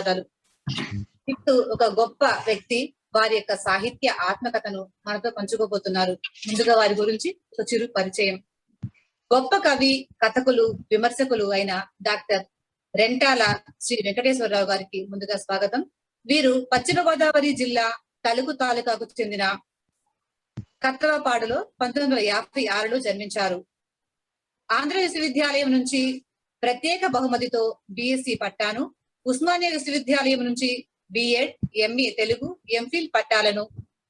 ధన్యవాదాలు. ఇప్పుడు ఒక గొప్ప వ్యక్తి వారి యొక్క సాహిత్య ఆత్మకథను మనతో పంచుకోబోతున్నారు. ముందుగా వారి గురించి ఒక చిరు పరిచయం. గొప్ప కవి, కథకులు, విమర్శకులు అయిన డాక్టర్ రెంటాల శ్రీ వెంకటేశ్వరరావు గారికి ముందుగా స్వాగతం. వీరు పశ్చిమ గోదావరి జిల్లా తలుకు తాలూకాకు చెందిన కత్తవపాడులో 1956లో జన్మించారు. ఆంధ్ర విశ్వవిద్యాలయం నుంచి ప్రత్యేక బహుమతితో బిఎస్సి పట్టాను, ఉస్మానియా విశ్వవిద్యాలయం నుంచి బిఎడ్, ఎంఏ తెలుగు, ఎంఫిల్ పట్టాలను,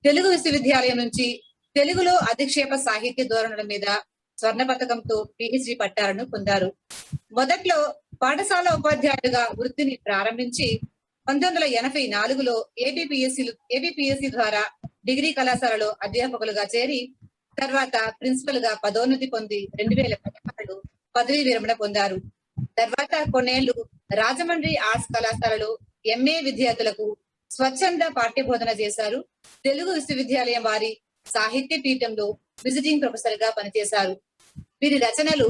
తెలుగు విశ్వవిద్యాలయం నుంచి తెలుగులో అధిక్షేప సాహిత్య ధోరణుల మీద స్వర్ణ పథకంతో పిహెచ్డి పట్టాలను పొందారు. మొదట్లో పాఠశాల ఉపాధ్యాయుడిగా వృత్తిని ప్రారంభించి 1984లో ఏపీపీఎస్సీ ద్వారా డిగ్రీ కళాశాలలో అధ్యాపకులుగా చేరి తర్వాత ప్రిన్సిపల్ గా పదోన్నతి పొంది 2016లో పదవీ విరమణ పొందారు. తర్వాత కొన్నేళ్లు రాజమండ్రి ఆర్ట్స్ కళాశాలలో ఎంఏ విద్యార్థులకు స్వచ్ఛంద పాఠ్య బోధన చేశారు. తెలుగు విశ్వవిద్యాలయం వారి సాహిత్య పీఠంలో విజిటింగ్ ప్రొఫెసర్ గా పనిచేశారు. వీరి రచనలు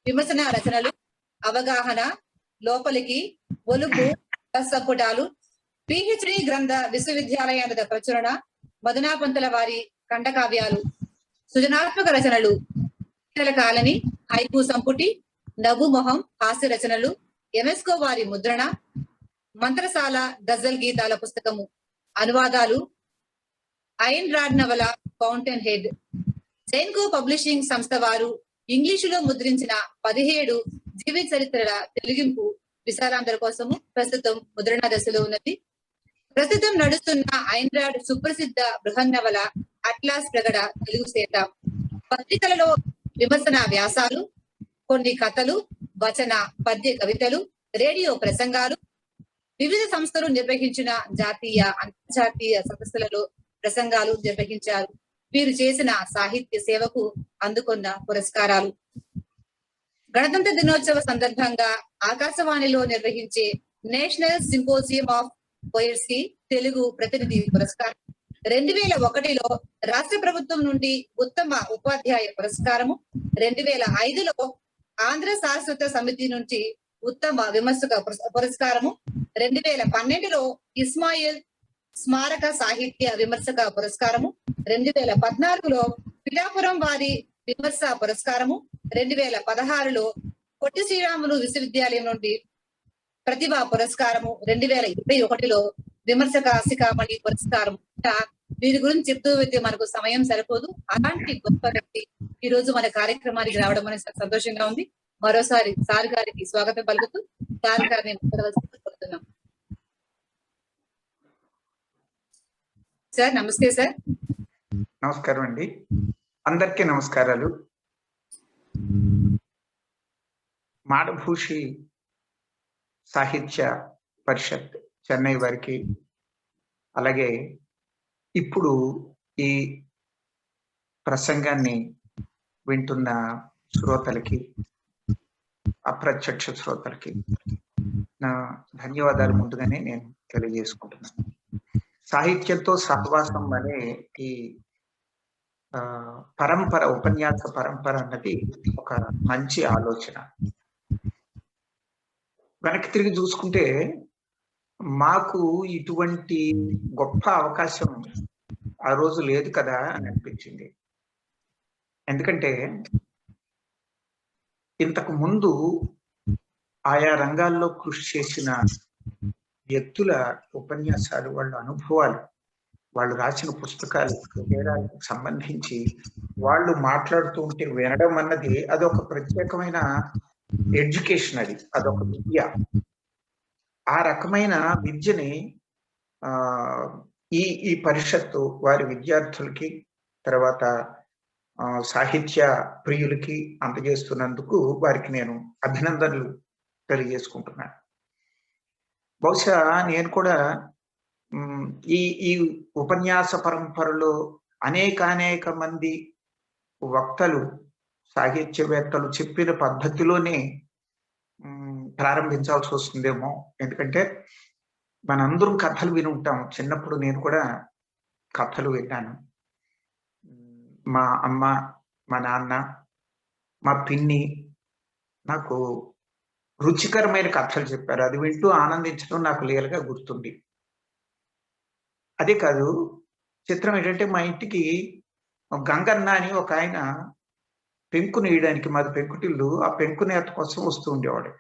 విమర్శన రచనలు, అవగాహన, లోపలికి, ఒలుపు, సంపుటాలు, పిహెచ్డి గ్రంథ విశ్వవిద్యాలయాల ప్రచురణ, మధునాపంతుల వారి ఖండకావ్యాలు, సృజనాత్మక రచనలు, కాలని, హైకు సంపుటి, నవ్వు మొహం, హాస్య రచనలు, యునెస్కో వారి ముద్రణ, మంత్రసాల గజల్ గీతాల పుస్తకము, అనువాదాలు, ఐన్ రాడ్ నవల ఫౌంటైన్ హెడ్, జైన్కో పబ్లిషింగ్ సంస్థ వారు ఇంగ్లీషులో ముద్రించిన 17 జీవిత చరిత్రల తెలుగింపు విశాలాంధ్ర కోసము ప్రస్తుతం ముద్రణ దశలో ఉన్నది. ప్రస్తుతం నడుస్తున్న ఐన్ రాడ్ సుప్రసిద్ధ బృహన్నవల అట్లాస్ ప్రగడ తెలుగు సేత, పత్రికలలో విమర్శన వ్యాసాలు, కొన్ని కథలు, వచన పద్య కవితలు, రేడియో ప్రసంగాలు, వివిధ సంస్థలు నిర్వహించిన జాతీయ, అంతర్జాతీయ సదస్సులలో ప్రసంగాలు నిర్వహించారు. వీరు చేసిన సాహిత్య సేవకు అందుకున్న పురస్కారాలు: గణతంత్ర దినోత్సవ సందర్భంగా ఆకాశవాణిలో నిర్వహించే నేషనల్ సింపోజియం ఆఫ్ పోయిట్స్ కి తెలుగు ప్రతినిధి పురస్కారం, 2001లో రాష్ట్ర ప్రభుత్వం నుండి ఉత్తమ ఉపాధ్యాయ పురస్కారము, 2005లో ఆంధ్ర శాశ్వత సమితి నుంచి ఉత్తమ విమర్శక పురస్కారము, 2012లో ఇస్మాయిల్ స్మారక సాహిత్య విమర్శక పురస్కారము, 2014లో పిఠాపురం వారి విమర్శ పురస్కారము, 2016లో పొట్టి శ్రీరాములు విశ్వవిద్యాలయం నుండి ప్రతిభా పురస్కారము, 2021లో విమర్శక శిఖామణి పురస్కారం. వీరి గురించి చెప్తూ వెళ్తే మనకు సమయం సరిపోదు. అలాంటి గొప్ప వ్యక్తి ఈ రోజు మన కార్యక్రమానికి రావడం అనేది సంతోషంగా ఉంది. మరోసారి సార్ గారికి స్వాగతం పలుకుతూ సార్ గారిని కోరుతున్నాం. సార్ నమస్తే. సార్ నమస్కారం అండి, అందరికీ నమస్కారాలు. మాడభూషి సాహిత్య పరిషత్ చెన్నై వారికి, అలాగే ఇప్పుడు ఈ ప్రసంగాన్ని వింటున్న శ్రోతలకి, అప్రత్యక్ష శ్రోతలకి నా ధన్యవాదాలు ముందుగానే నేను తెలియజేసుకుంటున్నాను. సాహిత్యంతో సహవాసం అనే ఈ పరంపర, ఉపన్యాస పరంపర అన్నది ఒక మంచి ఆలోచన. వెనక్కి తిరిగి చూసుకుంటే మాకు ఇటువంటి గొప్ప అవకాశం ఆ రోజు లేదు కదా అని అనిపించింది. ఎందుకంటే ఇంతకు ముందు ఆయా రంగాల్లో కృషి చేసిన వ్యక్తుల ఉపన్యాసాలు, వాళ్ళ అనుభవాలు, వాళ్ళు రాసిన పుస్తకాలు సంబంధించి వాళ్ళు మాట్లాడుతూ ఉంటే వినడం అన్నది అదొక ప్రత్యేకమైన ఎడ్యుకేషన్, అదొక విద్య. ఆ రకమైన విద్యని ఈ పరిషత్తు వారి విద్యార్థులకి, తర్వాత సాహిత్య ప్రియులకి అందజేస్తున్నందుకు వారికి నేను అభినందనలు తెలియజేసుకుంటున్నాను. బహుశా నేను కూడా ఈ ఉపన్యాస పరంపరలో అనేక మంది వక్తలు, సాహిత్యవేత్తలు చెప్పిన పద్ధతిలోనే ప్రారంభించాల్సి వస్తుందేమో. ఎందుకంటే మనందరం కథలు విని ఉంటాం. చిన్నప్పుడు నేను కూడా కథలు విన్నాను. మా అమ్మ, మా నాన్న, మా పిన్ని నాకు రుచికరమైన కథలు చెప్పారు. అది వింటూ ఆనందించడం నాకు లీలగా గుర్తుంది. అదే కాదు, చిత్రం ఏంటంటే మా ఇంటికి గంగన్న అని ఒకాయన పెంకు నేయడానికి, మాది పెంకుటిల్లు. ఆ పెంకు నేత కోసం వస్తూ ఉండేవాడు.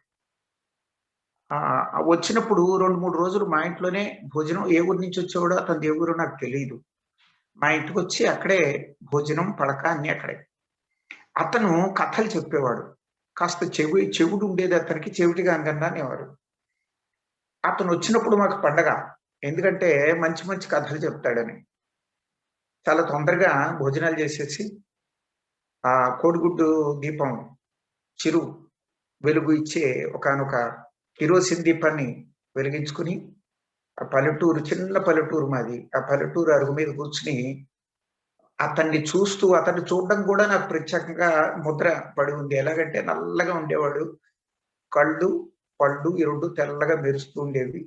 వచ్చినప్పుడు 2, 3 రోజులు మా ఇంట్లోనే భోజనం. ఏ ఊరు నుంచి వచ్చేవాడో, అతనిది ఏ ఊరో నాకు తెలీదు. మా ఇంటికొచ్చి అక్కడే భోజనం, పడక అన్నీ అక్కడే. అతను కథలు చెప్పేవాడు. కాస్త చెవుడు ఉండేది అతనికి. చెవిటి గంగన్న అనేవారు. అతను వచ్చినప్పుడు మాకు పండగ. ఎందుకంటే మంచి మంచి కథలు చెప్తాడని. చాలా తొందరగా భోజనాలు చేసేసి, కోడిగుడ్డు దీపం చిరు వెలుగు ఇచ్చే ఒకానొక కిరోసిన్ దీపాన్ని వెలిగించుకుని, ఆ పల్లెటూరు, చిన్న పల్లెటూరు మాది. ఆ పల్లెటూరు అరుగు మీద కూర్చుని అతన్ని చూస్తూ, అతన్ని చూడడం కూడా నాకు ప్రత్యేకంగా ముద్ర పడి ఉంది. ఎలాగంటే నల్లగా ఉండేవాడు. కళ్ళు, పళ్ళు ఈ 2 తెల్లగా మెరుస్తూ ఉండేవి.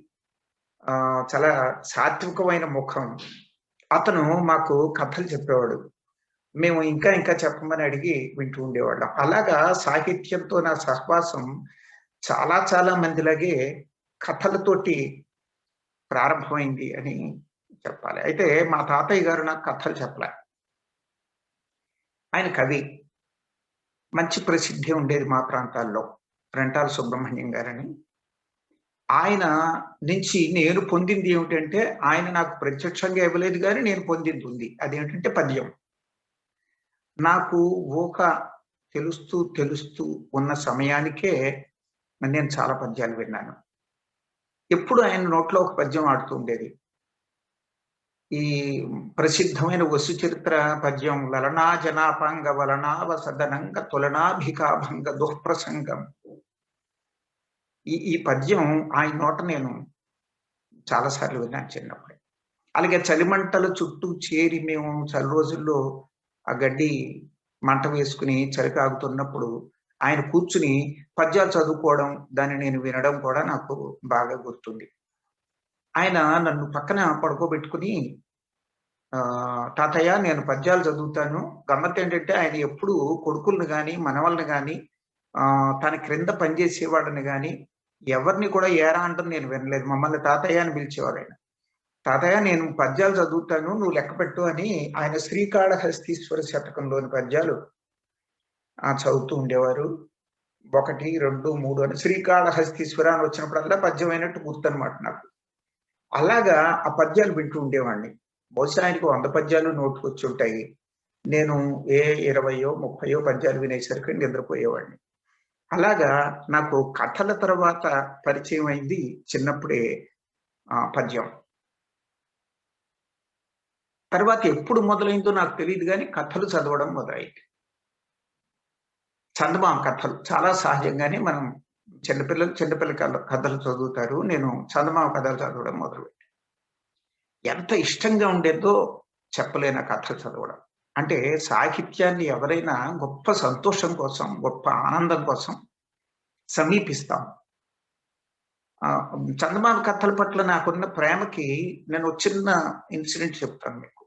చాలా సాత్వికమైన ముఖం. అతను మాకు కథలు చెప్పేవాడు. మేము ఇంకా ఇంకా చెప్పమని అడిగి వింటూ ఉండేవాళ్ళం. అలాగా సాహిత్యంతో నా సహవాసం చాలా చాలా మందిలాగే కథలతోటి ప్రారంభమైంది అని చెప్పాలి. అయితే మా తాతయ్య గారు నాకు కథలు చెప్పలే. ఆయన కవి. మంచి ప్రసిద్ధి ఉండేది మా ప్రాంతాల్లో. రెంటాల సుబ్రహ్మణ్యం గారని. ఆయన నుంచి నేను పొందింది ఏమిటంటే, ఆయన నాకు ప్రత్యక్షంగా ఇవ్వలేదు గానీ నేను పొందింది ఉంది. అదేంటంటే పద్యం. నాకు ఊహ తెలుస్తూ తెలుస్తూ ఉన్న సమయానికే నేను చాలా పద్యాలు విన్నాను. ఎప్పుడు ఆయన నోట్లో ఒక పద్యం ఆడుతూ ఉండేది. ఈ ప్రసిద్ధమైన వసు చరిత్ర పద్యం, లలనా జనాపాంగ వలనావ సదనంగ తులనాభికాభంగ దుఃప్రసంగం. ఈ పద్యం ఆయన నోట నేను చాలా సార్లు విన్నాను చిన్నప్పుడు. అలాగే చలిమంటల చుట్టూ చేరి మేము చలి రోజుల్లో ఆ గడ్డి మంట వేసుకుని చలి కాగుతున్నప్పుడు ఆయన కూర్చుని పద్యాలు చదువుకోవడం, దాన్ని నేను వినడం కూడా నాకు బాగా గుర్తుంది. ఆయన నన్ను పక్కన పడుకోబెట్టుకుని, తాతయ్య నేను పద్యాలు చదువుతాను. గమ్మత్తేంటంటే ఆయన ఎప్పుడు కొడుకుల్ని గాని, మనవల్ని గాని, తన క్రింద పనిచేసే వాళ్ళని గాని ఎవరిని కూడా ఏరా అంటం నేను వినలేదు. మమ్మల్ని తాతయ్య అని పిలిచేవారాయన. తాతయ్య నేను పద్యాలు చదువుతాను, నువ్వు లెక్కపెట్టు అని ఆయన శ్రీకాళహస్తీశ్వర శతకంలోని పద్యాలు చదువుతూ ఉండేవారు. 1, 2, 3 అని శ్రీకాళహస్తీశ్వర అని వచ్చినప్పుడల్లా పద్యం అయినట్టు గుర్తనమాట నాకు. అలాగా ఆ పద్యాలు వింటూ ఉండేవాడిని. బహుశా ఆయనకు 100 పద్యాలు నోటికొచ్చుంటాయి. నేను 20, 30 పద్యాలు వినేసరికి నిద్రపోయేవాడిని. అలాగా నాకు కథల తర్వాత పరిచయం అయింది చిన్నప్పుడే పద్యం. తర్వాత ఎప్పుడు మొదలైందో నాకు తెలీదు గానీ కథలు చదవడం మొదలైంది. చందమామ కథలు చాలా సహజంగానే మనం చిన్నపిల్లల కథలు చదువుతారు. నేను చందమామ కథలు చదవడం మొదలుపెట్టాను. ఎంత ఇష్టంగా ఉండేదో చెప్పలేను ఆ కథలు చదవడం. అంటే సాహిత్యాన్ని ఎవరైనా గొప్ప సంతోషం కోసం, గొప్ప ఆనందం కోసం సమీపిస్తాం. చందమామ కథల పట్ల నాకున్న ప్రేమకి నేను ఒక చిన్న ఇన్సిడెంట్ చెప్తాను మీకు.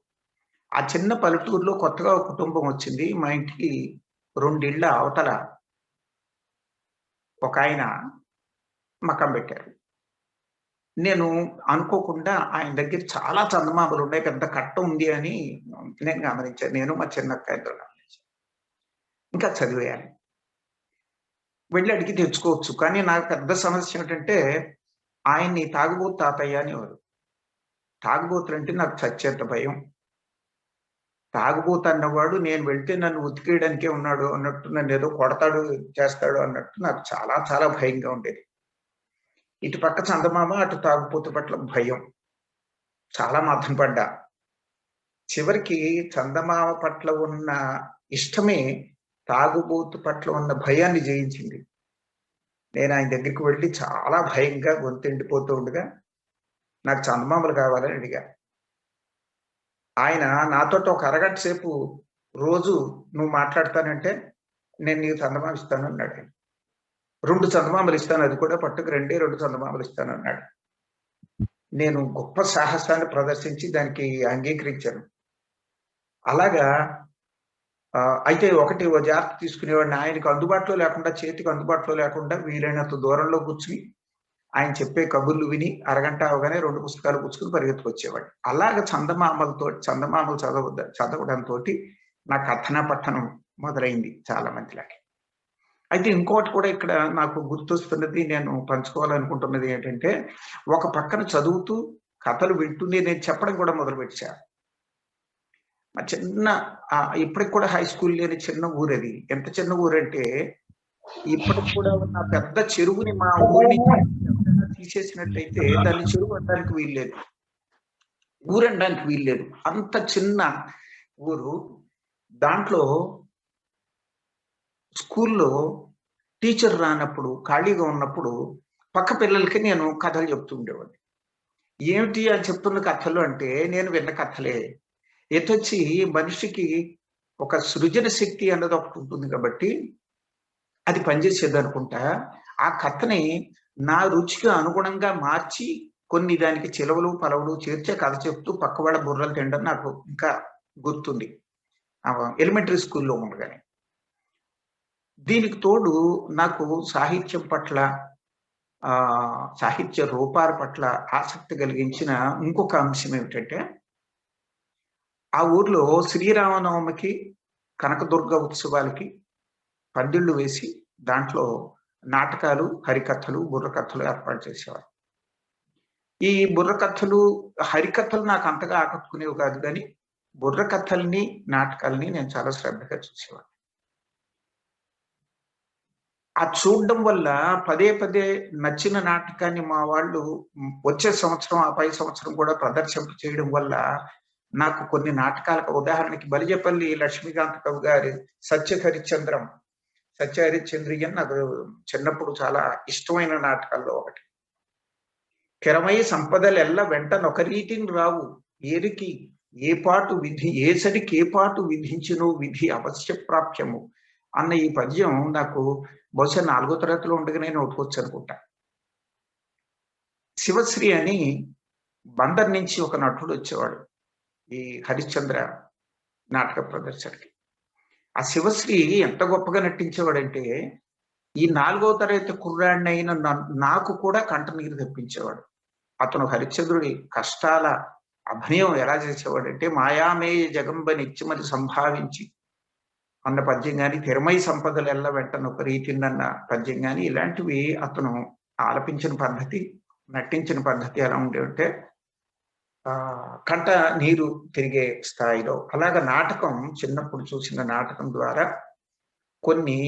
ఆ చిన్న పల్లెటూరులో కొత్తగా ఒక కుటుంబం వచ్చింది. మా ఇంటికి 2 ఇళ్ళ అవతల ఒకాయన మకాం పెట్టారు. నేను అనుకోకుండా ఆయన దగ్గర చాలా చందమామలున్నాయి. పెద్ద కట్ట ఉంది అని నేను గమనించాను. నేను మా చిన్నక్కాయతో గమనించాను. ఇంకా చదివేయాలి. వెళ్లి అడిగి తెచ్చుకోవచ్చు. కానీ నాకు పెద్ద సమస్య ఏమిటంటే, ఆయన్ని తాగుబోతు తాతయ్య అనేవారు. తాగుబోతులంటే నాకు చచ్చేంత భయం. తాగుబోతు అన్నవాడు నేను వెళ్తే నన్ను ఉతికేయడానికే ఉన్నాడు అన్నట్టు, నన్నేదో కొడతాడు, చేస్తాడు అన్నట్టు నాకు చాలా చాలా భయంగా ఉండేది. ఇటు పక్క చందమామ, అటు తాగుబోతు పట్ల భయం. చాలా మథన పడ్డా. చివరికి చందమామ పట్ల ఉన్న ఇష్టమే తాగుబోతు పట్ల ఉన్న భయాన్ని జయించింది. నేను ఆయన దగ్గరికి వెళ్లి చాలా భయంగా గొంతెండిపోతూ ఉండగా, నాకు చందమామలు కావాలని అడిగా. ఆయన నాతోటి ఒక అరగంట సేపు రోజు నువ్వు మాట్లాడతానంటే నేను నీకు చందమామ ఇస్తాను అన్నాడు ఆయన. 2 చందమామలు ఇస్తాను, అది కూడా పట్టుకు రండి, 2 చందమామలు ఇస్తాను అన్నాడు. నేను గొప్ప సాహసాన్ని ప్రదర్శించి దానికి అంగీకరించాను. అలాగా అయితే ఒకటి ఓ జాగ్రత్త తీసుకునేవాడిని. ఆయనకు అందుబాటులో లేకుండా, చేతికి అందుబాటులో లేకుండా వీలైనంత దూరంలో కూర్చుని ఆయన చెప్పే కబుర్లు విని అరగంట అవగానే 2 పుస్తకాలు పుచ్చుకుని పరిగెత్తుకొచ్చేవాడిని. అలాగ చందమామలు చదవడంతోటి నా కథన పఠనం మొదలైంది చాలా మందిలాగే. అయితే ఇంకోటి కూడా ఇక్కడ నాకు గుర్తొస్తున్నది, నేను పంచుకోవాలనుకుంటున్నది ఏంటంటే, ఒక పక్కన చదువుతూ కథలు వింటూనే నేను చెప్పడం కూడా మొదలుపెట్టా. మా చిన్న ఇప్పటికి కూడా హై స్కూల్ లేని చిన్న ఊరది. ఎంత చిన్న ఊరంటే, ఇప్పటికి కూడా ఉన్న పెద్ద చెరువుని మా ఊరి నుంచి ఎవరైనా తీసేసినట్టయితే దాన్ని చెరువు అనడానికి వీల్లేదు. ఊరనడానికి వీల్లేదు. అంత చిన్న ఊరు. దాంట్లో స్కూల్లో టీచర్ రానప్పుడు, ఖాళీగా ఉన్నప్పుడు పక్క పిల్లలకి నేను కథలు చెప్తూ ఉండేవాడిని. ఏమిటి అని చెప్తున్న కథలు అంటే, నేను విన్న కథలే. ఎటొచ్చి మనిషికి ఒక సృజన శక్తి అన్నది ఒకటి ఉంటుంది కాబట్టి అది పనిచేసేదనుకుంటా. ఆ కథని నా రుచికి అనుగుణంగా మార్చి కొన్ని దానికి చిలవలు, పలవలు చేర్చే కథ చెప్తూ పక్కవాళ్ళ బుర్రలు తినడం నాకు ఇంకా గుర్తుంది. ఎలిమెంటరీ స్కూల్‌లో ఉండగానే. దీనికి తోడు నాకు సాహిత్యం పట్ల, సాహిత్య రూపాల పట్ల ఆసక్తి కలిగించిన ఇంకొక అంశం ఏమిటంటే, ఆ ఊర్లో శ్రీరామనవమికి, కనకదుర్గ ఉత్సవాలకి పందిళ్లు వేసి దాంట్లో నాటకాలు, హరికథలు, బుర్రకథలు ఏర్పాటు చేసేవారు. ఈ బుర్రకథలు, హరికథలు నాకు అంతగా ఆకట్టుకునేవి కాదు కానీ, బుర్రకథల్ని, నాటకాల్ని నేను చాలా శ్రద్ధగా చూసేవాడిని. ఆ చూడడం వల్ల పదే పదే నచ్చిన నాటకాన్ని మా వాళ్ళు వచ్చే సంవత్సరం, ఆ పై సంవత్సరం కూడా ప్రదర్శింప చేయడం వల్ల నాకు కొన్ని నాటకాలకు, ఉదాహరణకి బలిజపల్లి లక్ష్మీకాంత కవి గారి సత్య హరిశ్చంద్రియన్ నాకు చిన్నప్పుడు చాలా ఇష్టమైన నాటకాల్లో ఒకటి. కెరమై సంపదలెల్ల వెంటనొక రీతిని రావు, ఏరికి ఏసడికి ఏ పాటు విధించును విధి అవశ్య ప్రాప్యము అన్న ఈ పద్యం నాకు బహుశా 4వ తరగతిలో ఉండగానే నోటుకొచ్చు అనుకుంటా. శివశ్రీ అని బందర్ నుంచి ఒక నటుడు వచ్చేవాడు ఈ హరిశ్చంద్ర నాటక ప్రదర్శనకి. ఆ శివశ్రీ ఎంత గొప్పగా నటించేవాడంటే, ఈ 4వ తరగతి కుర్రాడినైన నాకు కూడా కంటనీరు తెప్పించేవాడు. అతను హరిశ్చంద్రుడి కష్టాల అభినయం ఎలా చేసేవాడంటే, మాయామేయ జగంబ నిత్యమది సంభావించి అన్న పద్యం గాని, తిరమై సంపదలెల్ల వెంటనొక రీతినన్న పద్యం గాని, ఇలాంటివి అతను ఆలపించిన పద్ధతి, నటించిన పద్ధతి ఎలా ఉండేవంటే కంట నీరు తిరిగే స్థాయిలో. అలాగా నాటకం, చిన్నప్పుడు చూసిన నాటకం ద్వారా కొన్ని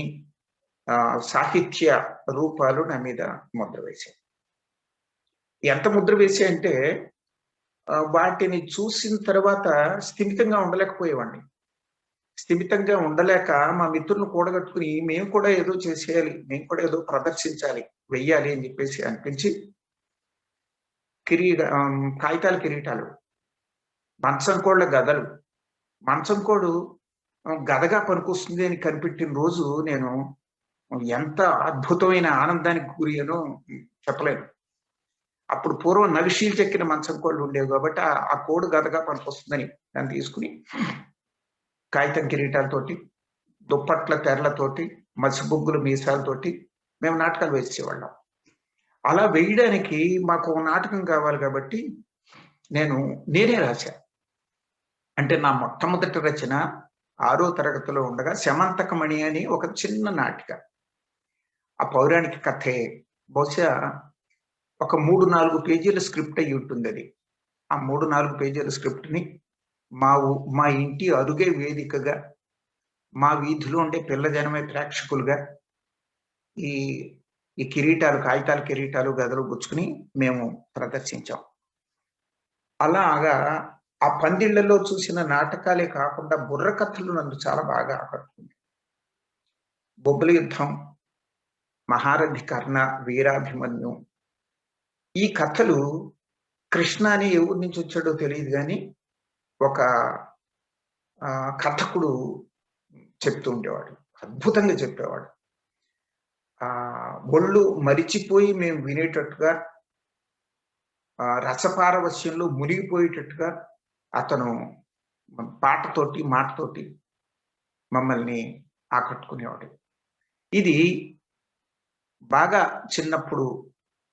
సాహిత్య రూపాలు నా మీద ముద్ర వేశాయి. ఎంత ముద్ర వేసాయంటే, వాటిని చూసిన తర్వాత స్థిమితంగా ఉండలేకపోయేవాడిని. స్థిమితంగా ఉండలేక మా మిత్రులను కూడగట్టుకుని మేము కూడా ఏదో చేసేయాలి, మేము కూడా ఏదో ప్రదర్శించాలి, వెయ్యాలి అని చెప్పేసి అనిపించి కాగితాల కిరీటాలు, మంచం కోళ్ళ గదలు, మంచం కోడు గదగా పనికొస్తుంది అని కనిపెట్టిన రోజు నేను ఎంత అద్భుతమైన ఆనందానికి గురయ్యానో చెప్పలేను. అప్పుడు పూర్వం నవిశీలు చెక్కిన మంచం కోళ్ళు ఉండేవి కాబట్టి ఆ కోడు గదగా పనికొస్తుందని దాన్ని తీసుకుని కాగితం కిరీటాలతోటి, దుప్పట్ల తెరలతోటి, మసిబొగ్గుల మీసాలతోటి మేము నాటకాలు వేసేవాళ్ళం. అలా వేయడానికి మాకు ఒక నాటకం కావాలి కాబట్టి నేనే రాశా. అంటే నా మొట్టమొదటి రచన 6వ తరగతిలో ఉండగా శమంతకమణి అని ఒక చిన్న నాటిక. ఆ పౌరాణిక కథే. బహుశా ఒక 3-4 పేజీల స్క్రిప్ట్ అయి ఉంటుంది అది. ఆ 3-4 పేజీల స్క్రిప్ట్‌ని మా ఇంటి అరుగే వేదికగా, మా వీధిలో ఉండే పిల్ల జనమే ప్రేక్షకులుగా ఈ కిరీటాలు, కాగితాల కిరీటాలు, గదలు గుచ్చుకుని మేము ప్రదర్శించాం. అలాగా ఆ పందిళ్లలో చూసిన నాటకాలే కాకుండా బుర్రకథలు నన్ను చాలా బాగా ఆకట్టుకుంది. బొబ్బిలి యుద్ధం, మహారథి కర్ణ, వీరాభిమన్యు, ఈ కథలు కృష్ణ అని ఏ ఊరి నుంచి వచ్చాడో తెలియదు కానీ ఒక కథకుడు చెప్తూ ఉండేవాడు. అద్భుతంగా చెప్పేవాడు. ఒళ్ళు మరిచిపోయి మేము వినేటట్టుగా, రసపారవశ్యంలో మునిగిపోయేటట్టుగా అతను పాటతోటి, మాటతోటి మమ్మల్ని ఆకట్టుకునేవాడు. ఇది బాగా చిన్నప్పుడు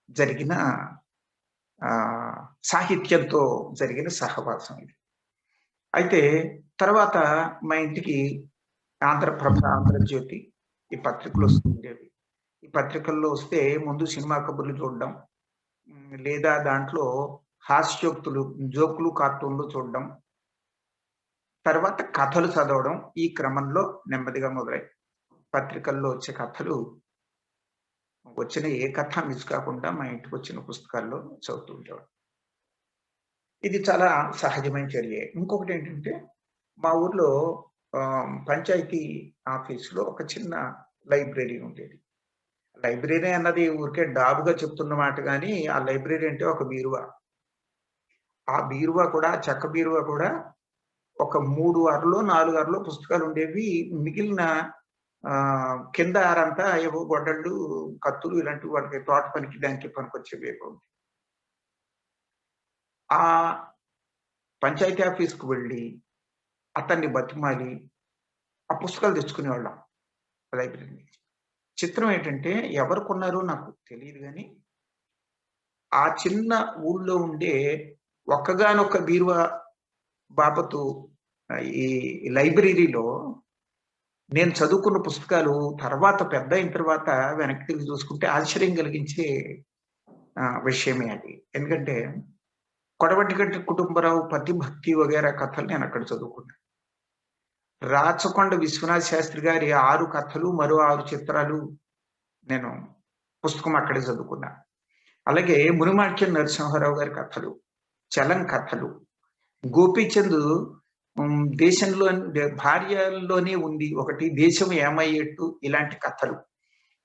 జరిగిన సాహిత్యంతో జరిగిన సహవాసం ఇది. అయితే తర్వాత మా ఇంటికి ఆంధ్రప్రభ, ఆంధ్రజ్యోతి ఈ పత్రికలు వస్తుండేవి. ఈ పత్రికల్లో వస్తే ముందు సినిమా కబుర్లు చూడడం, లేదా దాంట్లో హాస్యోక్తులు, జోకులు, కార్టూన్లు చూడడం, తర్వాత కథలు చదవడం. ఈ క్రమంలో నెమ్మదిగా మొదలై పత్రికల్లో వచ్చే కథలు, వచ్చిన ఏ కథ మిస్ కాకుండా మా ఇంటికి వచ్చిన పుస్తకాల్లో చదువుతూ ఉండేవాడు. ఇది చాలా సహజమైన చర్య. ఇంకొకటి ఏంటంటే మా ఊర్లో పంచాయతీ ఆఫీసులో ఒక చిన్న లైబ్రరీ ఉండేది. లైబ్రరీ అన్నది ఊరికే డాబుగా చెప్తున్న మాట కానీ, ఆ లైబ్రరీ అంటే ఒక బీరువా. ఆ బీరువా కూడా, చెక్క బీరువా కూడా ఒక 3 అరలో 4 అరలో పుస్తకాలు ఉండేవి. మిగిలిన కింద ఆరంతా ఏవో గొడ్డళ్ళు, కత్తులు ఇలాంటివి వాళ్ళకి తోట పనికి దానికి పనికొచ్చేవి ఏవో. ఆ పంచాయతీ ఆఫీస్‌కు వెళ్ళి అతన్ని బతిమాలి ఆ పుస్తకాలు తెచ్చుకునేవాళ్ళం లైబ్రరీ నుంచి. చిత్రం ఏంటంటే ఎవరు కొన్నారో నాకు తెలీదు గానీ, ఆ చిన్న ఊళ్ళో ఉండే ఒక్కగానొక్క బీరువా బాపతు ఈ లైబ్రరీలో నేను చదువుకున్న పుస్తకాలు తర్వాత పెద్దయిన తర్వాత వెనక్కి తిరిగి చూసుకుంటే ఆశ్చర్యం కలిగించే విషయమే అది. ఎందుకంటే కొడవటిగంటి కుటుంబరావు పతిభక్తి వగైరా కథలు నేను అక్కడ చదువుకున్నాను. రాచకొండ విశ్వనాథ శాస్త్రి గారి 6 కథలు, మరో 6 చిత్రాలు నేను పుస్తకం అక్కడే చదువుకున్నా. అలాగే మునిమాణిక్యం నరసింహారావు గారి కథలు, చలం కథలు, గోపీచంద్ దేశంలో భార్యల్లోనే ఉంది ఒకటి, దేశం ఏమయ్యేట్టు, ఇలాంటి కథలు.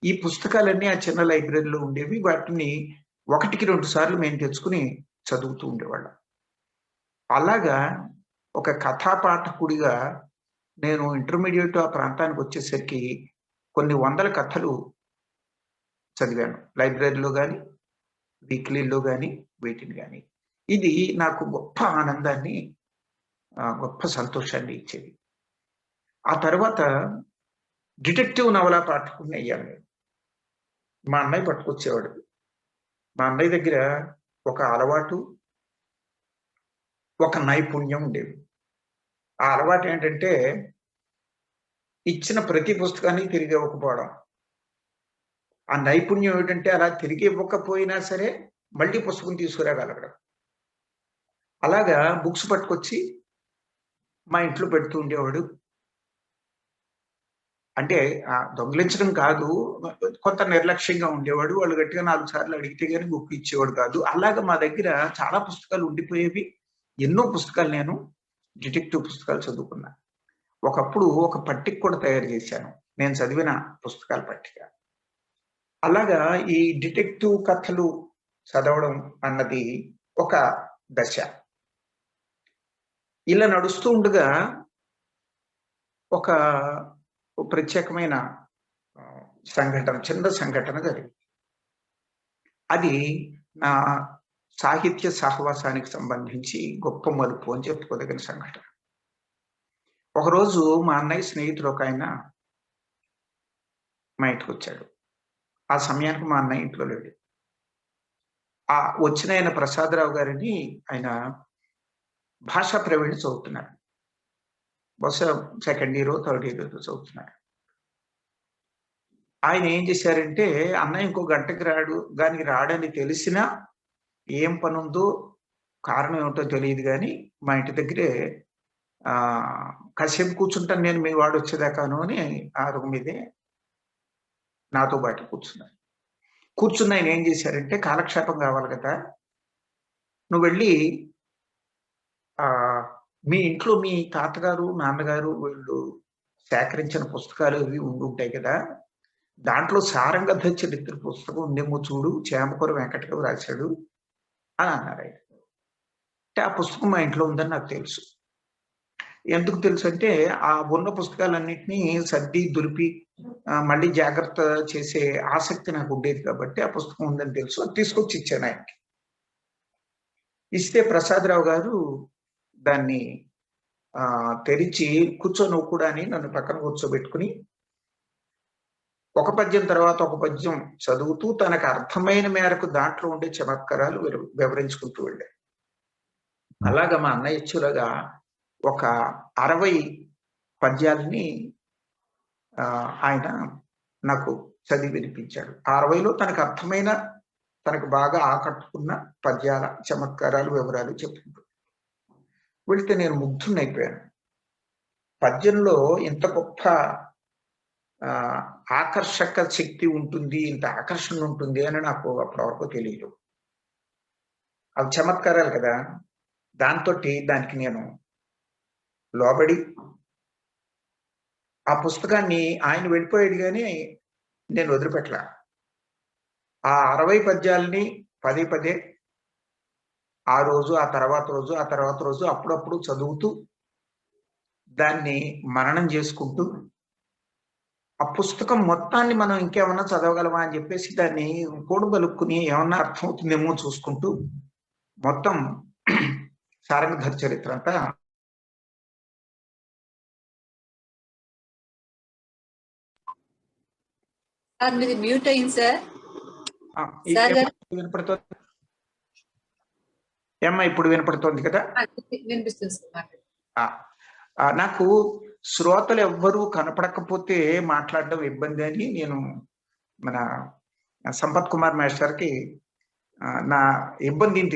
ఈ పుస్తకాలన్నీ ఆ చిన్న లైబ్రరీలో ఉండేవి. వాటిని 1కి 2 సార్లు మేము తెచ్చుకుని చదువుతూ ఉండేవాళ్ళం. అలాగా ఒక కథా పాఠకుడిగా నేను ఇంటర్మీడియేట్ ఆ ప్రాంతానికి వచ్చేసరికి కొన్ని వందల కథలు చదివాను. లైబ్రరీలో గాని, వీక్లీలో గాని, వీటిని గాని. ఇది నాకు గొప్ప ఆనందాన్ని, గొప్ప సంతోషాన్ని ఇచ్చేది. ఆ తర్వాత డిటెక్టివ్ నవలా పాఠకుడిని అయ్యాను నేను. మా అన్నయ్య పట్టుకొచ్చేవాడు. మా అన్నయ్య దగ్గర ఒక అలవాటు, ఒక నైపుణ్యం ఉండేది. ఆ అలవాటు ఏంటంటే ఇచ్చిన ప్రతి పుస్తకాన్ని తిరిగి ఇవ్వకపోవడం. ఆ నైపుణ్యం ఏమిటంటే అలా తిరిగి ఇవ్వకపోయినా సరే మళ్ళీ పుస్తకం తీసుకురాగలగడం. అలాగా బుక్స్ పట్టుకొచ్చి మా ఇంట్లో పెడుతూ ఉండేవాడు. అంటే దొంగిలించడం కాదు, కొంత నిర్లక్ష్యంగా ఉండేవాడు. వాళ్ళు గట్టిగా 4 సార్లు అడిగితే గాని బుక్ ఇచ్చేవాడు కాదు. అలాగా మా దగ్గర చాలా పుస్తకాలు ఉండిపోయేవి. ఎన్నో పుస్తకాలు నేను డిటెక్టివ్ పుస్తకాలు చదువుకున్నా. ఒకప్పుడు ఒక పట్టిక కూడా తయారు చేశాను, నేను చదివిన పుస్తకాల పట్టిక. అలాగా ఈ డిటెక్టివ్ కథలు చదవడం అన్నది ఒక దశ. ఇలా నడుస్తూ ఉండగా ఒక ప్రత్యేకమైన సంఘటన, చిన్న సంఘటన జరిగింది. అది నా సాహిత్య సహవాసానికి సంబంధించి గొప్ప మలుపు అని చెప్పుకోదగిన సంఘటన. ఒకరోజు మా అన్నయ్య స్నేహితుడు ఒకాయన మా ఇంటికొచ్చాడు. ఆ సమయానికి మా అన్నయ్య ఇంట్లో లేడు. వచ్చిన ఆయన ప్రసాదరావు గారని, ఆయన భాషా ప్రవీణ్ చదువుతున్నాడు. బహుశా సెకండ్ ఇయరో, థర్డ్ ఇయరో చదువుతున్నాడు. ఆయన ఏం చేశారంటే, అన్నయ్య ఇంకో గంటకి రాడని తెలిసినా, ఏం పనుందో కారణం ఏమిటో తెలియదు గాని, మా ఇంటి దగ్గరే కాసేపు కూర్చుంటాను నేను మీ వాడు వచ్చేదాకాను అని ఆ రూమ్ మీదే నాతో పాటు కూర్చున్నారు. కూర్చున్న ఆయన ఏం చేశారంటే, కాలక్షేపం కావాలి కదా, నువ్వు వెళ్ళి మీ ఇంట్లో మీ తాతగారు, నాన్నగారు వీళ్ళు సేకరించిన పుస్తకాలు ఇవి ఉండుంటాయి కదా, దాంట్లో సారంగధ చరిత్ర పుస్తకం ఉందేమో చూడు, చేమకూర వెంకటరావు రాశాడు అని అన్నారు ఆయన. అంటే ఆ పుస్తకం మా ఇంట్లో ఉందని నాకు తెలుసు. ఎందుకు తెలుసు అంటే, ఆ ఉన్న పుస్తకాలన్నింటినీ సర్ది దులిపి మళ్ళీ జాగ్రత్త చేసే ఆసక్తి నాకు ఉండేది కాబట్టి ఆ పుస్తకం ఉందని తెలుసు. అది తీసుకొచ్చి ఇచ్చాను ఆయనకి. ఇస్తే ప్రసాదరావు గారు దాన్ని తెరిచి కూర్చో నువ్వు కూడా అని నన్ను పక్కన కూర్చోబెట్టుకుని ఒక పద్యం తర్వాత ఒక పద్యం చదువుతూ తనకు అర్థమైన మేరకు దాంట్లో ఉండే చమత్కారాలు వివరించుకుంటూ వెళ్ళాడు. అలాగా మా అన్నయ్య ఇచ్చులుగా ఒక 60 పద్యాలని ఆయన నాకు చదివి వినిపించాడు. 60లో తనకు అర్థమైన, తనకు బాగా ఆకట్టుకున్న పద్యాల చమత్కారాలు వివరాలు చెప్పుకుంటూ వెళితే నేను ముగ్ధున్నైపోయాను. పద్యంలో ఇంత గొప్ప ఆకర్షక శక్తి ఉంటుంది, ఇంత ఆకర్షణ ఉంటుంది అని నాకు అప్పటి వరకు తెలియదు. అవి చమత్కారాలు కదా, దాంతో దానికి నేను లోబడి ఆ పుస్తకాన్ని ఆయన వెళ్ళిపోయాడు కానీ నేను వదిలిపెట్టలా. ఆ 60 పద్యాలని పదే పదే ఆ రోజు, ఆ తర్వాత రోజు, ఆ తర్వాత రోజు అప్పుడప్పుడు చదువుతూ దాన్ని మననం చేసుకుంటూ ఆ పుస్తకం మొత్తాన్ని మనం ఇంకేమన్నా చదవగలమా అని చెప్పేసి దాన్ని కూడబలుక్కుని ఏమన్నా అర్థం అవుతుందేమో చూసుకుంటూ మొత్తం సారంగధర చరిత్ర అంతా మీది మ్యూట్ అయింది సార్. వినపడుతుంది ఏమ్మా? ఇప్పుడు వినపడుతోంది కదా? వినిపిస్తుంది సార్. నాకు శ్రోతలు ఎవ్వరూ కనపడకపోతే మాట్లాడడం ఇబ్బంది అని నేను మన సంపత్ కుమార్ మాస్టర్కి నా ఇబ్బందిని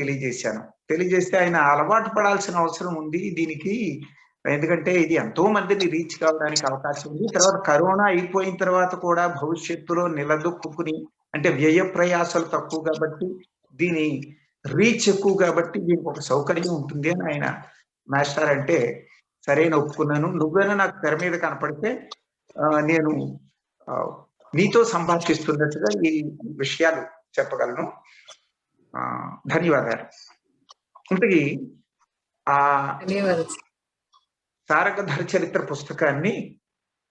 తెలియజేస్తే ఆయన అలవాటు పడాల్సిన అవసరం ఉంది దీనికి, ఎందుకంటే ఇది ఎంతో మందిని రీచ్ కావడానికి అవకాశం ఉంది. తర్వాత కరోనా అయిపోయిన తర్వాత కూడా భవిష్యత్తులో నిలదొక్కుని, అంటే వ్యయ ప్రయాసాలు తక్కువ కాబట్టి దీని రీచ్ ఎక్కువ కాబట్టి దీనికి ఒక సౌకర్యం ఉంటుంది అని ఆయన మాస్టర్ అంటే సరైన ఒప్పుకున్నాను. నువ్వైనా నాకు తెర మీద కనపడితే నేను నీతో సంభాషిస్తున్నట్టుగా ఈ విషయాలు చెప్పగలను. ధన్యవాదాలు. ఇంతకీ ఆ సారంగధర చరిత్ర పుస్తకాన్ని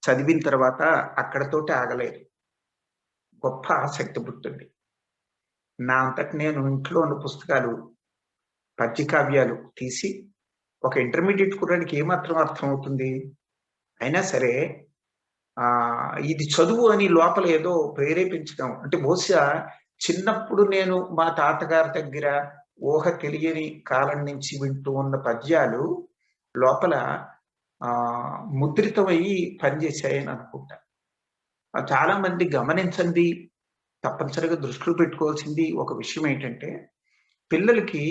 చదివిన తర్వాత అక్కడతోటి ఆగలేదు. గొప్ప ఆసక్తి పుట్టింది. నా అంతటి నేను ఇంట్లో ఉన్న పుస్తకాలు, పద్యకావ్యాలు తీసి ఒక ఇంటర్మీడియట్ కుర్రాడికి ఏమాత్రం అర్థం అవుతుంది, అయినా సరే ఇది చదువు అని లోపల ఏదో ప్రేరేపించడం, అంటే బహుశా చిన్నప్పుడు నేను మా తాతగారి దగ్గర ఊహ తెలియని కాలం నుంచి వింటూ ఉన్న పద్యాలు లోపల ముద్రితమయ్యి పనిచేశాయని అనుకుంటా. చాలా మంది గమనించండి, తప్పనిసరిగా దృష్టిలో పెట్టుకోవాల్సింది ఒక విషయం ఏంటంటే, పిల్లలకి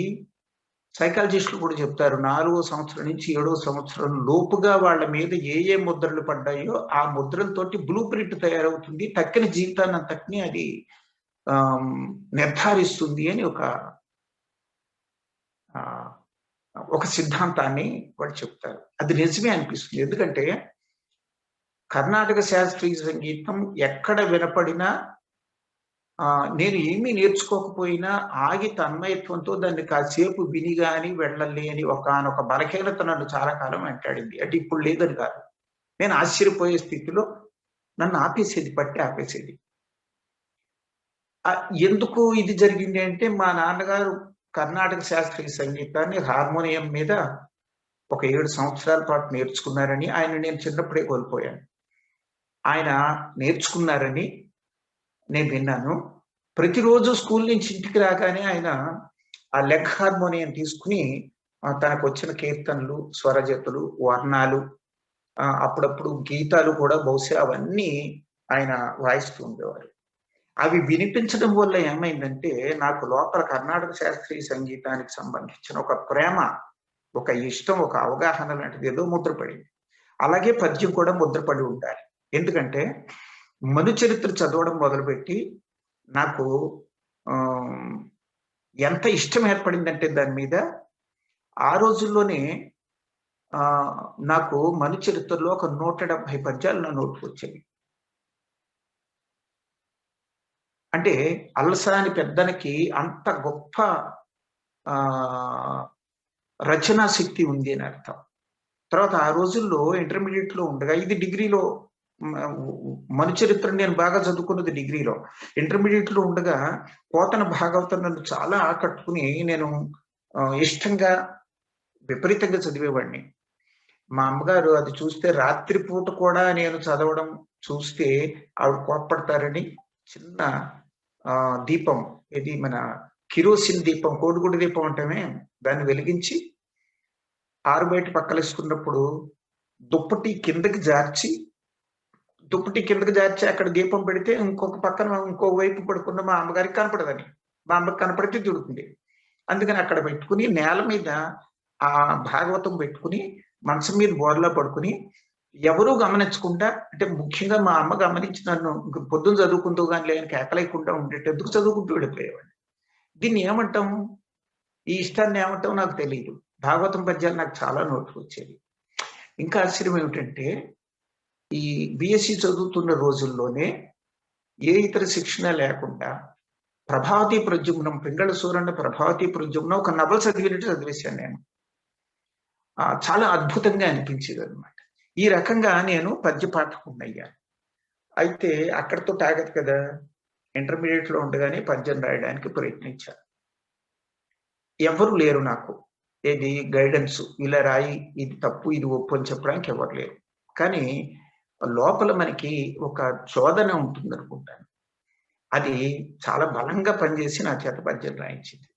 సైకాలజిస్టులు కూడా చెప్తారు 4వ సంవత్సరం నుంచి 7వ సంవత్సరం లోపుగా వాళ్ళ మీద ఏ ముద్రలు పడ్డాయో ఆ ముద్రలతోటి బ్లూ ప్రింట్ తయారవుతుంది, తక్కిన జీవితాన్ని అంతటినీ అది నిర్ధారిస్తుంది అని ఒక సిద్ధాంతాన్ని వాళ్ళు చెప్తారు. అది నిజమే అనిపిస్తుంది. ఎందుకంటే కర్ణాటక శాస్త్రీయ సంగీతం ఎక్కడ వినపడినా నేను ఏమీ నేర్చుకోకపోయినా ఆగి తన్మయత్వంతో దాన్ని కాసేపు విని గాని వెళ్ళాలి అని ఒకనొక బలహీనత నన్ను చాలా కాలం వెంటాడింది. అంటే ఇప్పుడు లేదని కాదు, నేను ఆశ్చర్యపోయే స్థితిలో నన్ను పట్టి ఆపేసేది. ఎందుకు ఇది జరిగింది అంటే, మా నాన్నగారు కర్ణాటక శాస్త్రీయ సంగీతాన్ని హార్మోనియం మీద ఒక 7 సంవత్సరాల పాటు నేర్చుకున్నారని, ఆయన నేను చిన్నప్పుడే కోల్పోయాను. ఆయన నేర్చుకున్నారని నేను విన్నాను. ప్రతిరోజు స్కూల్ నుంచి ఇంటికి రాగానే ఆయన ఆ లెగ్ హార్మోనియం తీసుకుని తనకు వచ్చిన కీర్తనలు, స్వరజతులు, వర్ణాలు, అప్పుడప్పుడు గీతాలు కూడా బహుశా అవన్నీ ఆయన వాయిస్తూ ఉండేవారు. అవి వినిపించడం వల్ల ఏమైందంటే, నాకు లోపల కర్ణాటక శాస్త్రీయ సంగీతానికి సంబంధించిన ఒక ప్రేమ, ఒక ఇష్టం, ఒక అవగాహన లాంటిది ఏదో ముద్రపడింది. అలాగే పద్యం కూడా ముద్రపడి ఉండాలి. ఎందుకంటే మను చరిత్ర చదవడం మొదలుపెట్టి నాకు ఎంత ఇష్టం ఏర్పడిందంటే దాని మీద, ఆ రోజుల్లోనే నాకు మను చరిత్రలో ఒక 170 పద్యాలు నా నోటికి వచ్చాయి. అంటే అల్సాని పెద్దనకి అంత గొప్ప రచనా శక్తి ఉంది అని అర్థం. తర్వాత ఆ రోజుల్లో ఇంటర్మీడియట్ లో ఉండగా, ఇది డిగ్రీలో మను చరిత్ర నేను బాగా చదువుకున్నది డిగ్రీలో, ఇంటర్మీడియట్ లో ఉండగా పోతన భాగవతం నన్ను చాలా ఆకట్టుకుని నేను ఇష్టంగా విపరీతంగా చదివేవాడిని. మా అమ్మగారు అది చూస్తే రాత్రిపూట కూడా నేను చదవడం చూస్తే ఆవిడ కోప్పడతారని చిన్న దీపం, ఇది మన కిరోసిన్ దీపం, కోడిగుడి దీపం అంటేనే, దాన్ని వెలిగించి ఆరుబయట పక్కలేసుకున్నప్పుడు దుప్పటి కిందకి జార్చి అక్కడ దీపం పెడితే ఇంకొక పక్కన ఇంకో వైపు పడుకున్న మా అమ్మగారికి కనపడదని, మా అమ్మకి కనపడితే తిడుతుంది. అందుకని అక్కడ పెట్టుకుని నేల మీద ఆ భాగవతం పెట్టుకుని మంచం మీద బోర్లా పడుకుని ఎవరూ గమనించకుండా, అంటే ముఖ్యంగా మా అమ్మ గమనించి నన్ను పొద్దున్న చదువుకుంటూ కానీ లేని కేకలేకుండా ఉండేటందుకు చదువుకుంటూ వెళ్ళిపోయేవాడిని. దీన్ని ఏమంటాం? ఈ ఇష్టాన్ని ఏమంటాం నాకు తెలియదు. భాగవతం పద్యాలు నాకు చాలా నోటుకొచ్చేవి. ఇంకా ఆశ్చర్యం ఏమిటంటే, ఈ బిఎస్సి చదువుతున్న రోజుల్లోనే ఏ ఇతర శిక్షణ లేకుండా ప్రభావతి ప్రద్యుమ్నం, పింగళ సూరన్న ప్రభావతి ప్రద్యుమ్నం ఒక నవల చదివినట్టు చదివేశాను నేను. చాలా అద్భుతంగా అనిపించేది అనమాట. ఈ రకంగా నేను పద్య పాఠకుడినయ్యాను. అయితే అక్కడితో తాగదు కదా, ఇంటర్మీడియట్ లో ఉండగానే పద్యం రాయడానికి ప్రయత్నించాను. ఎవరు లేరు నాకు ఏది గైడెన్స్, ఇలా రాయి, ఇది తప్పు ఇది ఒప్పు అని చెప్పడానికి ఎవరు లేరు. కానీ లోపల మనకి ఒక శోధన ఉంటుంది అనుకుంటాను. అది చాలా బలంగా పనిచేసి నా చేత పద్యం రాయించింది.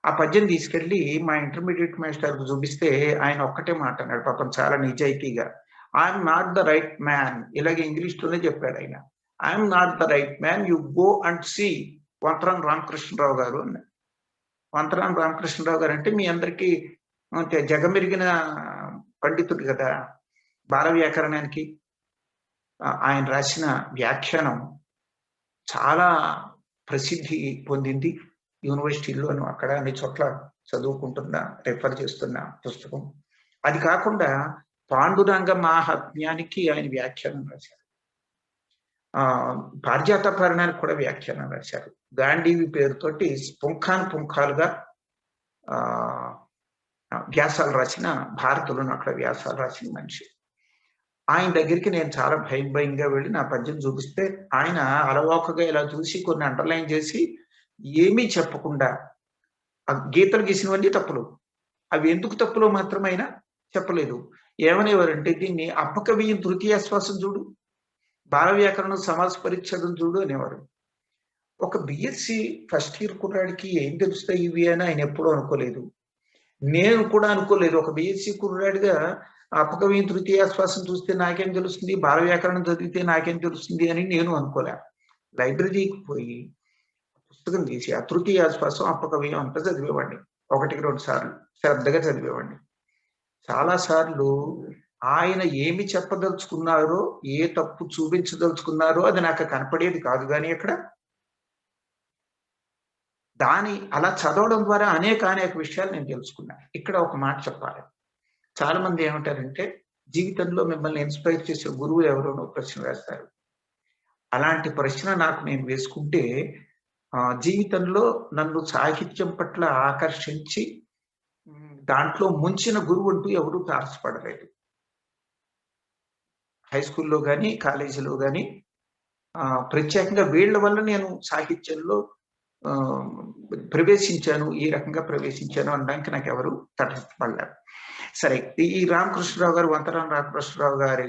ఆ పద్యం తీసుకెళ్లి మా ఇంటర్మీడియట్ మాస్టర్కు చూపిస్తే ఆయన ఒక్కటే మాట అన్నాడు, పాపం చాలా నిజాయితీగా, I'm not the right man. ఇలాగే ఇంగ్లీష్లోనే చెప్పాడు ఆయన. I'm not the right man, you go and see Vantaram Ramakrishnarao garu అన్నాడు. వంతరాం రామకృష్ణరావు గారు అంటే మీ అందరికీ జగమెరిగిన పండితుడు కదా. బాల వ్యాకరణానికి ఆయన రాసిన వ్యాఖ్యానం చాలా ప్రసిద్ధి పొందింది. యూనివర్సిటీల్లోనూ అక్కడ అన్ని చోట్ల చదువుకుంటున్న, రెఫర్ చేస్తున్న పుస్తకం. అది కాకుండా పాండురంగ మాహాత్మ్యానికి ఆయన వ్యాఖ్యానం రాశారు. పారిజాత పర్ణానికి కూడా వ్యాఖ్యానం రాశారు. గాంధీవి పేరుతోటి పుంఖాలుగా వ్యాసాలు రాసిన, భారతంలోని అక్కడ వ్యాసాలు రాసిన మనిషి. ఆయన దగ్గరికి నేను చాలా భయంగా వెళ్ళి నా పద్యం చూపిస్తే ఆయన అలవాకగా ఇలా చూసి కొన్ని అండర్లైన్ చేసి ఏమీ చెప్పకుండా, ఆ గీతలు గీసినవన్నీ తప్పులు, అవి ఎందుకు తప్పులో మాత్రమైనా చెప్పలేదు. ఏమనేవారంటే, దీన్ని అప్పకవియం తృతీయాశ్వాసం చూడు, బాల వ్యాకరణం సమాస పరిచ్ఛేదం చూడు అనేవారు. ఒక బిఎస్సి ఫస్ట్ ఇయర్ కుర్రాడికి ఏం తెలుస్తాయి ఇవి అని ఆయన ఎప్పుడూ అనుకోలేదు. నేను కూడా అనుకోలేదు. ఒక బిఎస్సి కుర్రాడిగా అప్పకవియం తృతీయాశ్వాసం చూస్తే నాకేం తెలుస్తుంది, బాల వ్యాకరణం చదివితే నాకేం తెలుస్తుంది అని నేను అనుకోలే. లైబ్రరీకి పోయి పుస్తకం తీసి ఆ తృతీయాశ్వాసం అప్పకవియం అంతా చదివేవాడిని. 1-2 సార్లు శ్రద్ధగా చదివేవాడిని. చాలా సార్లు ఆయన ఏమి చెప్పదలుచుకున్నారో, ఏ తప్పు చూపించదలుచుకున్నారో అది నాకు కనపడేది కాదు. కానీ అక్కడ అలా చదవడం ద్వారా అనేక విషయాలు నేను తెలుసుకున్నాను. ఇక్కడ ఒక మాట చెప్పాలి. చాలా మంది ఏమంటారంటే, జీవితంలో మిమ్మల్ని ఇన్స్పైర్ చేసే గురువు ఎవరోనో ప్రశ్న వేస్తారు. అలాంటి ప్రశ్న నాకు నేను వేసుకుంటే, జీవితంలో నన్ను సాహిత్యం పట్ల ఆకర్షించి దాంట్లో ముంచిన గురువు అంటూ ఎవరూ తారసపడలేదు. హై స్కూల్లో కానీ కాలేజీలో కానీ ప్రత్యేకంగా వీళ్ళ వల్ల నేను సాహిత్యంలో ప్రవేశించాను, ఈ రకంగా ప్రవేశించాను అనడానికి నాకు ఎవరు తటస్థపడలేరు. సరే, ఈ రామకృష్ణరావు గారు, వంతరాం రామకృష్ణరావు గారి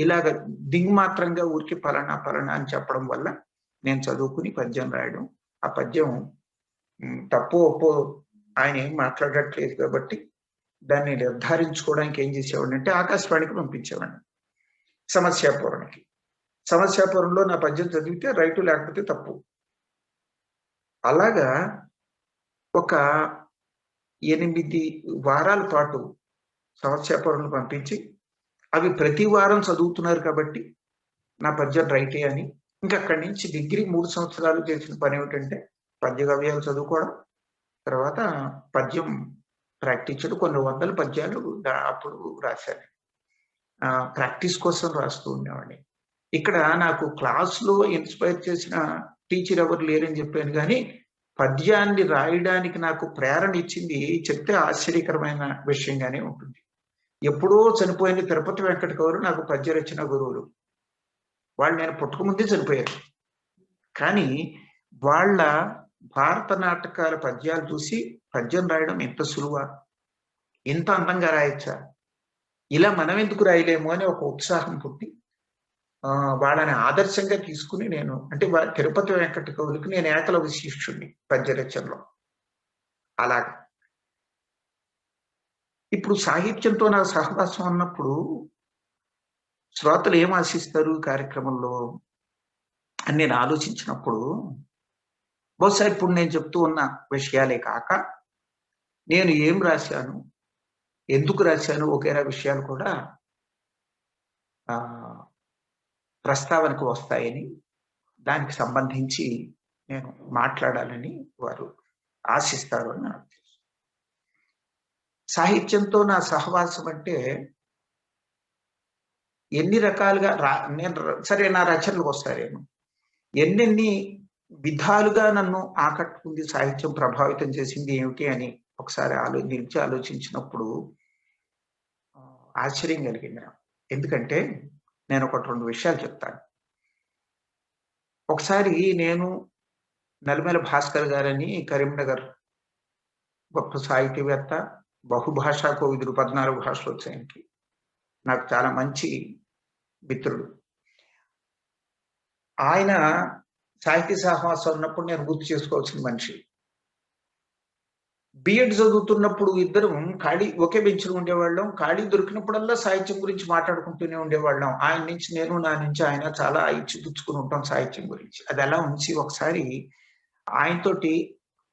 ఇలాగ దింగుమాత్రంగా ఊరికి పలానా అని చెప్పడం వల్ల నేను చదువుకుని పద్యం రాయడం. ఆ పద్యం తప్పు ఒప్పో ఆయన ఏం మాట్లాడట్లేదు కాబట్టి దాన్ని నిర్ధారించుకోవడానికి ఏం చేసేవాడిని అంటే ఆకాశవాణికి పంపించేవాడిని, సమస్యాపురంలో నా పద్యం చదివితే రైటు లేకపోతే తప్పు. అలాగా ఒక 8 వారాల పాటు సమస్యాపురంలో పంపించి, అవి ప్రతి వారం చదువుతున్నారు కాబట్టి నా పద్యం రైటే అని, ఇంకా అక్కడి నుంచి డిగ్రీ 3 సంవత్సరాలు చేసిన పని ఏమిటంటే పద్య గవ్యాలు చదువుకోవడం, తర్వాత పద్యం ప్రాక్టీస్ చేయడం. కొన్ని 100 పద్యాలు అప్పుడు రాశాను. ప్రాక్టీస్ కోసం రాస్తూ ఉండేవాడిని. ఇక్కడ నాకు క్లాసులో ఇన్స్పైర్ చేసిన టీచర్ ఎవరు లేరని చెప్పాను, కానీ పద్యాన్ని రాయడానికి నాకు ప్రేరణ ఇచ్చింది చెప్తే ఆశ్చర్యకరమైన విషయంగానే ఉంటుంది. ఎప్పుడో చనిపోయిన తిరుపతి వెంకట గారు నాకు పద్య రచన గురువులు. వాళ్ళు నేను పుట్టకముందే చనిపోయారు. కానీ వాళ్ళ భారత నాటకాల పద్యాలు చూసి పద్యం రాయడం ఎంత సులువా, ఎంత అందంగా రాయొచ్చా, ఇలా మనం ఎందుకు రాయలేము అని ఒక ఉత్సాహం పుట్టి వాళ్ళని ఆదర్శంగా తీసుకుని నేను అంటే తిరుపతి వెంకట కవులకు నేను ఏకలవ్య శిష్యుడిని పద్యరచనలో. అలాగే ఇప్పుడు సాహిత్యంతో నాకు సహవాసం అన్నప్పుడు శ్రోతలు ఏం ఆశిస్తారు కార్యక్రమంలో అని నేను ఆలోచించినప్పుడు, బహుశా ఇప్పుడు నేను చెప్తూ ఉన్న విషయాలే కాక నేను ఏం రాశాను, ఎందుకు రాశాను వగైరా విషయాలు కూడా ప్రస్తావనకు వస్తాయని, దానికి సంబంధించి నేను మాట్లాడాలని వారు ఆశిస్తారు అని నాకు తెలుసు. సాహిత్యంతో నా సహవాసం అంటే ఎన్ని రకాలుగా సరే నా రచనలకు వస్తారేమో, ఎన్నెన్ని విధాలుగా నన్ను ఆకట్టుకుంది, సాహిత్యం ప్రభావితం చేసింది ఏమిటి అని ఒకసారి ఆలోచించినప్పుడు ఆశ్చర్యం కలిగింది నాకు. ఎందుకంటే నేను ఒకటి 2 విషయాలు చెప్తాను. ఒకసారి నేను నలిమేల భాస్కర్ గారని కరీంనగర్ గొప్ప సాహితీవేత్త, బహుభాషా కోవిదుడు, 14 భాషలు వచ్చాయనికి, నాకు చాలా మంచి మిత్రుడు. ఆయన సాహితీ సహవాసం ఉన్నప్పుడు నేను గుర్తు చేసుకోవాల్సిన మనిషి. బిఎడ్ చదువుతున్నప్పుడు ఇద్దరం ఒకే బెంచ్లో ఉండేవాళ్ళం. ఖాళీ దొరికినప్పుడల్లా సాహిత్యం గురించి మాట్లాడుకుంటూనే ఉండేవాళ్ళం. ఆయన నుంచి నేను, నా నుంచి ఆయన చాలా ఇచ్చిపుచ్చుకుని ఉంటాం సాహిత్యం గురించి. అది అలా ఉంచి ఒకసారి ఆయనతోటి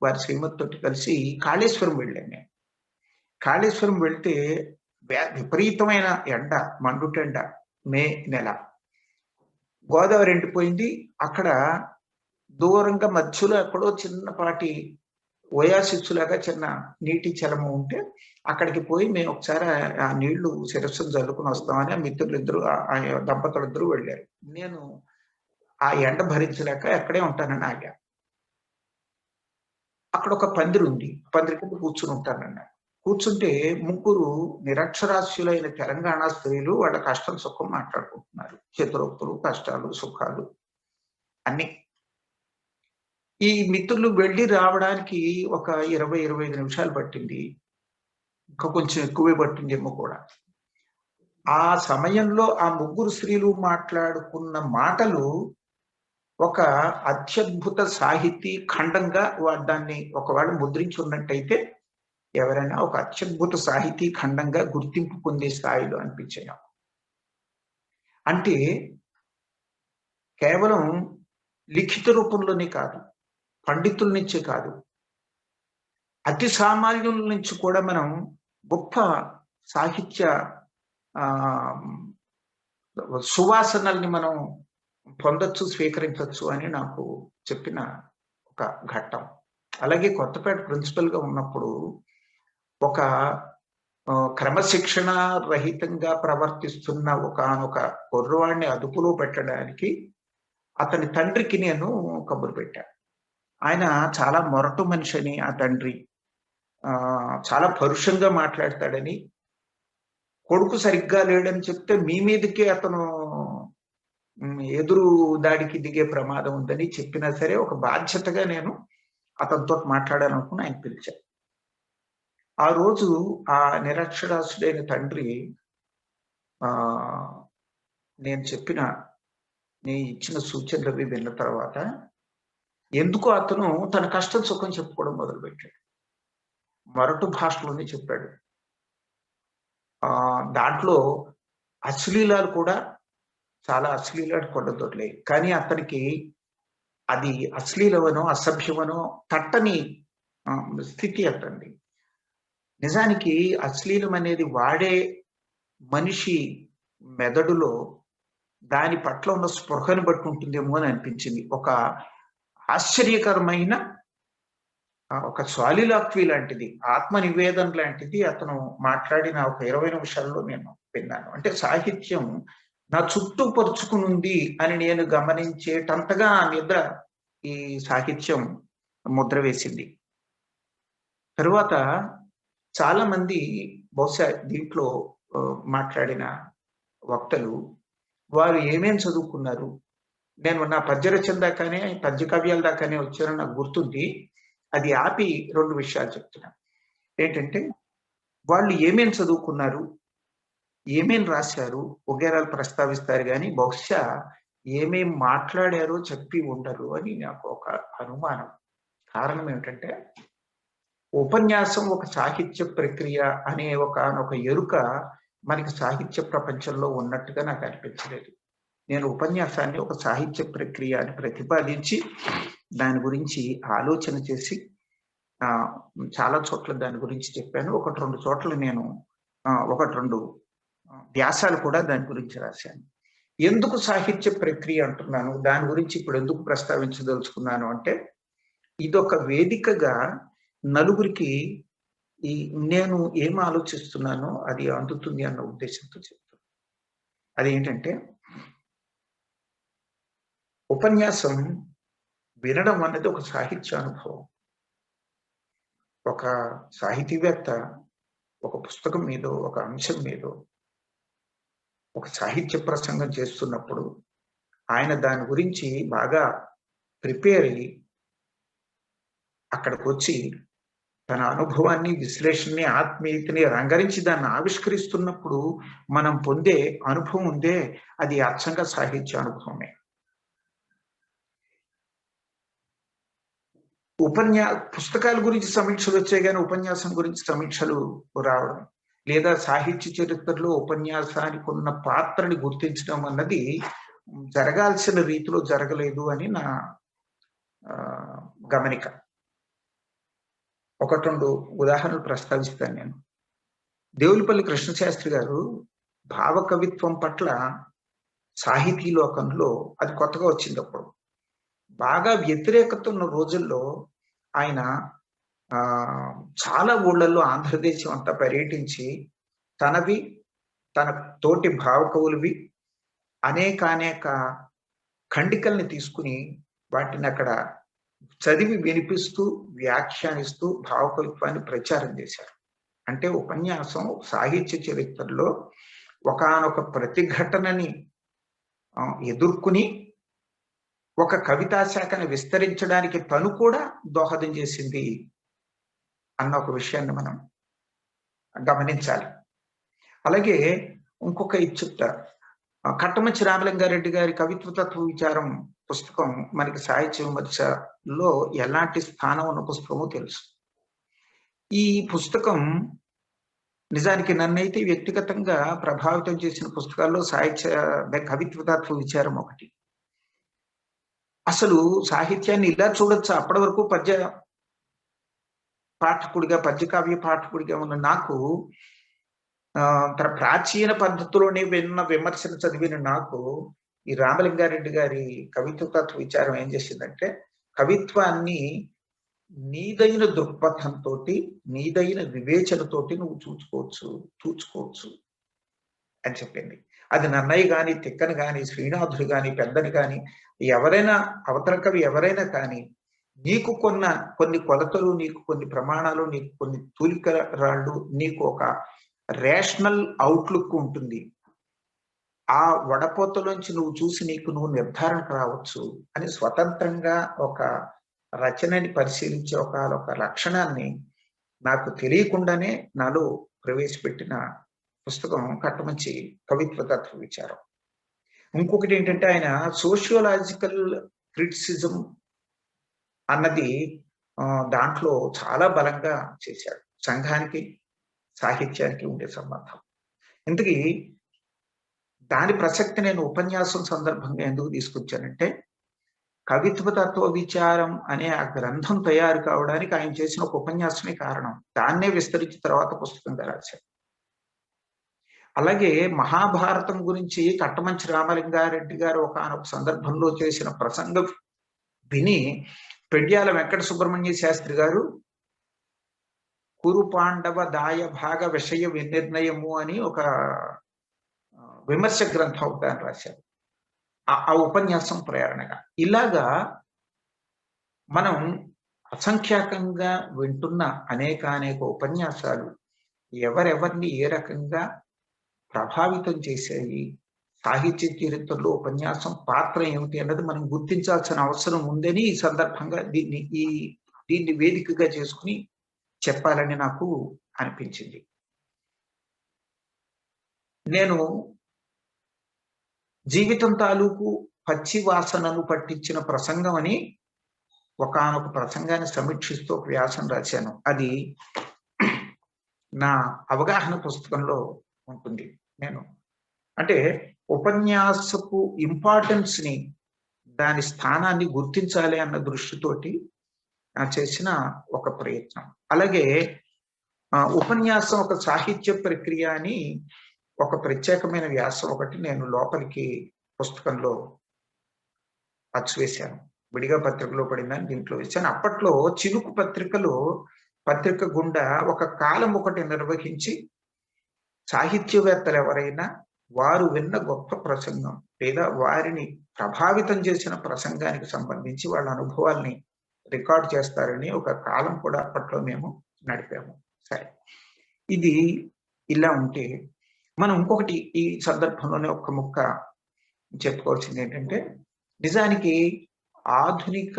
వారి శ్రీమతి తోటి కలిసి కాళేశ్వరం వెళ్ళాను నేను. కాళేశ్వరం వెళ్తే విపరీతమైన ఎండ, మండుటెండ, మే నెల. గోదావరి ఎండిపోయింది. అక్కడ దూరంగా మధ్యలో ఎక్కడో చిన్నపాటి ఓయాసిస్ లాగా చిన్న నీటి చలము ఉంటే అక్కడికి పోయి మేము ఒకసారి ఆ నీళ్లు శిరస్సును చల్లుకుని వస్తామని ఆ మిత్రులిద్దరూ, ఆ దంపతులిద్దరూ వెళ్ళారు. నేను ఆ ఎండ భరించలేక ఎక్కడే ఉంటానని ఆగా. అక్కడ ఒక పందిరి ఉంది, పందిరి కింద కూర్చుని ఉంటానన్నాడు. కూర్చుంటే 3 నిరక్షరాస్యులైన తెలంగాణ స్త్రీలు వాళ్ళ కష్టం సుఖం మాట్లాడుకుంటున్నారు. చేతురొప్పులు, కష్టాలు, సుఖాలు అన్ని. ఈ మిత్రులు వెళ్ళి రావడానికి ఒక 20-25 నిమిషాలు పట్టింది. ఇంకా కొంచెం ఎక్కువే పట్టిందేమో కూడా. ఆ సమయంలో ఆ 3 స్త్రీలు మాట్లాడుకున్న మాటలు ఒక అత్యద్భుత సాహితీ ఖండంగా దాన్ని ఒకవేళ ముద్రించి ఉన్నట్టయితే ఎవరైనా ఒక అత్యద్భుత సాహితీ ఖండంగా గుర్తింపు పొందే స్థాయిలో అనిపించాయి. అంటే కేవలం లిఖిత రూపంలోనే కాదు, పండితుల నుంచే కాదు, అతి సామాన్యుల నుంచి కూడా మనం గొప్ప సాహిత్య సువాసనల్ని మనం పొందొచ్చు, స్వీకరించవచ్చు అని నాకు చెప్పిన ఒక ఘట్టం. అలాగే కొత్తపేట ప్రిన్సిపల్ గా ఉన్నప్పుడు ఒక క్రమశిక్షణ రహితంగా ప్రవర్తిస్తున్న ఒక కుర్రవాడిని అదుపులో పెట్టడానికి అతని తండ్రికి నేను కబురు పెట్టాను. ఆయన చాలా మొరటు మనిషి అని, ఆ తండ్రి చాలా పరుషంగా మాట్లాడతాడని, కొడుకు సరిగ్గా లేడని చెప్తే మీ మీదకే అతను ఎదురు దాడికి దిగే ప్రమాదం ఉందని చెప్పినా సరే ఒక బాధ్యతగా నేను అతనితో మాట్లాడాలనుకుని ఆయన పిలిచాను. ఆ రోజు ఆ నిరక్షరాస్యుడైన తండ్రి నేను ఇచ్చిన సూచనలు అవి విన్న తర్వాత ఎందుకో అతను తన కష్టం సుఖం చెప్పుకోవడం మొదలుపెట్టాడు. మొరటు భాషలోనే చెప్పాడు. దాంట్లో అశ్లీలాలు కూడా, చాలా అశ్లీలాలు కొట్టదొరలేవు. కానీ అతనికి అది అశ్లీలమనో అసభ్యమనో తట్టని స్థితి అతండి. నిజానికి అశ్లీలం అనేది వాడే మనిషి మెదడులో దాని పట్ల ఉన్న స్పృహను బట్టి ఉంటుందేమో అని అనిపించింది. ఒక ఆశ్చర్యకరమైన ఒక సాలిలాక్వి లాంటిది, ఆత్మ నివేదన లాంటిది అతను మాట్లాడిన ఒక 20 నిమిషాల్లో నేను విన్నాను. అంటే సాహిత్యం నా చుట్టూ పరుచుకునుంది అని నేను గమనించేటంతగా నిద్ర ఈ సాహిత్యం ముద్ర వేసింది. తరువాత చాలా మంది బహుశా దీంట్లో మాట్లాడిన వక్తలు వారు ఏమేం చదువుకున్నారు, నేను నా పద్య రచన దాకానే, పద్య కావ్యాల దాకానే వచ్చారని నాకు గుర్తుంది. అది ఆపి 2 విషయాలు చెప్తున్నా. ఏంటంటే వాళ్ళు ఏమేం చదువుకున్నారు, ఏమేం రాశారు వగేరాలు ప్రస్తావిస్తారు కానీ బహుశా ఏమేం మాట్లాడారో చెప్పి ఉండరు అని నాకు ఒక అనుమానం. కారణం ఏమిటంటే ఉపన్యాసం ఒక సాహిత్య ప్రక్రియ అనే ఒక ఎరుక మనకి సాహిత్య ప్రపంచంలో ఉన్నట్టుగా నాకు అనిపించలేదు. నేను ఉపన్యాసాన్ని ఒక సాహిత్య ప్రక్రియ అని ప్రతిపాదించి దాని గురించి ఆలోచన చేసి చాలా చోట్ల దాని గురించి చెప్పాను. 1-2 చోట్ల నేను 1-2 వ్యాసాలు కూడా దాని గురించి రాశాను. ఎందుకు సాహిత్య ప్రక్రియ అంటున్నాను, దాని గురించి ఇప్పుడు ఎందుకు ప్రస్తావించదలుచుకున్నాను అంటే, ఇదొక వేదికగా నలుగురికి నేను ఏం ఆలోచిస్తున్నానో అది అందుతుంది అన్న ఉద్దేశంతో చెప్తాను. అదేంటంటే, ఉపన్యాసం వినడం అనేది ఒక సాహిత్య అనుభవం. ఒక సాహితీవేత్త ఒక పుస్తకం మీదో, ఒక అంశం మీదో ఒక సాహిత్య ప్రసంగం చేస్తున్నప్పుడు ఆయన దాని గురించి బాగా ప్రిపేర్ అయ్యి అక్కడికి వచ్చి తన అనుభవాన్ని, విశ్లేషణని, ఆత్మీయతని రంగరించి దాన్ని ఆవిష్కరిస్తున్నప్పుడు మనం పొందే అనుభవం ఉందే, అది అచ్చంగా సాహిత్య అనుభవమే. పుస్తకాల గురించి సమీక్షలు వచ్చాయి కానీ ఉపన్యాసం గురించి సమీక్షలు రావడం, లేదా సాహిత్య చరిత్రలో ఉపన్యాసానికి ఉన్న పాత్రని గుర్తించడం అన్నది జరగాల్సిన రీతిలో జరగలేదు అని నా గమనిక. 1-2 ఉదాహరణలు ప్రస్తావిస్తాను నేను. దేవులపల్లి కృష్ణశాస్త్రి గారు భావ కవిత్వం పట్ల సాహితీ లోకంలో అది కొత్తగా వచ్చింది. అప్పుడు బాగా వ్యతిరేకత ఉన్న రోజుల్లో ఆయన చాలా ఊళ్ళల్లో ఆంధ్రదేశం అంతా పర్యటించి తనవి, తన తోటి భావ కవులవి అనేక ఖండికల్ని తీసుకుని వాటిని అక్కడ చదివి వినిపిస్తూ, వ్యాఖ్యానిస్తూ భావ కవిత్వాన్ని ప్రచారం చేశారు. అంటే ఉపన్యాసం సాహిత్య చరిత్రలో ఒకానొక ప్రతిఘటనని ఎదుర్కొని ఒక కవితా శాఖను విస్తరించడానికి తను కూడా దోహదం చేసింది అన్న ఒక విషయాన్ని మనం గమనించాలి. అలాగే ఇంకొక ఇది చెప్తా. కట్టమంచి రామలింగారెడ్డి గారి కవిత్వ తత్వ విచారం పుస్తకం మనకి సాహిత్య విమర్శలో ఎలాంటి స్థానం ఉన్న పుస్తకమో తెలుసు. ఈ పుస్తకం నిజానికి నన్నైతే వ్యక్తిగతంగా ప్రభావితం చేసిన పుస్తకాల్లో కవిత్వ తత్వ విచారం ఒకటి. అసలు సాహిత్యాన్ని ఇలా చూడొచ్చు. అప్పటి వరకు పద్యకావ్య పాఠకుడిగా ఉన్న నాకు, తన ప్రాచీన పద్ధతిలోనే విమర్శను చదివిన నాకు ఈ రామలింగారెడ్డి గారి కవిత్వ తత్వ విచారం ఏం చేసిందంటే, కవిత్వాన్ని నీదైన దృక్పథంతో, నీదైన వివేచనతోటి నువ్వు చూచుకోవచ్చు అని చెప్పింది. అది నన్నయ్య గాని, తిక్కని గాని, శ్రీనాథుడు గాని, పెద్దని గాని, ఎవరైనా అవతల కవి ఎవరైనా కానీ నీకు కొన్ని కొలతలు, నీకు కొన్ని ప్రమాణాలు, నీకు కొన్ని తూలికరాళ్ళు, నీకు ఒక రేషనల్ అవుట్లుక్ ఉంటుంది. ఆ వడపోతలోంచి నువ్వు చూసి నువ్వు నిర్ధారణకు రావచ్చు అని స్వతంత్రంగా ఒక రచనని పరిశీలించే ఒక లక్షణాన్ని నాకు తెలియకుండానే నాలో ప్రవేశపెట్టిన పుస్తకం కట్టమంచి కవిత్వ తత్వ విచారం. ఇంకొకటి ఏంటంటే, ఆయన సోషియోలాజికల్ క్రిటిసిజం అన్నది దాంట్లో చాలా బలంగా చేశాడు. సంఘానికి, సాహిత్యానికి ఉండే సంబంధం. ఇంతకీ దాని ప్రసక్తి నేను ఉపన్యాసం సందర్భంగా ఎందుకు తీసుకొచ్చానంటే, కవిత్వ తత్వ విచారం అనే ఆ గ్రంథం తయారు కావడానికి ఆయన చేసిన ఒక ఉపన్యాసమే కారణం. దాన్నే విస్తరించి తర్వాత పుస్తకంగా రాశారు. అలాగే మహాభారతం గురించి కట్టమంచి రామలింగారెడ్డి గారు ఒకానొక సందర్భంలో చేసిన ప్రసంగం విని పెండ్యాల వెంకట సుబ్రహ్మణ్య శాస్త్రి గారు కురు పాండవ దాయ భాగ విషయ వినిర్ణయము అని ఒక విమర్శ గ్రంథం ఒకదాన్ని రాశారు. ఆ ఉపన్యాసం ప్రేరణగా. ఇలాగా మనం అసంఖ్యాకంగా వింటున్న అనేక ఉపన్యాసాలు ఎవరెవరిని ఏ రకంగా ప్రభావితం చేశాయి, సాహిత్య చరిత్రలో ఉపన్యాసం పాత్ర ఏమిటి అన్నది మనం గుర్తించాల్సిన అవసరం ఉందని ఈ సందర్భంగా దీన్ని వేదికగా చేసుకుని చెప్పాలని నాకు అనిపించింది. నేను జీవితం తాలూకు పచ్చి వాసనను పట్టించిన ప్రసంగం అని ఒకానొక ప్రసంగాన్ని సమీక్షిస్తూ ఒక వ్యాసం రాశాను. అది నా అవగాహన పుస్తకంలో ఉంటుంది. నేను అంటే ఉపన్యాసపు ఇంపార్టెన్స్ ని, దాని స్థానాన్ని గుర్తించాలి అన్న దృష్టితోటి చేసిన ఒక ప్రయత్నం. అలాగే ఉపన్యాసం ఒక సాహిత్య ప్రక్రియ అని ఒక ప్రత్యేకమైన వ్యాసం ఒకటి నేను లోపలికి పుస్తకంలో అచ్చువేశాను. విడిగా పత్రికలో పడిందని దీంట్లో వేశాను. అప్పట్లో చిలుకు పత్రిక గుండా ఒక కాలం ఒకటి నిర్వహించి సాహిత్యవేత్తలు ఎవరైనా వారు విన్న గొప్ప ప్రసంగం లేదా వారిని ప్రభావితం చేసిన ప్రసంగానికి సంబంధించి వాళ్ళ అనుభవాల్ని రికార్డ్ చేస్తారని ఒక కాలం కూడా అప్పట్లో మేము నడిపాము. సరే, ఇది ఇలా ఉంటే మనం ఇంకొకటి ఈ సందర్భంలోనే ఒక ముక్క చెప్పుకోవాల్సింది ఏంటంటే, నిజానికి ఆధునిక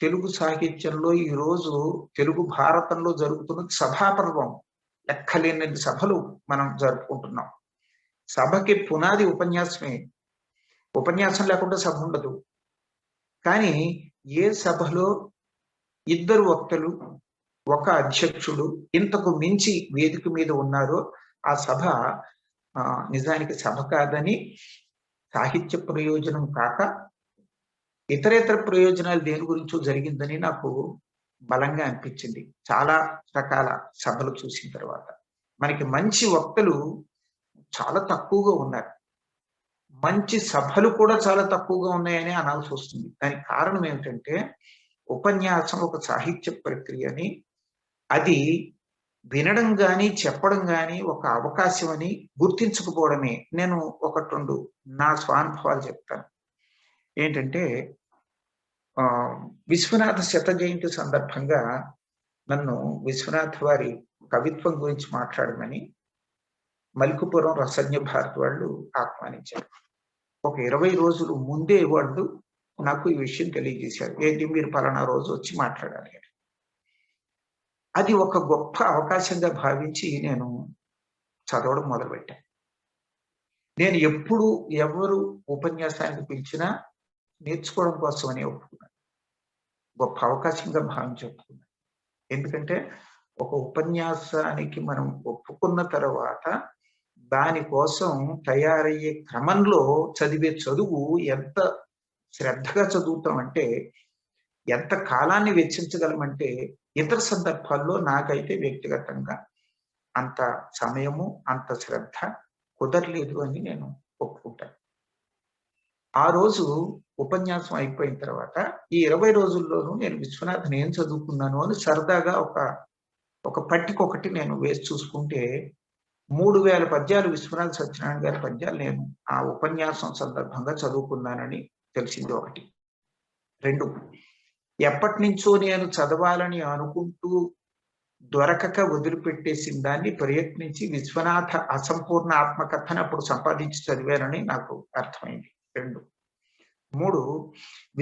తెలుగు సాహిత్యంలో ఈరోజు తెలుగు భారతంలో జరుగుతున్నది సభాపర్వం. లెక్కలేని సభలు మనం జరుపుకుంటున్నాం. సభకి పునాది ఉపన్యాసమే. ఉపన్యాసం లేకుండా సభ ఉండదు. కానీ ఏ సభలో ఇద్దరు వక్తలు, ఒక అధ్యక్షుడు ఇంతకు మించి వేదిక మీద ఉన్నారో ఆ సభ నిజానికి సభ కాదని, సాహిత్య ప్రయోజనం కాక ఇతరేతర ప్రయోజనాలు దేని గురించో జరిగిందని నాకు బలంగా అనిపించింది చాలా రకాల సభలు చూసిన తర్వాత. మనకి మంచి వక్తలు చాలా తక్కువగా ఉన్నారు, మంచి సభలు కూడా చాలా తక్కువగా ఉన్నాయని అనాల్సి వస్తుంది. దానికి కారణం ఏమిటంటే, ఉపన్యాసం ఒక సాహిత్య ప్రక్రియని, అది వినడం కానీ చెప్పడం కానీ ఒక అవకాశం అని గుర్తించకపోవడమే. నేను ఒకటి రెండు నా స్వానుభవాలు చెప్తాను. ఏంటంటే, విశ్వనాథ శత జయంతి సందర్భంగా నన్ను విశ్వనాథ్ వారి కవిత్వం గురించి మాట్లాడమని మల్కుపురం రసజ్ఞ భారతి వాళ్ళు ఆహ్వానించారు. ఒక 20 రోజులు ముందే వాళ్ళు నాకు ఈ విషయం తెలియజేశారు. ఏంటి, మీరు పలానా రోజు వచ్చి మాట్లాడాలి అని. అది ఒక గొప్ప అవకాశంగా భావించి నేను చదవడం మొదలుపెట్టాను. నేను ఎప్పుడు ఎవరు ఉపన్యాసానికి పిలిచినా నేర్చుకోవడం కోసమని ఒప్పుకున్నాను. గొప్ప అవకాశంగా భావించి ఒప్పుకున్నాను. ఎందుకంటే ఒక ఉపన్యాసానికి మనం ఒప్పుకున్న తర్వాత దానికోసం తయారయ్యే క్రమంలో చదివే చదువు ఎంత శ్రద్ధగా చదువుతామంటే, ఎంత కాలాన్ని వెచ్చించగలమంటే, ఇతర సందర్భాల్లో నాకైతే వ్యక్తిగతంగా అంత సమయము, అంత శ్రద్ధ కుదరలేదు అని నేను ఒప్పుకుంటాను. ఆ రోజు ఉపన్యాసం అయిపోయిన తర్వాత ఈ 20 రోజుల్లోనూ నేను విశ్వనాథన్ ఏం చదువుకున్నాను అని సరదాగా ఒక పట్టికొకటి నేను వేసి చూసుకుంటే 3000 పద్యాలు విశ్వనాథ సత్యనారాయణ గారి పద్యాలు నేను ఆ ఉపన్యాసం సందర్భంగా చదువుకున్నానని తెలిసింది ఒకటి. 2, ఎప్పటి నుంచో నేను చదవాలని అనుకుంటూ దొరకక వదిలిపెట్టేసిన దాన్ని ప్రయత్నించి విశ్వనాథ అసంపూర్ణ ఆత్మకథను అప్పుడు సంపాదించి చదివానని నాకు అర్థమైంది. 2, 3,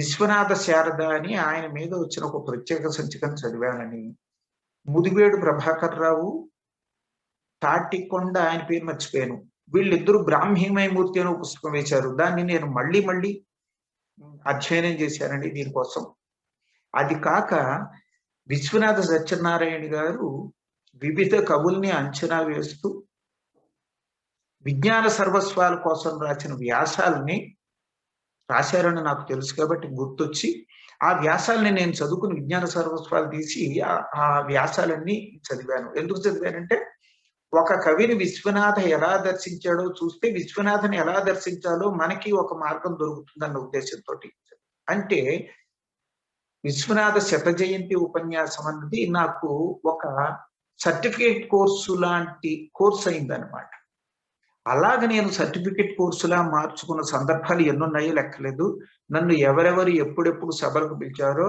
విశ్వనాథ శారద అని ఆయన మీద వచ్చిన ఒక ప్రత్యేక సంచికను చదివానని, ముదివేడు ప్రభాకర్ రావు, తాటికొండ ఆయన పేరు మర్చిపోయాను, వీళ్ళిద్దరూ బ్రాహ్మీమయమూర్తి అని ఒక పుస్తకం వేశారు. దాన్ని నేను మళ్ళీ అధ్యయనం చేశానండి దీనికోసం. అది కాక విశ్వనాథ సత్యనారాయణ గారు వివిధ కవుల్ని అంచనా వేస్తూ విజ్ఞాన సర్వస్వాల కోసం రాసిన వ్యాసాలని రాశారని నాకు తెలుసు కాబట్టి గుర్తొచ్చి ఆ వ్యాసాలని నేను చదువుకుని విజ్ఞాన సర్వస్వాలు తీసి ఆ వ్యాసాలన్నీ చదివాను. ఎందుకు చదివానంటే, ఒక కవిని విశ్వనాథ ఎలా దర్శించాడో చూస్తే విశ్వనాథని ఎలా దర్శించాలో మనకి ఒక మార్గం దొరుకుతుందన్న ఉద్దేశంతో. అంటే విశ్వనాథ శత జయంతి ఉపన్యాసం అన్నది నాకు ఒక సర్టిఫికేట్ కోర్సు లాంటి కోర్సు అయిందనమాట. అలాగ నేను సర్టిఫికేట్ కోర్సులా మార్చుకున్న సందర్భాలు ఎన్నున్నాయో లెక్కలేదు. నన్ను ఎవరెవరు ఎప్పుడెప్పుడు సభలకు పిలిచారో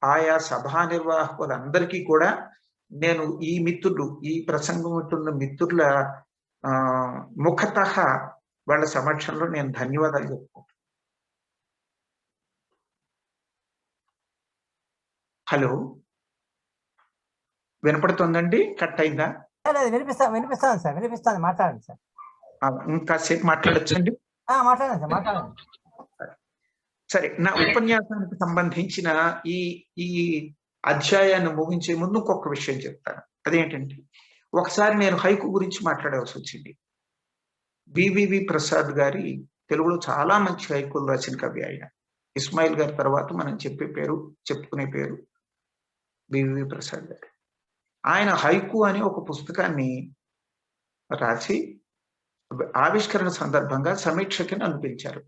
ఆయా సభా నిర్వాహకులందరికీ కూడా నేను ఈ ప్రసంగం ఉంటున్న మిత్రుల ముఖతః వాళ్ళ సమక్షంలో నేను ధన్యవాదాలు చెప్పుకుంటాను. హలో, వినపడుతుందండి? కట్ అయిందా? వినిపిస్తాను సార్, వినిపిస్తాను, మాట్లాడండి సార్. ఇంకాసేపు మాట్లాడచ్చండి? మాట్లాడండి మాట్లాడండి. సరే, నా ఉపన్యాసానికి సంబంధించిన ఈ ఈ అధ్యాయాన్ని ముగించే ముందు ఇంకొక విషయం చెప్తాను. అదేంటంటే, ఒకసారి నేను హైకు గురించి మాట్లాడాల్సి వచ్చింది. వివివి ప్రసాద్ గారి తెలుగులో చాలా మంచి హైకులు రాసిన కవి ఆయన. ఇస్మాయిల్ గారి తర్వాత మనం చెప్పుకునే పేరు వివివి ప్రసాద్ గారు. ఆయన హైకు అనే ఒక పుస్తకాన్ని రాసి ఆవిష్కరణ సందర్భంగా సమీక్షకి నన్ను పిలిచారు.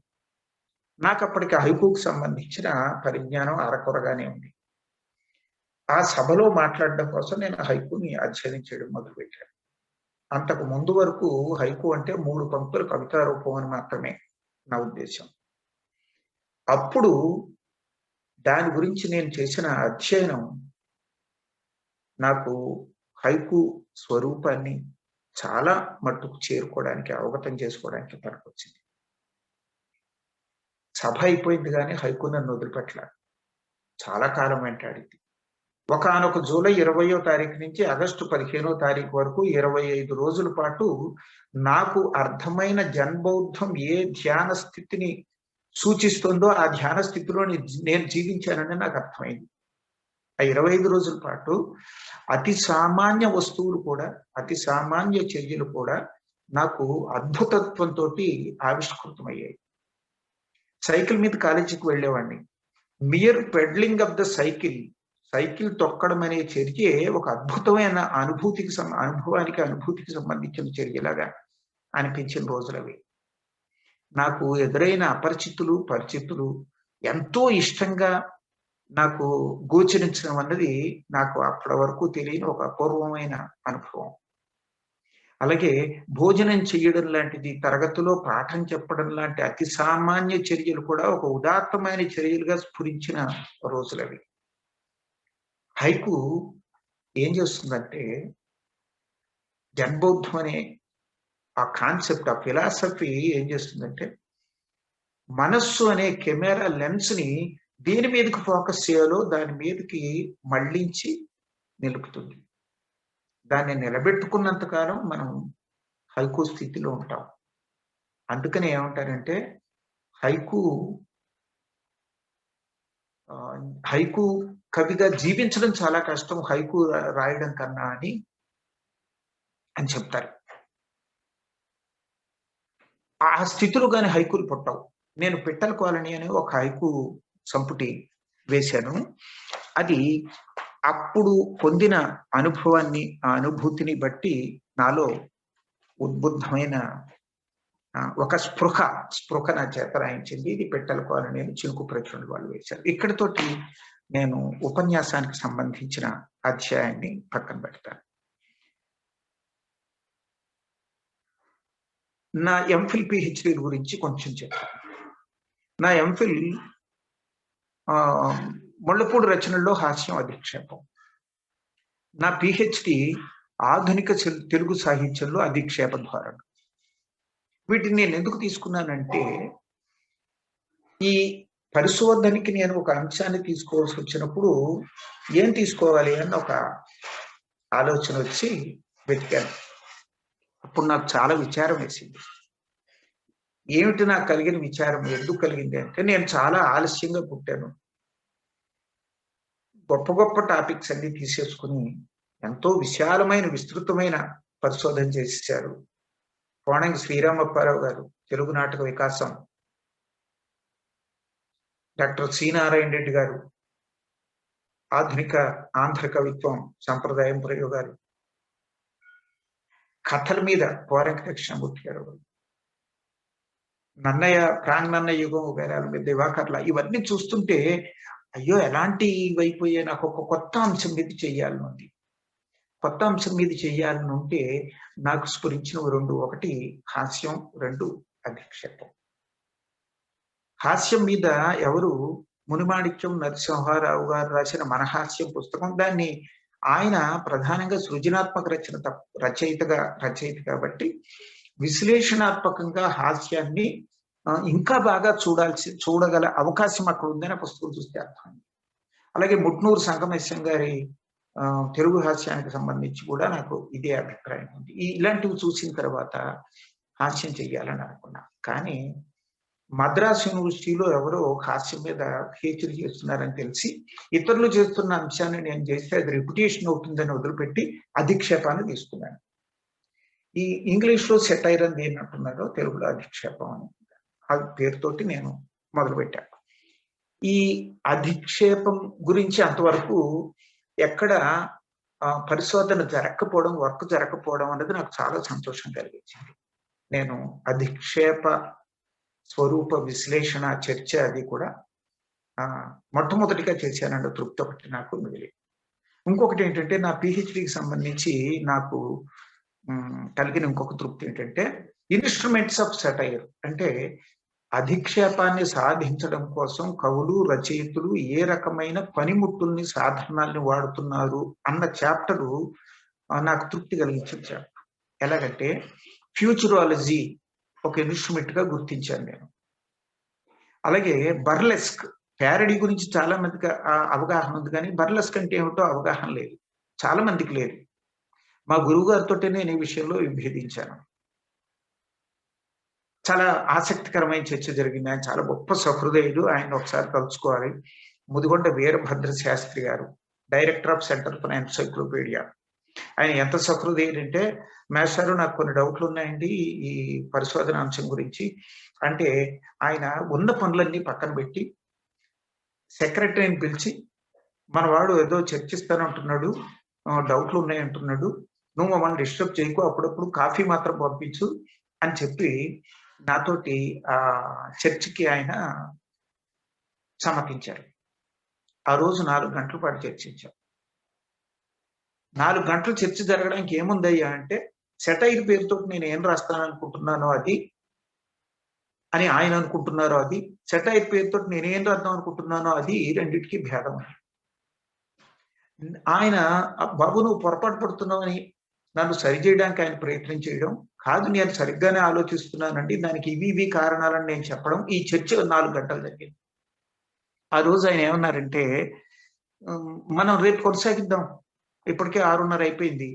నాకు అప్పటికి హైకుకు సంబంధించిన పరిజ్ఞానం అరకొరగానే ఉంది. ఆ సభలో మాట్లాడడం కోసం నేను హైకుని అధ్యయనం చేయడం మొదలుపెట్టాను. అంతకు ముందు వరకు హైకు అంటే 3 పంక్తుల కవితా రూపం అని మాత్రమే నా ఉద్దేశం. అప్పుడు దాని గురించి నేను చేసిన అధ్యయనం నాకు హైకు స్వరూపాన్ని చాలా మట్టుకు చేరుకోవడానికి, అవగతం చేసుకోవడానికి పనికొచ్చింది. సభ అయిపోయింది కానీ హైకు నన్ను వదిలిపెట్టల. చాలా కాలం వెంటాడింది. ఒకానొక జూలై 20వ తారీఖు నుంచి ఆగస్టు 15వ తారీఖు వరకు 25 రోజుల పాటు నాకు అర్థమైన జన్బౌద్ధం ఏ ధ్యాన స్థితిని సూచిస్తుందో ఆ ధ్యాన స్థితిలో నేను జీవించానని నాకు అర్థమైంది. ఆ 25 రోజుల పాటు అతి సామాన్య వస్తువులు కూడా, అతి సామాన్య చర్యలు కూడా నాకు అద్భుతత్వంతో ఆవిష్కృతమయ్యాయి. సైకిల్ మీద కాలేజీకి వెళ్ళేవాడిని. Mere pedalling of the cycle తొక్కడం అనే చర్యే ఒక అద్భుతమైన అనుభూతికి సంబంధించిన చర్యలాగా అనిపించిన రోజులవి. నాకు ఎదురైన అపరిచితులు, పరిచితులు ఎంతో ఇష్టంగా నాకు గోచరించడం అన్నది నాకు అప్పటి వరకు తెలియని ఒక అపూర్వమైన అనుభవం. అలాగే భోజనం చేయడం లాంటిది, తరగతిలో పాఠం చెప్పడం లాంటి అతి సామాన్య చర్యలు కూడా ఒక ఉదాత్తమైన చర్యలుగా స్ఫురించిన రోజులవి. హైకు ఏం చేస్తుందంటే, జన్బౌద్ధం అనే ఆ కాన్సెప్ట్, ఆ ఫిలాసఫీ ఏం చేస్తుందంటే, మనస్సు అనే కెమెరా లెన్స్ ని దేని మీదకి ఫోకస్ చేయాలో దాని మీదకి మళ్లించి నిలుపుతుంది. దాన్ని నిలబెట్టుకున్నంత కాలం మనం హైకు స్థితిలో ఉంటాం. అందుకని ఏమంటారంటే, హైకు కవిగా జీవించడం చాలా కష్టం హైకు రాయడం కన్నా అని చెప్తారు. ఆ స్థితిలో కానీ హైకులు పుట్టవు. నేను పిట్టల కాలనీ అనే ఒక హైకు సంపుటి వేశాను. అది అప్పుడు పొందిన అనుభవాన్ని, ఆ అనుభూతిని బట్టి నాలో ఉద్బుద్ధమైన ఒక స్పృహ నా చేత రాయించింది. ఇది పిట్టల కాలనీ అని చిలుకు ప్రచురణ వాళ్ళు వేశారు. ఇక్కడితోటి నేను ఉపన్యాసానికి సంబంధించిన అధ్యాయాన్ని పక్కన పెడతాను. నా ఎంఫిల్ పిహెచ్డి గురించి కొంచెం చెప్తాను. నా ఎంఫిల్ ముళ్ళపూడి రచనల్లో హాస్యం అధిక్షేపం. నా పిహెచ్డి ఆధునిక తెలుగు సాహిత్యంలో అధిక్షేప ధోరణ. వీటిని నేను ఎందుకు తీసుకున్నానంటే, ఈ పరిశోధనకి నేను ఒక అంశాన్ని తీసుకోవాల్సి వచ్చినప్పుడు ఏం తీసుకోవాలి అని ఒక ఆలోచన వచ్చి వెతికాను. అప్పుడు నాకు చాలా విచారం వేసింది. ఏమిటి నాకు కలిగిన విచారం, ఎందుకు కలిగింది అంటే, నేను చాలా ఆలస్యంగా పుట్టాను. గొప్ప గొప్ప టాపిక్స్ అన్ని తీసేసుకుని ఎంతో విశాలమైన, విస్తృతమైన పరిశోధన చేశారు. కోణంగి శ్రీరామప్పారావు గారు తెలుగు నాటక వికాసం, డాక్టర్ సి నారాయణ రెడ్డి గారు ఆధునిక ఆంధ్ర కవిత్వం సంప్రదాయం ప్రయోగాలు, కథల మీద కోరంకి దక్షిణమూర్తి గారు, నన్నయ్య యుగం వేరాల మీద దివాకర్ల, ఇవన్నీ చూస్తుంటే అయ్యో ఎలాంటి వైపోయే నాకు ఒక కొత్త అంశం మీద చెయ్యాలని ఉంది. కొత్త అంశం మీద చెయ్యాలని ఉంటే నాకు స్ఫురించిన రెండు, ఒకటి హాస్యం, రెండు అధిక్షేపం. హాస్యం మీద ఎవరు మునిమాణిక్యం నరసింహారావు గారు రాసిన మనహాస్యం పుస్తకం, దాన్ని ఆయన ప్రధానంగా సృజనాత్మక రచయిత కాబట్టి విశ్లేషణాత్మకంగా హాస్యాన్ని ఇంకా బాగా చూడగల అవకాశం అక్కడ ఉందని పుస్తకం చూస్తే అర్థమైంది. అలాగే ముట్నూరు సంగమేశం గారి తెలుగు హాస్యానికి సంబంధించి కూడా నాకు ఇదే అభిప్రాయం ఉంది. ఇలాంటివి చూసిన తర్వాత హాస్యం చెయ్యాలని అనుకున్నా. కానీ మద్రాస్ యూనివర్సిటీలో ఎవరో హాస్యం మీద పిహెచ్‌డి చేస్తున్నారని తెలిసి, ఇతరులు చేస్తున్న అంశాన్ని నేను చేస్తే అది రిపిటేషన్ అవుతుందని వదిలిపెట్టి అధిక్షేపాన్ని తీసుకున్నాను. ఈ ఇంగ్లీష్‌లో సెటైర్ అని దేన్ని అంటున్నారో తెలుగులో అధిక్షేపం అని. ఆ పేరుతోటి నేను మొదలుపెట్టా. ఈ అధిక్షేపం గురించి అంతవరకు ఎక్కడ పరిశోధన జరగకపోవడం, వర్క్ జరగకపోవడం అనేది నాకు చాలా సంతోషం కలిగించింది. నేను అధిక్షేప స్వరూప విశ్లేషణ చర్చ అది కూడా మొట్టమొదటిగా చేశానంటే తృప్తి ఒకటి నాకు మిగిలి. ఇంకొకటి ఏంటంటే నా పిహెచ్‌డికి సంబంధించి నాకు కలిగిన ఇంకొక తృప్తి ఏంటంటే ఇన్‌స్ట్రుమెంట్స్ ఆఫ్ సెటైర్ అంటే అధిక్షేపాన్ని సాధించడం కోసం కవులు, రచయితలు ఏ రకమైన పనిముట్టుల్ని, సాధనాల్ని వాడుతున్నారు అన్న చాప్టరు నాకు తృప్తి కలిగించిన చాప్టర్. ఎలాగంటే ఫ్యూచరాలజీ ఒక ఇన్‌స్ట్రుమెంట్ గా గుర్తించాను నేను. అలాగే బర్లెస్క్ ప్యారడీ గురించి చాలా మందికి అవగాహన ఉంది, కానీ బర్లెస్క్ అంటే ఏమిటో అవగాహన లేదు, చాలా మందికి లేదు. మా గురువు గారితోటే నేను ఈ విషయంలో విభేదించాను. చాలా ఆసక్తికరమైన చర్చ జరిగింది. ఆయన చాలా గొప్ప సహృదయుడు. ఆయన ఒకసారి కలుసుకోవాలి. ముదిగొండ వీరభద్ర శాస్త్రి గారు, director of centre for encyclopaedia. ఆయన ఎంత సహృదయుడంటే, మేస్టారు నాకు కొన్ని డౌట్లు ఉన్నాయండి ఈ పరిశోధన అంశం గురించి అంటే, ఆయన ఉన్న పనులన్నీ పక్కన పెట్టి సెక్రటరీని పిలిచి, మనవాడు ఏదో చర్చిస్తానంటున్నాడు, డౌట్లు ఉన్నాయంటున్నాడు, నువ్వు మమ్మల్ని డిస్టర్బ్ చేయకు, అప్పుడప్పుడు కాఫీ మాత్రం పంపించు అని చెప్పి నాతోటి చర్చకి ఆయన సమ్మతించారు. ఆ రోజు 4 గంటల పాటు చర్చించాం. 4 గంటలు చర్చ జరగడానికి ఏముందయ్యా అంటే, సెటైర్ పేరుతో నేను ఏం రాస్తాననుకుంటున్నానో అది అని ఆయన అనుకుంటున్నారో అది, సెటైర్ పేరుతో నేనేం రాద్దాం అనుకుంటున్నానో అది, రెండింటికి భేదం. ఆయన బాబు నువ్వు పొరపాటు పడుతున్నావని నన్ను సరిచేయడానికి ఆయన ప్రయత్నం చేయడం కాదు, నేను సరిగ్గానే ఆలోచిస్తున్నానండి, దానికి ఇవి కారణాలని నేను చెప్పడం. ఈ చర్చ 4 గంటలు జరిగింది. ఆ రోజు ఆయన ఏమన్నారంటే, మనం రేపు కొనసాగిద్దాం, ఇప్పటికే 6:30 అయిపోయింది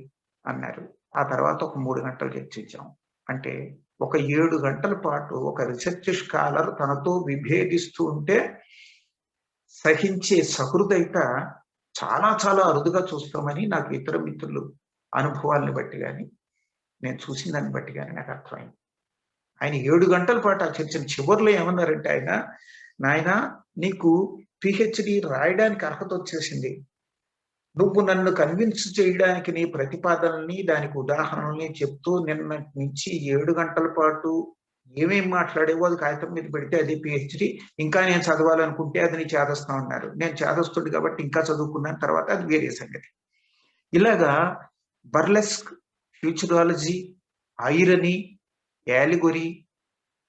అన్నారు. ఆ తర్వాత ఒక 3 గంటలు చర్చించాం. అంటే ఒక 7 గంటల పాటు ఒక రీసెర్చ్ స్కాలర్ తనతో విభేదిస్తూ ఉంటే సహించే సహృదయత చాలా చాలా అరుదుగా చూస్తామని నాకు ఇతర మిత్రులు అనుభవాలను బట్టి కానీ, నేను చూసిన దాన్ని బట్టి కానీ నాకు అర్థమైంది. ఆయన 7 గంటల పాటు ఆ చర్చను చివరిలో ఏమన్నారంటే, ఆయన నాయన నీకు పిహెచ్‌డి రాయడానికి అర్హత వచ్చేసింది, నువ్వు నన్ను కన్విన్స్ చేయడానికి నీ ప్రతిపాదనల్ని, దానికి ఉదాహరణల్ని చెప్తూ నిన్నటి నుంచి 7 గంటల పాటు ఏమేం మాట్లాడేవో అది కాగితం మీద పెడితే అది పిహెచ్‌డి. ఇంకా నేను చదవాలనుకుంటే అది నీ చేదస్తం అన్నారు. నేను చేదస్తుడు కాబట్టి ఇంకా చదువుకున్నాను, తర్వాత అది వేరే సంగతి. ఇలాగా బర్లెస్క్, ఫ్యూచరాలజీ, ఐరనీ, యాలిగొరీ,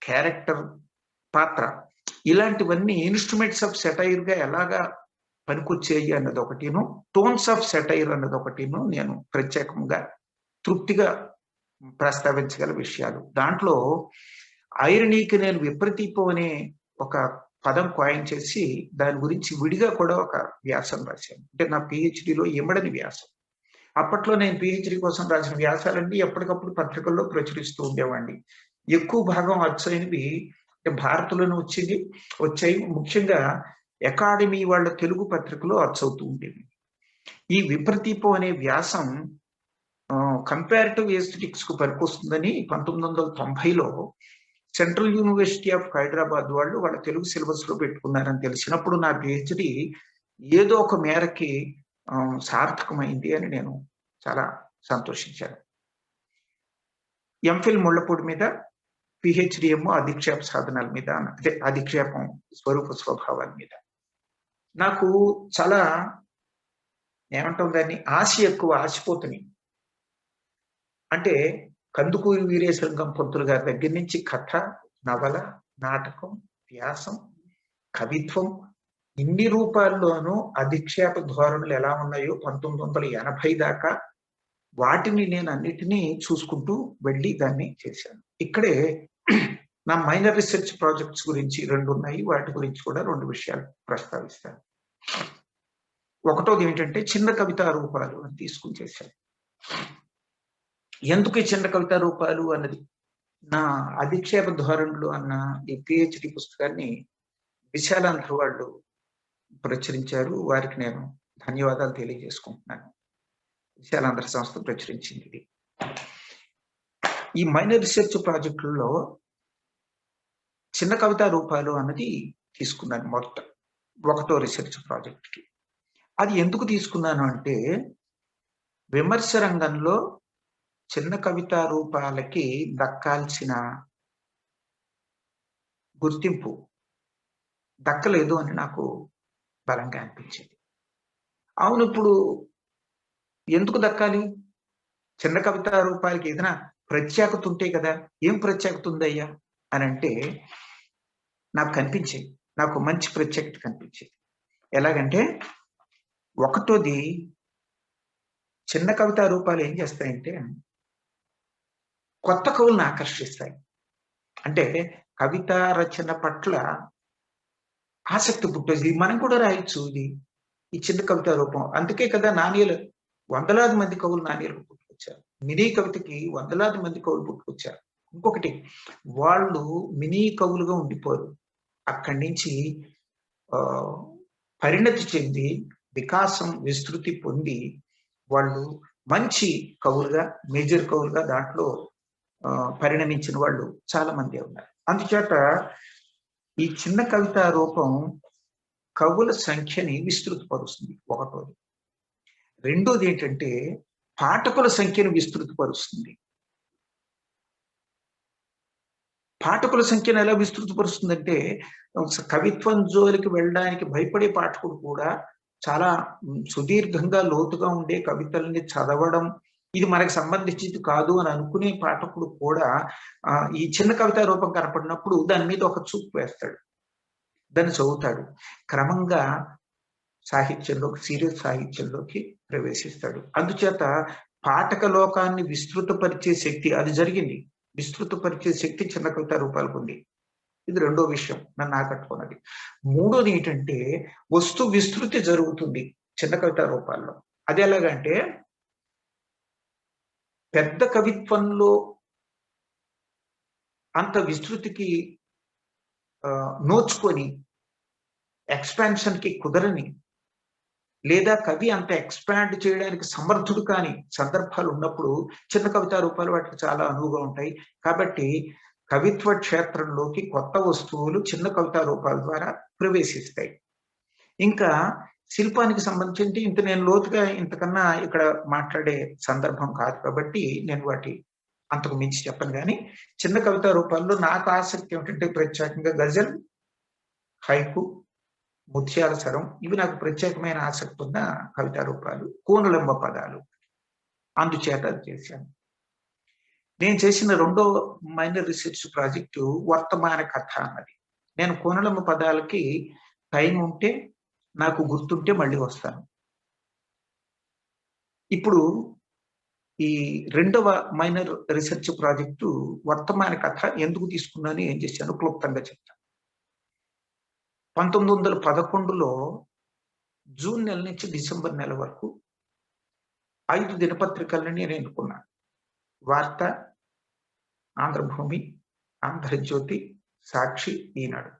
క్యారెక్టర్, పాత్ర, ఇలాంటివన్నీ ఇన్‌స్ట్రుమెంట్స్ ఆఫ్ సెటైర్ గా ఎలాగా పనికొచ్చేయి అన్నది ఒకటిను, టోన్స్ ఆఫ్ సెటైర్ అన్నది ఒకటిను నేను ప్రత్యేకంగా తృప్తిగా ప్రస్తావించగల విషయాలు. దాంట్లో ఐరనీకి నేను విపరీతీపం అనే ఒక పదం కాయిన్ చేసి దాని గురించి విడిగా కూడా ఒక వ్యాసం రాశాను. అంటే నా పిహెచ్‌డిలో ఇమ్మడని వ్యాసం. అప్పట్లో నేను పిహెచ్‌డి కోసం రాసిన వ్యాసాలన్నీ ఎప్పటికప్పుడు పత్రికల్లో ప్రచురిస్తూ ఉండేవాడిని. ఎక్కువ భాగం అచ్చయినవి భారత్‌లోనే వచ్చాయి. ముఖ్యంగా అకాడమీ వాళ్ళ తెలుగు పత్రికలో అచ్చవుతూ ఉండేవి. ఈ విపరీతీపం అనే వ్యాసం కంపారిటివ్ ఎస్థెటిక్స్ కు పనికొస్తుందని 1990లో సెంట్రల్ యూనివర్సిటీ ఆఫ్ హైదరాబాద్ వాళ్ళు వాళ్ళ తెలుగు సిలబస్ లో పెట్టుకున్నారని తెలిసినప్పుడు నా పిహెచ్‌డి ఏదో ఒక మేరకి సార్థకమైంది అని నేను చాలా సంతోషించాను. ఎంఫిల్ ముళ్ళపూడి మీద, పిహెచ్‌డి ఏమో అధిక్షేప సాధనాల మీద, అంటే అధిక్షేపం స్వరూప స్వభావాల మీద. నాకు చాలా ఏమంటాం దాన్ని, ఆశ ఎక్కువ, ఆశపోతుని. అంటే కందుకూరి వీరేశలింగం పంతులు గారి దగ్గర నుంచి కథ, నవల, నాటకం, వ్యాసం, కవిత్వం, ఇన్ని రూపాల్లోనూ అధిక్షేప ధోరణులు ఎలా ఉన్నాయో 1980 దాకా వాటిని నేను అన్నిటినీ చూసుకుంటూ వెళ్ళి దాన్ని చేశాను. ఇక్కడే నా మైనర్ రీసెర్చ్ ప్రాజెక్ట్స్ గురించి 2 ఉన్నాయి. వాటి గురించి కూడా 2 విషయాలు ప్రస్తావిస్తాను. ఒకటోది ఏంటంటే చిన్న కవితా రూపాలు అని తీసుకుని చేశాను. ఎందుకు ఈ చిన్న కవితా రూపాలు అన్నది నా అధిక్షేప ధోరణులు అన్న ఈ పిహెచ్డి పుస్తకాన్ని విశాలాంధ్ర వాళ్ళు ప్రచురించారు. వారికి నేను ధన్యవాదాలు తెలియజేసుకుంటున్నాను. విశాలాంధ్ర సంస్థ ప్రచురించింది ఇది. ఈ మైనర్ రీసెర్చ్ ప్రాజెక్టుల్లో చిన్న కవితా రూపాలు అన్నది తీసుకున్నాను మొత్తం 1వ రీసెర్చ్ ప్రాజెక్ట్కి. అది ఎందుకు తీసుకున్నాను అంటే, విమర్శ రంగంలో చిన్న కవితా రూపాలకి దక్కాల్సిన గుర్తింపు దక్కలేదు అని నాకు బలంగా అనిపించింది. అవును, ఇప్పుడు ఎందుకు దక్కాలి? చిన్న కవితా రూపాలకి ఏదైనా ప్రత్యేకత ఉంటే కదా. ఏం ప్రత్యేకత ఉందయ్యా అని అంటే నాకు కనిపించేది. నాకు మంచి ప్రత్యేకత కనిపించేది. ఎలాగంటే, 1వది చిన్న కవితా రూపాలు ఏం చేస్తాయంటే కొత్త కవులను ఆకర్షిస్తాయి. అంటే కవితా రచన పట్ల ఆసక్తి పుట్టేది. మనం కూడా రాయొచ్చు ఇది, ఈ చిన్న కవితా రూపం. అందుకే కదా నాణ్యాలు వందలాది మంది కవులు నాణ్యాలకు పుట్టుకొచ్చారు. మినీ కవితకి వందలాది మంది కవులు పుట్టుకొచ్చారు. ఇంకొకటి, వాళ్ళు మినీ కవులుగా ఉండిపోరు. అక్కడి నుంచి పరిణతి చెంది వికాసం విస్తృతి పొంది వాళ్ళు మంచి కవులుగా, మేజర్ కవులుగా దాంట్లో పరిణమించిన వాళ్ళు చాలా మంది ఉన్నారు. అందుచేత ఈ చిన్న కవితా రూపం కవుల సంఖ్యని విస్తృతపరుస్తుంది 1వది. 2వది ఏంటంటే పాఠకుల సంఖ్యను విస్తృతపరుస్తుంది. పాఠకుల సంఖ్యను ఎలా విస్తృతపరుస్తుందంటే, కవిత్వం జోలికి వెళ్ళడానికి భయపడే పాఠకుడు కూడా చాలా సుదీర్ఘంగా లోతుగా ఉండే కవితల్ని చదవడం, ఇది మనకు సంబంధించింది కాదు అని అనుకునే పాఠకుడు కూడా ఈ చిన్న కవితా రూపం కనపడినప్పుడు దాని మీద ఒక చూపు వేస్తాడు, దాన్ని చదువుతాడు. క్రమంగా సాహిత్యంలోకి, సీరియస్ సాహిత్యంలోకి ప్రవేశిస్తాడు. అందుచేత పాఠక లోకాన్ని విస్తృతపరిచే శక్తి అది జరిగింది. విస్తృతపరిచే శక్తి చిన్న కవితా రూపాలకు ఉంది. ఇది 2వ విషయం నన్ను ఆకట్టుకున్నది. 3వది ఏంటంటే వస్తు విస్తృతి జరుగుతుంది చిన్న కవితా రూపాల్లో. అది ఎలాగంటే, పెద్ద కవిత్వంలో అంత విస్తృతికి నోచుకొని ఎక్స్పాన్షన్ కి కుదరని, లేదా కవి అంత ఎక్స్పాండ్ చేయడానికి సమర్థుడు కాని సందర్భాలు ఉన్నప్పుడు చిన్న కవితా రూపాలు వాటికి చాలా అనువుగా ఉంటాయి. కాబట్టి కవిత్వ క్షేత్రంలోకి కొత్త వస్తువులు చిన్న కవితా రూపాల ద్వారా ప్రవేశిస్తాయి. ఇంకా శిల్పానికి సంబంధించి ఇంత నేను లోతుగా ఇంతకన్నా ఇక్కడ మాట్లాడే సందర్భం కాదు కాబట్టి నేను వాటి అంతకు మించి చెప్పను. కానీ చిన్న కవితా రూపాల్లో నాకు ఆసక్తి ఏమిటంటే ప్రత్యేకంగా గజల్, హైకు, ముత్యాల సరం, ఇవి నాకు ప్రత్యేకమైన ఆసక్తి ఉన్న కవితా రూపాలు. కోనులంబ పదాలు, అందుచేత అది చేశాను. నేను చేసిన 2వ మైనర్ రీసెర్చ్ ప్రాజెక్టు వర్తమాన కథ అన్నది. నేను కోనులంబ పదాలకి టైం ఉంటే, నాకు గుర్తుంటే మళ్ళీ వస్తాను. ఇప్పుడు ఈ 2వ మైనర్ రీసెర్చ్ ప్రాజెక్టు వర్తమాన కథ ఎందుకు తీసుకున్నాను, ఏం చేశాను క్లుప్తంగా చెప్తాను. 1911లో జూన్ నెల నుంచి డిసెంబర్ నెల వరకు 5 దినపత్రికలను నేను ఎన్నుకున్నాను. వార్త, ఆంధ్రభూమి, ఆంధ్రజ్యోతి, సాక్షి, ఈనాడు.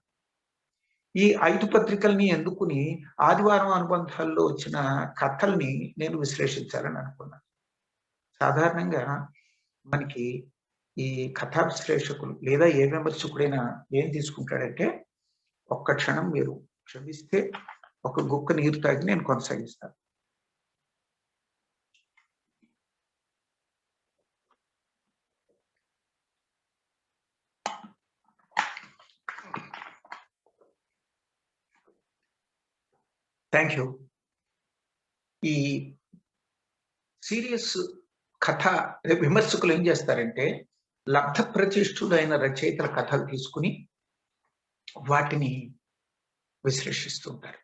ఈ 5 పత్రికల్ని ఎన్నుకుని ఆదివారం అనుబంధాల్లో వచ్చిన కథల్ని నేను విశ్లేషించాలని అనుకున్నాను. సాధారణంగా మనకి ఈ కథా విశ్లేషకులు లేదా ఏ విమర్శకుడైనా ఏం తీసుకుంటాడంటే, ఒక్క క్షణం మీరు క్షమిస్తే ఒక గుక్క నీరు తాగి నేను కొనసాగిస్తాను. Thank you. ఈ సీరియస్ కథ విమర్శకులు ఏం చేస్తారంటే, లబ్ధ ప్రతిష్ఠుడైన రచయితల కథలు తీసుకుని వాటిని విశ్లేషిస్తుంటారు.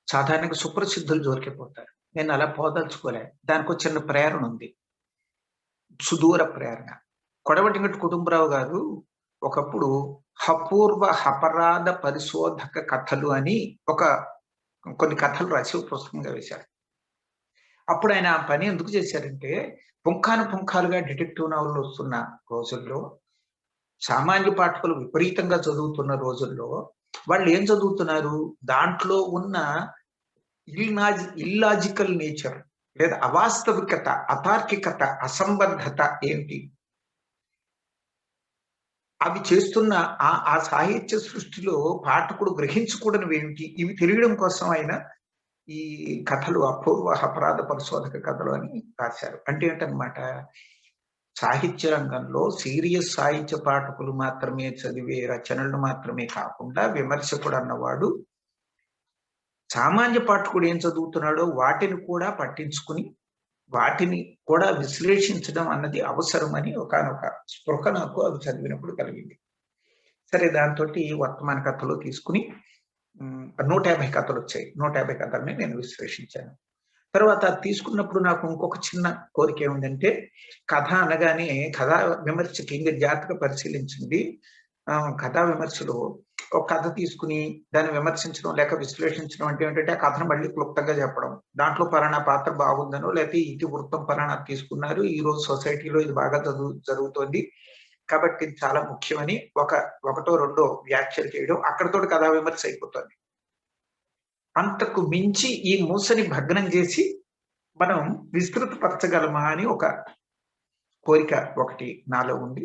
సాధారణంగా సుప్రసిద్ధులు జోలికిపోతారు. నేను అలా పోదలుచుకోలే. దానికి చిన్న ప్రేరణ ఉంది, సుదూర ప్రేరణ. కొడవటిగట్టు కుటుంబరావు గారు ఒకప్పుడు అపూర్వ అపరాధ పరిశోధక కథలు అని కొన్ని కథలు రాసి పుస్తకంగా వేశారు. అప్పుడు ఆయన ఆ పని ఎందుకు చేశారంటే, పుంఖాను పుంఖాలుగా డిటెక్టివ్ నవలలు వస్తున్న రోజుల్లో, సామాన్య పాఠకులు విపరీతంగా చదువుతున్న రోజుల్లో వాళ్ళు ఏం చదువుతున్నారు? దాంట్లో ఉన్న ఇల్లాజికల్ నేచర్ లేదా అవాస్తవికత, అతార్కికత, అసంబద్ధత ఏంటి? అవి చేస్తున్న ఆ సాహిత్య సృష్టిలో పాఠకుడు గ్రహించకూడనివి ఏమిటి? ఇవి తెలియడం కోసం ఆయన ఈ కథలు అపూర్వ అపరాధ పరిశోధక కథలు అని రాశారు. అంటే ఏంటన్నమాట, సాహిత్య రంగంలో సీరియస్ సాహిత్య పాఠకులు మాత్రమే చదివే రచనలు మాత్రమే కాకుండా, విమర్శకుడు అన్నవాడు సామాన్య పాఠకుడు ఏం చదువుతున్నాడో వాటిని కూడా పట్టించుకుని, వాటిని కూడా విశ్లేషించడం అన్నది అవసరమని ఒకానొక స్పృహ నాకు అవి చదివినప్పుడు కలిగింది. సరే, దాంతో వర్తమాన కథలో తీసుకుని 150 కథలు వచ్చాయి. 150 కథల్ని నేను విశ్లేషించాను. తర్వాత తీసుకున్నప్పుడు నాకు ఇంకొక చిన్న కోరిక ఏమిటంటే, కథ అనగానే కథా విమర్శకి ఇంకా జాగ్రత్తగా పరిశీలించింది. కథా విమర్శలో ఒక కథ తీసుకుని దాన్ని విమర్శించడం లేక విశ్లేషించడం అంటే ఏంటంటే, ఆ కథను మళ్ళీ క్లుప్తంగా చెప్పడం. దాంట్లో పలానా పాత్ర బాగుందనో లేకపోతే ఇతివృత్తం పలానా తీసుకున్నారు, ఈ రోజు సొసైటీలో ఇది బాగా జరుగుతోంది కాబట్టి ఇది చాలా ముఖ్యమని ఒకటో రెండో వ్యాఖ్యలు చేయడం, అక్కడతోటి కథా విమర్శ అయిపోతుంది. అంతకు మించి ఈ మూసని భగ్నం చేసి మనం విస్తృతపరచగలమా అని ఒక కోరిక ఒకటి నాలో ఉంది.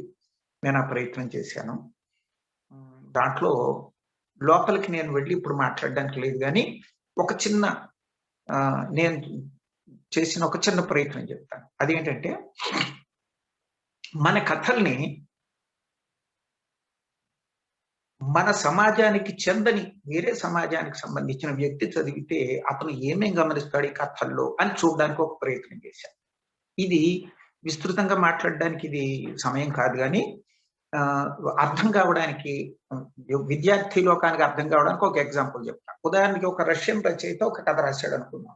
నేను ఆ ప్రయత్నం చేశాను. దాంట్లో లోపలికి నేను వెళ్ళి ఇప్పుడు మాట్లాడడానికి లేదు, కానీ ఒక చిన్న నేను చేసిన ఒక చిన్న ప్రయత్నం చెప్తాను. అదేంటంటే, మన కథల్ని మన సమాజానికి చెందని వేరే సమాజానికి సంబంధించిన వ్యక్తి చదివితే అతను ఏమేం గమనిస్తాడు ఈ కథల్లో అని చూడడానికి ఒక ప్రయత్నం చేశాను. ఇది విస్తృతంగా మాట్లాడడానికి ఇది సమయం కాదు, కానీ అర్థం కావడానికి, విద్యార్థి లోకానికి అర్థం కావడానికి ఒక ఎగ్జాంపుల్ చెప్తాను. ఉదాహరణకి ఒక రష్యన్ రచయిత ఒక కథ రాశాడు అనుకున్నాం.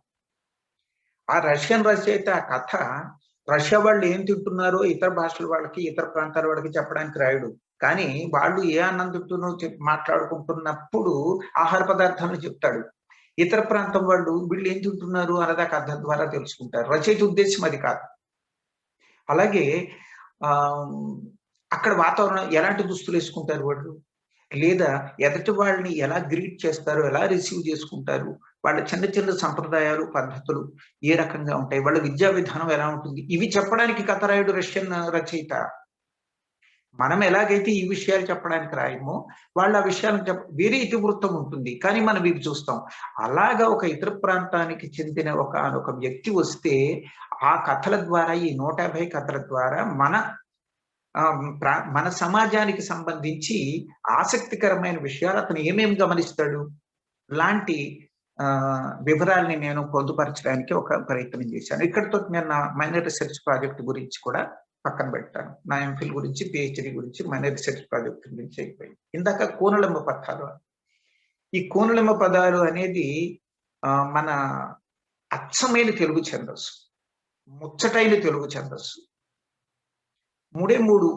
ఆ రష్యన్ రచయిత ఆ కథ రష్యా వాళ్ళు ఏం తింటున్నారో ఇతర భాషల వాళ్ళకి, ఇతర ప్రాంతాల వాళ్ళకి చెప్పడానికి రాయడు. కానీ వాళ్ళు ఏ అన్నం తింటున్నారో మాట్లాడుకుంటున్నప్పుడు ఆహార పదార్థాలను చెప్తాడు. ఇతర ప్రాంతం వాళ్ళు వీళ్ళు ఏం తింటున్నారు అన్నది ఆ కథ ద్వారా తెలుసుకుంటారు. రచయిత ఉద్దేశం అది కాదు. అలాగే అక్కడ వాతావరణం, ఎలాంటి దుస్తులు వేసుకుంటారు వాళ్ళు, లేదా ఎదుటి వాళ్ళని ఎలా గ్రీట్ చేస్తారు, ఎలా రిసీవ్ చేసుకుంటారు, వాళ్ళ చిన్న చిన్న సంప్రదాయాలు, పద్ధతులు ఏ రకంగా ఉంటాయి, వాళ్ళ విద్యా విధానం ఎలా ఉంటుంది, ఇవి చెప్పడానికి కథ రాయుడు రష్యన్ రచయిత. మనం ఎలాగైతే ఈ విషయాలు చెప్పడానికి రాయమో వాళ్ళు ఆ విషయాలను వేరే ఇతివృత్తం ఉంటుంది, కానీ మనం ఇవి చూస్తాం. అలాగా ఒక ఇతర ప్రాంతానికి చెందిన ఒక వ్యక్తి వస్తే ఆ కథల ద్వారా, ఈ 150 కథల ద్వారా మన సమాజానికి సంబంధించి ఆసక్తికరమైన విషయాలు అతను ఏమేమి గమనిస్తాడు లాంటి వివరాల్ని నేను పొందుపరచడానికి ఒక ప్రయత్నం చేశాను. ఇక్కడితో నేను నా మైనర్ రీసెర్చ్ ప్రాజెక్ట్ గురించి కూడా పక్కన పెట్టాను. నా ఎంఫిల్ గురించి, పిహెచ్డి గురించి, మైనర్ రీసెర్చ్ ప్రాజెక్ట్ గురించి అయిపోయింది. ఇందాక కోనలింబ పదాలు, ఈ కోనలింబ పదాలు అనేది మన అచ్చమైన తెలుగు ఛందస్సు, ముచ్చటైన తెలుగు ఛందస్సు. 3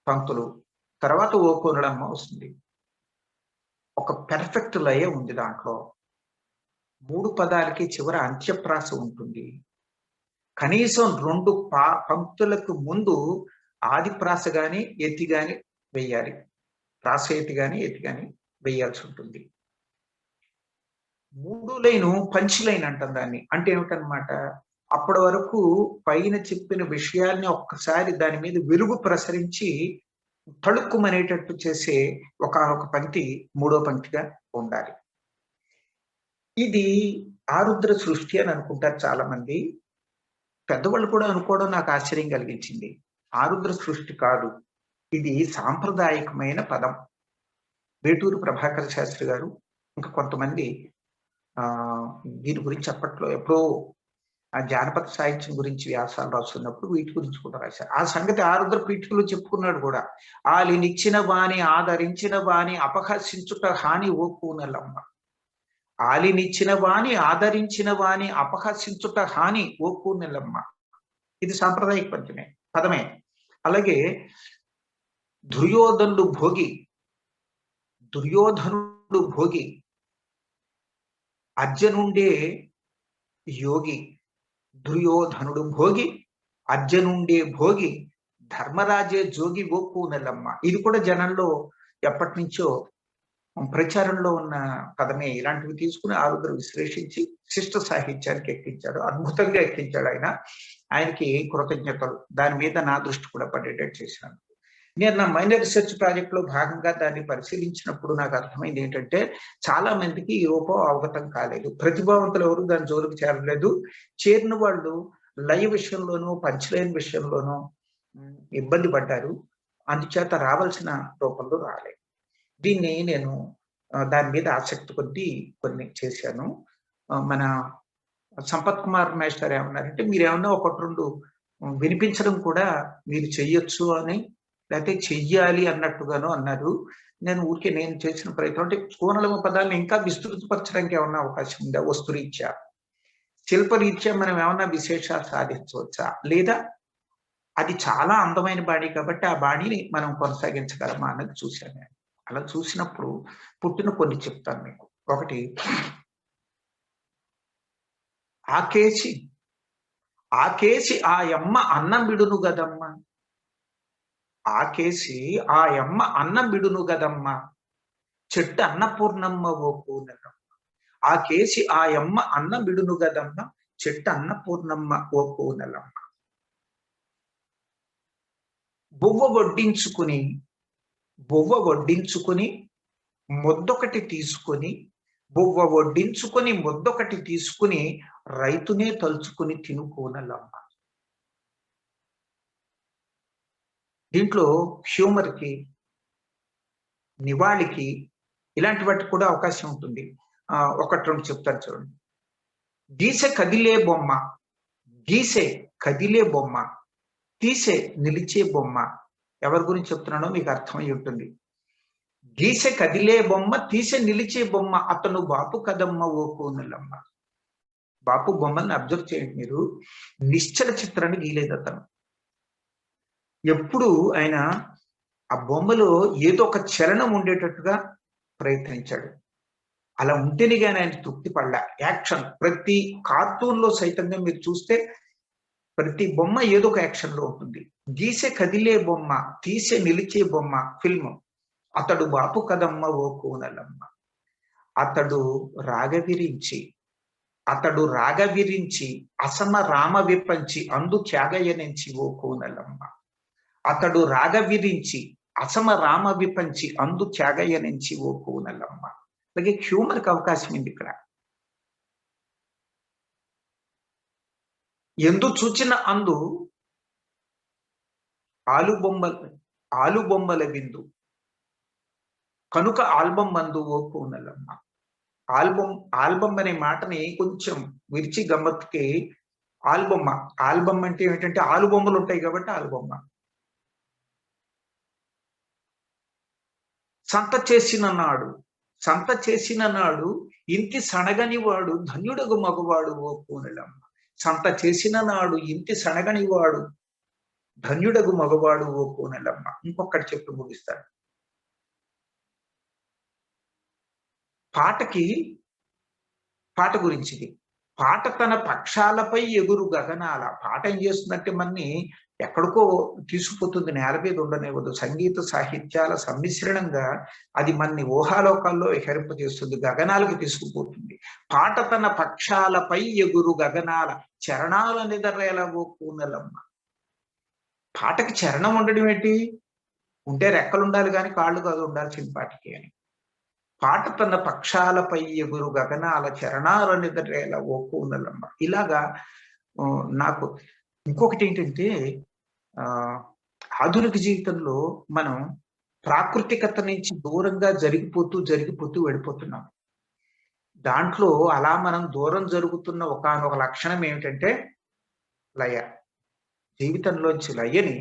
పంక్తులు తర్వాత ఓ కోనలమ్మ వస్తుంది. ఒక పెర్ఫెక్ట్ లయ ఉంది దాంట్లో. 3 పదాలకి చివర అంత్యప్రాస ఉంటుంది. కనీసం 2 పంక్తులకు ముందు ఆది ప్రాస గాని ఎత్తి గాని వెయ్యాలి. ప్రాస ఎత్తి గాని ఎత్తి గాని వేయాల్సి ఉంటుంది. 3 లైను పంచ్ లైన్ అంటాం దాన్ని. అంటే ఏమిటనమాట, అప్పటి వరకు పైన చెప్పిన విషయాల్ని ఒక్కసారి దాని మీద వెలుగు ప్రసరించి తళుక్కుమనేటట్టు చేసే ఒక పంక్తి 3వ పంక్తిగా ఉండాలి. ఇది ఆరుద్ర సృష్టి అని అనుకుంటారు చాలా మంది. పెద్దవాళ్ళు కూడా అనుకోవడం నాకు ఆశ్చర్యం కలిగించింది. ఆరుద్ర సృష్టి కాదు, ఇది సాంప్రదాయకమైన పదం. వేటూరు ప్రభాకర శాస్త్రి గారు ఇంకా కొంతమంది దీని గురించి అప్పట్లో ఎప్పుడో ఆ జానపద సాహిత్యం గురించి వ్యాసాలు రాస్తున్నప్పుడు వీటి గురించి కూడా రాశారు. ఆ సంగతి ఆరుద్ర పీఠికలో చెప్పుకున్నాడు కూడా. ఆలినిచ్చిన వాణి ఆదరించిన వాణి అపహసించుట హాని ఓ కూనలమ్మ. ఆలినిచ్చిన వాణి ఆదరించిన వాణి అపహసించుట హాని ఓ కూనలమ్మ. ఇది సాంప్రదాయక పదమే. అలాగే దుర్యోధనుడు భోగి, అర్జునుండే యోగి, దుర్యోధనుడు భోగి, అర్జునుండే భోగి, ధర్మరాజే జోగి ఓ పూనెలమ్మ. ఇది కూడా జనంలో ఎప్పటి నుంచో ప్రచారంలో ఉన్న పదమే. ఇలాంటివి తీసుకుని ఆరుద్ర విశ్లేషించి శిష్ట సాహిత్యానికి ఎక్కించాడు. అద్భుతంగా ఎక్కించాడు ఆయన. ఆయనకి కృతజ్ఞతలు. దాని మీద నా దృష్టి కూడా పడేటట్టు చేశాను. నేను నా మైనర్ రీసెర్చ్ ప్రాజెక్ట్ లో భాగంగా దాన్ని పరిశీలించినప్పుడు నాకు అర్థమైంది ఏంటంటే, చాలా మందికి ఈ రూపం అవగతం కాలేదు. ప్రతిభావంతులు ఎవరు దాని జోలికి చేరలేదు. చేరిన వాళ్ళు లయ విషయంలోనూ పంచలైన్ విషయంలోనూ ఇబ్బంది పడ్డారు. అందుచేత రావాల్సిన రూపంలో రాలేదు. దీన్ని నేను దాని మీద ఆసక్తి కొద్దీ కొన్ని చేశాను. మన సంపత్ కుమార్ మేస్టర్ ఏమన్నారంటే, మీరేమన్నా ఒకటి రెండు వినిపించడం కూడా మీరు చెయ్యొచ్చు అని, లేకపోతే చెయ్యాలి అన్నట్టుగాను అన్నారు. నేను ఊరికే నేను చేసిన ప్రయత్నం అంటే కోనలమ పదాలను ఇంకా విస్తృతపరచడానికి ఏమన్నా అవకాశం ఉందా? వస్తురీత్యా, శిల్పరీత్యా మనం ఏమన్నా విశేషాలు సాధించవచ్చా? లేదా అది చాలా అందమైన బాణి కాబట్టి ఆ బాణిని మనం కొనసాగించగలమా అన్నది చూశాను నేను. అలా చూసినప్పుడు పుట్టిన కొన్ని చెప్తాను మీకు. ఒకటి, ఆకేసి ఆ యమ్మ అన్నం బిడును గదమ్మ, ఆకేసి ఆ యమ్మ అన్నం బిడును గదమ్మ, చెట్టు అన్నపూర్ణమ్మ ఓ పూనెలమ్మ. ఆకేసి ఆ యమ్మ అన్నం బిడును గదమ్మ, చెట్టు అన్నపూర్ణమ్మ ఓ పూనెలమ్మ. బువ్వ వడ్డించుకుని ముద్దొకటి తీసుకుని రైతునే తలుచుకుని తినుకోనలమ్మ. దీంట్లో హ్యూమర్కి, నివాళికి, ఇలాంటి వాటికి కూడా అవకాశం ఉంటుంది. ఒకటి రెండు చెప్తాను చూడండి. గీసె కదిలే బొమ్మ, తీసే నిలిచే బొమ్మ. ఎవరి గురించి చెప్తున్నానో మీకు అర్థమై ఉంటుంది. గీసె కదిలే బొమ్మ, తీసే నిలిచే బొమ్మ, అతను బాపు కదమ్మ ఓ కోనలమ్మ. బాపు బొమ్మల్ని అబ్జర్వ్ చేయండి మీరు. నిశ్చల చిత్రాన్ని గీలేదు అతను. ఎప్పుడు ఆయన ఆ బొమ్మలో ఏదో ఒక చలనం ఉండేటట్టుగా ప్రయత్నించాడు. అలా ఉంటేనే కానీ ఆయన తృప్తి పడలే. యాక్షన్ ప్రతి కార్టూన్ లో సైతంగా మీరు చూస్తే ప్రతి బొమ్మ ఏదో ఒక యాక్షన్ లో ఉంటుంది. గీసే కదిలే బొమ్మ, తీసే నిలిచే బొమ్మ ఫిల్మ్. అతడు బాపు కదమ్మ ఓ కోనలమ్మ. అతడు రాగవిరించి అసమ రామ విపంచి అందు త్యాగయనించి ఓ కోనలమ్మ. అతడు రాగవిరించి అసమ రామ విపంచి అందు త్యాగయనించి ఓ కోనలమ్మ. అలాగే హ్యూమర్కి అవకాశం ఉంది ఇక్కడ. ఎందు చూచిన అందు ఆలుబొమ్మల విందు, కనుక ఆల్బం మందు ఓ కోనలమ్మ. ఆల్బమ్ అనే మాటని కొంచెం విరిచి గమ్మత్తుకి ఆల్బమ్ అంటే ఏమిటంటే ఆలుబొమ్మలు ఉంటాయి కాబట్టి ఆలుబొమ్మ. సంత చేసిన నాడు ఇంటి సనగని వాడు ధన్యుడగు మగవాడు ఓ కోనలమ్మ. సంత చేసిన నాడు ఇంటి సనగని వాడు ధన్యుడగు మగవాడు ఓ కోనలమ్మ. ఇంకొకటి చెప్పి ముగిస్తాడు. పాట గురించిది. పాట తన పక్షాలపై ఎగురు గగనాల. పాట ఏం చేస్తుందంటే మనని ఎక్కడికో తీసుకుపోతుంది, నేల మీద ఉండనివ్వదు. సంగీత సాహిత్యాల సమ్మిశ్రణంగా అది మనని ఊహాలోకాల్లో విహరింపజేస్తుంది, గగనాలకు తీసుకుపోతుంది. పాట తన పక్షాలపై ఎగురు గగనాల, చరణాల నిదరేల ఓ కోనలమ్మ. పాటకి చరణం ఉండడం ఏంటి? ఉంటే రెక్కలు ఉండాలి కానీ కాళ్ళు కాదు ఉండాల్సిన పాటికి అని. పాట తన పక్షాలపై ఎగురు గగనాల, చరణాల నిదరేల ఓ కోనలమ్మ. ఇలాగా నాకు ఇంకొకటి ఏంటంటే, ఆధునిక జీవితంలో మనం ప్రాకృతికత నుంచి దూరంగా జరిగిపోతూ వెళ్ళిపోతున్నాం. దాంట్లో అలా మనం దూరం జరుగుతున్న ఒకానొక లక్షణం ఏమిటంటే లయ. జీవితంలోంచి లయని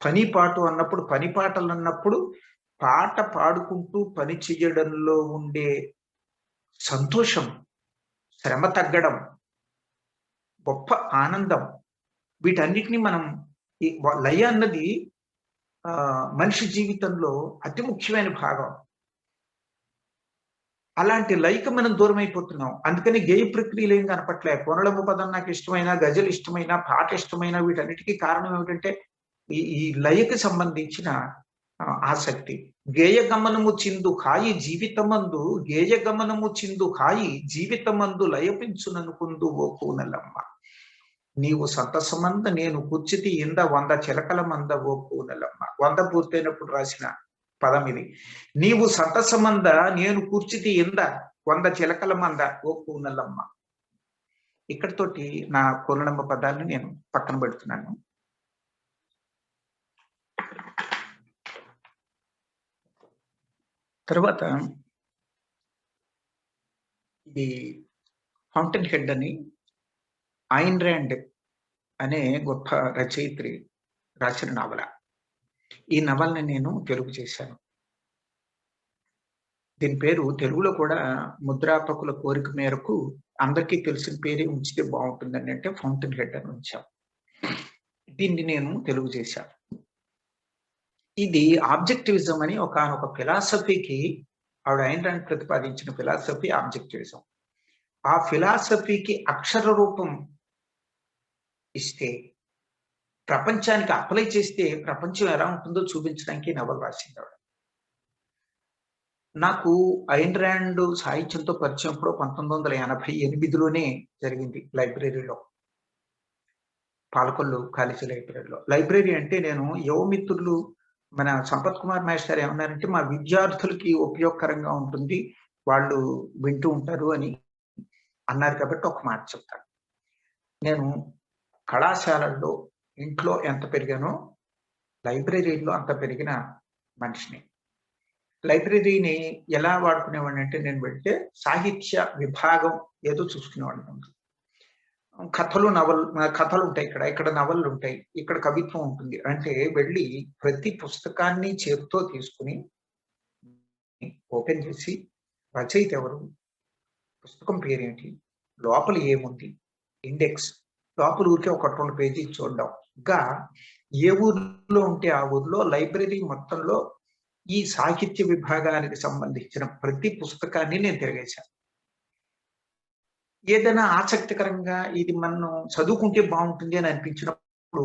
పనిపాటు అన్నప్పుడు, పనిపాటలు అన్నప్పుడు పాట పాడుకుంటూ పని చెయ్యడంలో ఉండే సంతోషం, శ్రమ తగ్గడం, గొప్ప ఆనందం, వీటన్నిటిని మనం లయ అన్నది మనిషి జీవితంలో అతి ముఖ్యమైన భాగం. అలాంటి లైకి మనం దూరం అయిపోతున్నాం. అందుకని గేయ ప్రక్రియలు ఏం కనపట్లే. కొనలమ్మ పదం నాకు ఇష్టమైన, గజల్ ఇష్టమైన, పాట ఇష్టమైన వీటన్నిటికీ కారణం ఏమిటంటే ఈ లయకి సంబంధించిన ఆసక్తి. గేయ గమనము చిందు కాయి జీవితమందు, గేయ గమనము చిందు కాయి జీవితమందు లయపించుననుకుందు ఓ పూనలమ్మ. నీవు సంతసమంద నేను కూర్చితి ఇంద 100 చిలకల మంద ఓ పూనలమ్మ. 100 పూర్తయినప్పుడు రాసిన పదం ఇది. నీవు సంతసమంద నేను కూర్చితి ఇంద 100 చిలకల మంద ఓ పూనలమ్మ. ఇక్కడితోటి నా పూర్ణమ్మ పదాలను నేను పక్కన పెడుతున్నాను. తర్వాత ఇది ఫౌంటైన్ హెడ్ అని ఐన్ ర్యాండ్ అనే గొప్ప రచయిత్రి రాసిన నవల. ఈ నవల్ని నేను తెలుగు చేశాను. దీని పేరు తెలుగులో కూడా ముద్రాపకుల కోరిక మేరకు అందరికీ తెలిసిన పేరే ఉంచితే బాగుంటుందని అంటే ఫౌంటైన్ హెడ్ అని ఉంచాం. దీన్ని నేను తెలుగు చేశాను. ఇది ఆబ్జెక్టివిజం అని ఒక ఫిలాసఫీకి ఆవిడ ఐన్ ర్యాండ్ ప్రతిపాదించిన ఫిలాసఫీ ఆబ్జెక్టివిజం. ఆ ఫిలాసఫీకి అక్షర రూపం ఇస్తే, ప్రపంచానికి అప్లై చేస్తే ప్రపంచం ఎలా ఉంటుందో చూపించడానికి నవల రాసింది ఆవిడ. నాకు ఐన్ ర్యాండ్ సాహిత్యంతో పరిచయం ఎప్పుడో 1988లోనే జరిగింది లైబ్రరీలో, పాలకొల్లు కాలేజీ లైబ్రరీలో. లైబ్రరీ అంటే నేను యువమిత్రులు మన సంపత్ కుమార్ మాస్టర్ ఏమన్నారంటే మా విద్యార్థులకి ఉపయోగకరంగా ఉంటుంది, వాళ్ళు వింటూ ఉంటారు అని అన్నారు. కాబట్టి ఒక మాట చెప్తాను. నేను కళాశాలల్లో ఇంట్లో ఎంత పెరిగానో లైబ్రరీలో అంత పెరిగిన మనిషిని. లైబ్రరీని ఎలా వాడుకునేవాడిని అంటే నేను వెళ్తే సాహిత్య విభాగం ఏదో చూసుకునేవాడిని. కథలు ఉంటాయి, ఇక్కడ నవళ్ళు ఉంటాయి, ఇక్కడ కవిత్వం ఉంటుంది. అంటే వెళ్ళి ప్రతి పుస్తకాన్ని చేతితో తీసుకుని ఓపెన్ చేసి రచయిత ఎవరు, పుస్తకం పేరేంటి, లోపల ఏముంది, ఇండెక్స్, లోపల ఊరికే ఒక 2 పేజీ చూడడం. ఇంకా ఏ ఊర్లో ఉంటే ఆ ఊర్లో లైబ్రరీ మొత్తంలో ఈ సాహిత్య విభాగానికి సంబంధించిన ప్రతి పుస్తకాన్ని నేను తిరిగేశాను. ఏదైనా ఆసక్తికరంగా ఇది మనం చదువుకుంటే బాగుంటుంది అని అనిపించినప్పుడు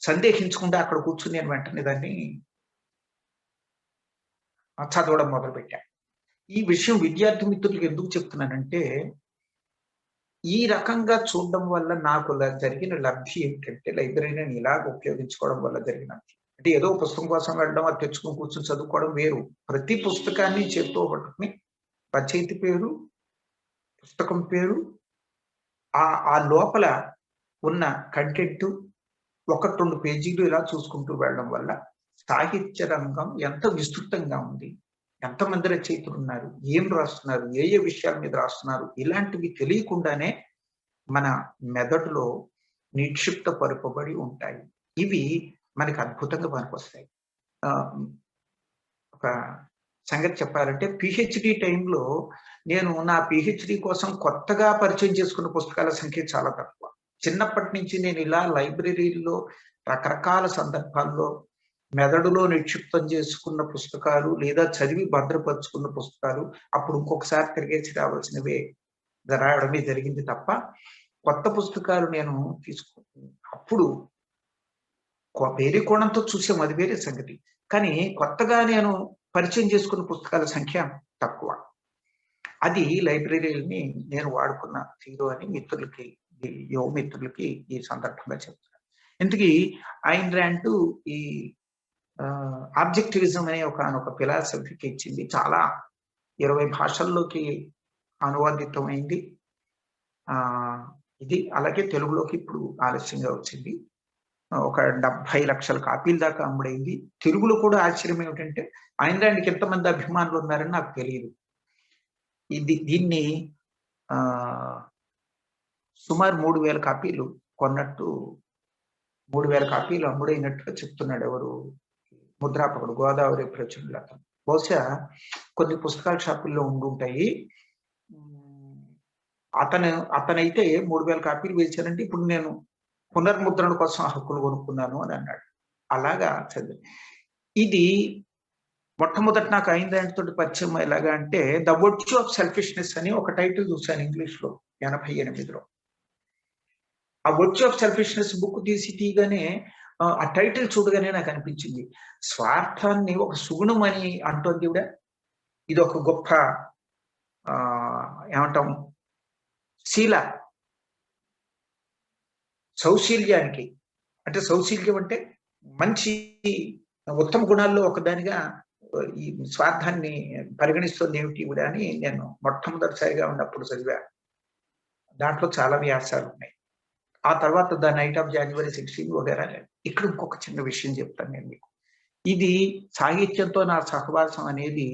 సందేహించకుండా అక్కడ కూర్చుని నేను వెంటనే దాన్ని చదవడం మొదలుపెట్టాను. ఈ విషయం విద్యార్థి మిత్రులకు ఎందుకు చెప్తున్నానంటే, ఈ రకంగా చూడడం వల్ల నాకు జరిగిన లబ్ధి ఏంటంటే, లైబ్రరీని ఇలాగ ఉపయోగించుకోవడం వల్ల జరిగిన అంటే ఏదో పుస్తకం కోసం వెళ్ళడం, అది తెచ్చుకొని కూర్చొని చదువుకోవడం వేరు. ప్రతి పుస్తకాన్ని చేత్తో పట్టుకుని రచయిత పేరు, పుస్తకం పేరు, ఆ లోపల ఉన్న కంటెంట్ 1-2 పేజీలు ఇలా చూసుకుంటూ వెళ్ళడం వల్ల సాహిత్య రంగం ఎంత విస్తృతంగా ఉంది, ఎంతమంది రచయితలు ఉన్నారు, ఏం రాస్తున్నారు, ఏ విషయాల మీద రాస్తున్నారు, ఇలాంటివి తెలియకుండానే మన మెదడులో నిక్షిప్తపరపబడి ఉంటాయి. ఇవి మనకి అద్భుతంగా పనికొస్తాయి. ఒక సంగతి చెప్పాలంటే పిహెచ్డి టైంలో నేను నా పిహెచ్డి కోసం కొత్తగా పరిచయం చేసుకున్న పుస్తకాల సంఖ్య చాలా తక్కువ. చిన్నప్పటి నుంచి నేను ఇలా లైబ్రరీల్లో రకరకాల సందర్భాల్లో మెదడులో నిక్షిప్తం చేసుకున్న పుస్తకాలు లేదా చదివి భద్రపరుచుకున్న పుస్తకాలు అప్పుడు ఇంకొకసారి తిరిగేసి రావాల్సినవే రావడమే జరిగింది తప్ప కొత్త పుస్తకాలు నేను అప్పుడు వేరే కోణంతో చూసాం, అది వేరే సంగతి. కానీ కొత్తగా నేను పరిచయం చేసుకున్న పుస్తకాల సంఖ్య తక్కువ. అది లైబ్రరీని నేను వాడుకున్న తీరు అని మిత్రులకి, యువ మిత్రులకి ఈ సందర్భంగా చెప్తాను. ఇంతకీ ఐన్ ర్యాండ్ ఈ ఆబ్జెక్టివిజం అనే ఒక ఫిలాసఫీకి ఇచ్చింది. చాలా 20 భాషల్లోకి అనువాదితమైంది. ఇది అలాగే తెలుగులోకి ఇప్పుడు ఆలస్యంగా వచ్చింది. ఒక 70 లక్షల కాపీల దాకా అమ్ముడైంది. తెలుగులో కూడా ఆశ్చర్యం ఏమిటంటే ఐన్ ర్యాండ్కి ఎంతమంది అభిమానులు ఉన్నారని నాకు తెలియదు. దీన్ని సుమారు 3000 కాపీలు కొన్నట్టు, 3000 కాపీలు అమ్ముడైనట్టుగా చెప్తున్నాడు ఎవరు, ముద్రాపకుడు గోదావరి ప్రచురణలు అతను. బహుశా కొన్ని పుస్తకాల షాపుల్లో ఉండుంటాయి. అతనైతే 3000 కాపీలు వేశారంటే ఇప్పుడు నేను పునర్ముద్రణ కోసం హక్కులు కొనుక్కున్నాను అని అన్నాడు. అలాగా చదివి ఇది మొట్టమొదటి నాకు అయిందాంటితో పరిచయం ఎలాగా అంటే ద వర్చ్యూ ఆఫ్ సెల్ఫిష్నెస్ అని ఒక టైటిల్ చూశాను ఇంగ్లీష్ లో 88లో. ఆ వర్చ్యూ ఆఫ్ సెల్ఫిష్నెస్ బుక్ తీయగానే ఆ టైటిల్ చూడగానే నాకు అనిపించింది, స్వార్థాన్ని ఒక సుగుణం అని అంటోంది కూడా, ఇది ఒక గొప్ప ఏమంటాం శీల, సౌశీల్యానికి, అంటే సౌశీల్యం అంటే మంచి ఉత్తమ గుణాల్లో ఒకదానిగా ఈ స్వార్థాన్ని పరిగణిస్తుంది ఏమిటి కూడా అని నేను మొట్టమొదటిసారిగా ఉన్నప్పుడు చదివా. దాంట్లో చాలా వ్యాసాలు ఉన్నాయి. ఆ తర్వాత ద నైట్ ఆఫ్ జనవరి 16 వగేరా. ఇక్కడ ఇంకొక చిన్న విషయం చెప్తాను నేను మీకు. ఇది సాహిత్యంతో నా సహవాసం అనేది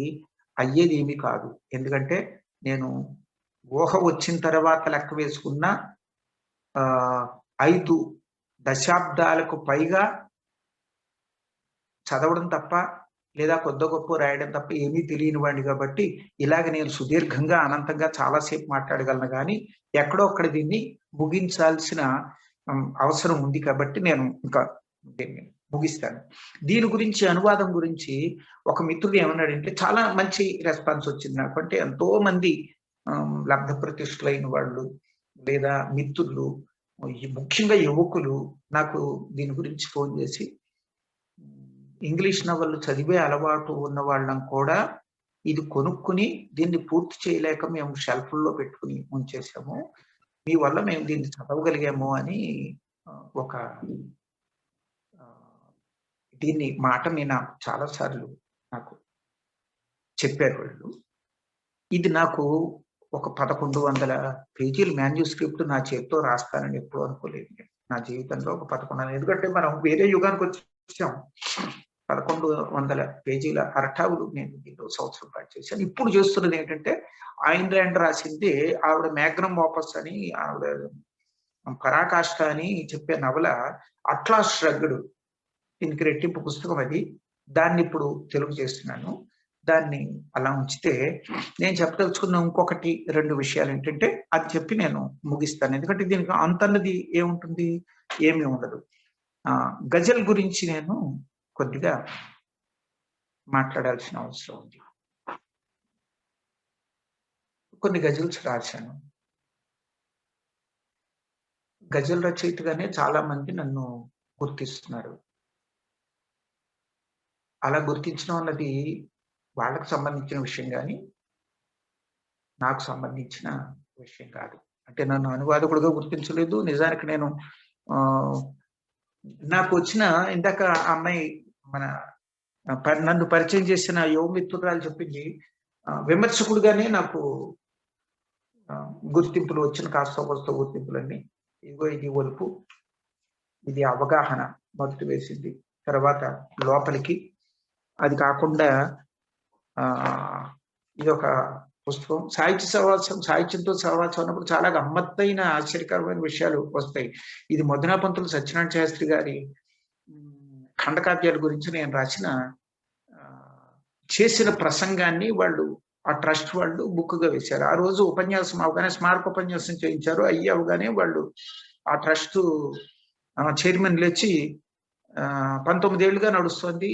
అయ్యేది ఏమీ కాదు. ఎందుకంటే నేను ఊహ వచ్చిన తర్వాత లెక్క వేసుకున్న 5 దశాబ్దాలకు పైగా చదవడం తప్ప లేదా కొద్ది గొప్ప రాయడం తప్ప ఏమీ తెలియని వాడిని కాబట్టి ఇలాగ నేను సుదీర్ఘంగా అనంతంగా చాలాసేపు మాట్లాడగలను, కానీ ఎక్కడో అక్కడ దీన్ని ముగించాల్సిన అవసరం ఉంది కాబట్టి నేను ఇంకా దీన్ని ముగిస్తాను. దీని గురించి అనువాదం గురించి ఒక మిత్రుడు ఏమన్నాడంటే, చాలా మంచి రెస్పాన్స్ వచ్చింది నాకు. అంటే ఎంతో మంది లబ్ధ ప్రతిష్ఠులైన వాళ్ళు లేదా మిత్రులు, ముఖ్యంగా యువకులు నాకు దీని గురించి ఫోన్ చేసి, ఇంగ్లీష్ నవళ్ళు చదివే అలవాటు ఉన్న వాళ్ళం కూడా ఇది కొనుక్కుని దీన్ని పూర్తి చేయలేక మేము షెల్ఫ్లో పెట్టుకుని ఉంచేసాము, మీ వల్ల మేము దీన్ని చదవగలిగాము అని ఒక దీన్ని మాట మీద చాలా సార్లు నాకు చెప్పారు వాళ్ళు. ఇది నాకు ఒక 1100 పేజీల మాన్యుస్క్రిప్ట్ నా చేతితో రాస్తానని ఎప్పుడూ అనుకోలేదు నా జీవితంలో. ఒక 1100, ఎందుకంటే మనం వేరే యుగానికి వచ్చాం. 1100 పేజీల అరటావులు నేను దీంట్లో సంవత్సరం పాటు చేశాను. ఇప్పుడు చేస్తున్నది ఏంటంటే, ఐన్ ర్యాండ్ రాసింది ఆవిడ మ్యాగ్నమ్ ఆపస్ అని, ఆవిడ పరాకాష్ఠ అని చెప్పే నవల అట్లాస్ ష్రగ్డ్, దీనికి రెట్టింపు పుస్తకం అది. దాన్ని ఇప్పుడు తెలుగు చేస్తున్నాను. దాన్ని అలా ఉంచితే నేను చెప్పదలుచుకున్న ఇంకొకటి 2 విషయాలు ఏంటంటే అది చెప్పి నేను ముగిస్తాను. ఎందుకంటే దీనికి అంతన్నది ఏముంటుంది, ఏమీ ఉండదు. గజల్ గురించి నేను కొద్దిగా మాట్లాడాల్సిన అవసరం ఉంది. కొన్ని గజల్స్ రాశాను. గజల్ రచయితగానే చాలా మంది నన్ను గుర్తిస్తున్నారు. అలా గుర్తించడం అన్నది వాళ్ళకు సంబంధించిన విషయం కానీ నాకు సంబంధించిన విషయం కాదు. అంటే నన్ను అనువాదకుడుగా గుర్తించలేదు. నిజానికి నేను నాకు వచ్చిన ఇందాక అమ్మాయి నన్ను పరిచయం చేసిన యువ మిత్రురాలు చెప్పింది, విమర్శకుడుగానే నాకు గుర్తింపులు వచ్చిన కాస్త గుర్తింపులన్నీ. ఇదిగో ఇది ఒలుపు, ఇది అవగాహన మొదటి వేసింది, తర్వాత లోపలికి. అది కాకుండా ఇది ఒక పుస్తకం. సాహిత్యంతో సహవాసం అన్నప్పుడు చాలా గమ్మత్తైన ఆశ్చర్యకరమైన విషయాలు వస్తాయి. ఇది మొదనాపంతులు సత్యనారాయణ శాస్త్రి గారి ఖండకావ్యాల గురించి నేను చేసిన ప్రసంగాన్ని వాళ్ళు ఆ ట్రస్ట్ వాళ్ళు బుక్గా వేశారు. ఆ రోజు ఉపన్యాసం అవగానే స్మారక ఉపన్యాసం చేయించారు. అవగానే వాళ్ళు ఆ ట్రస్ట్ చైర్మన్ లేచి 19 ఏళ్లుగా నడుస్తుంది,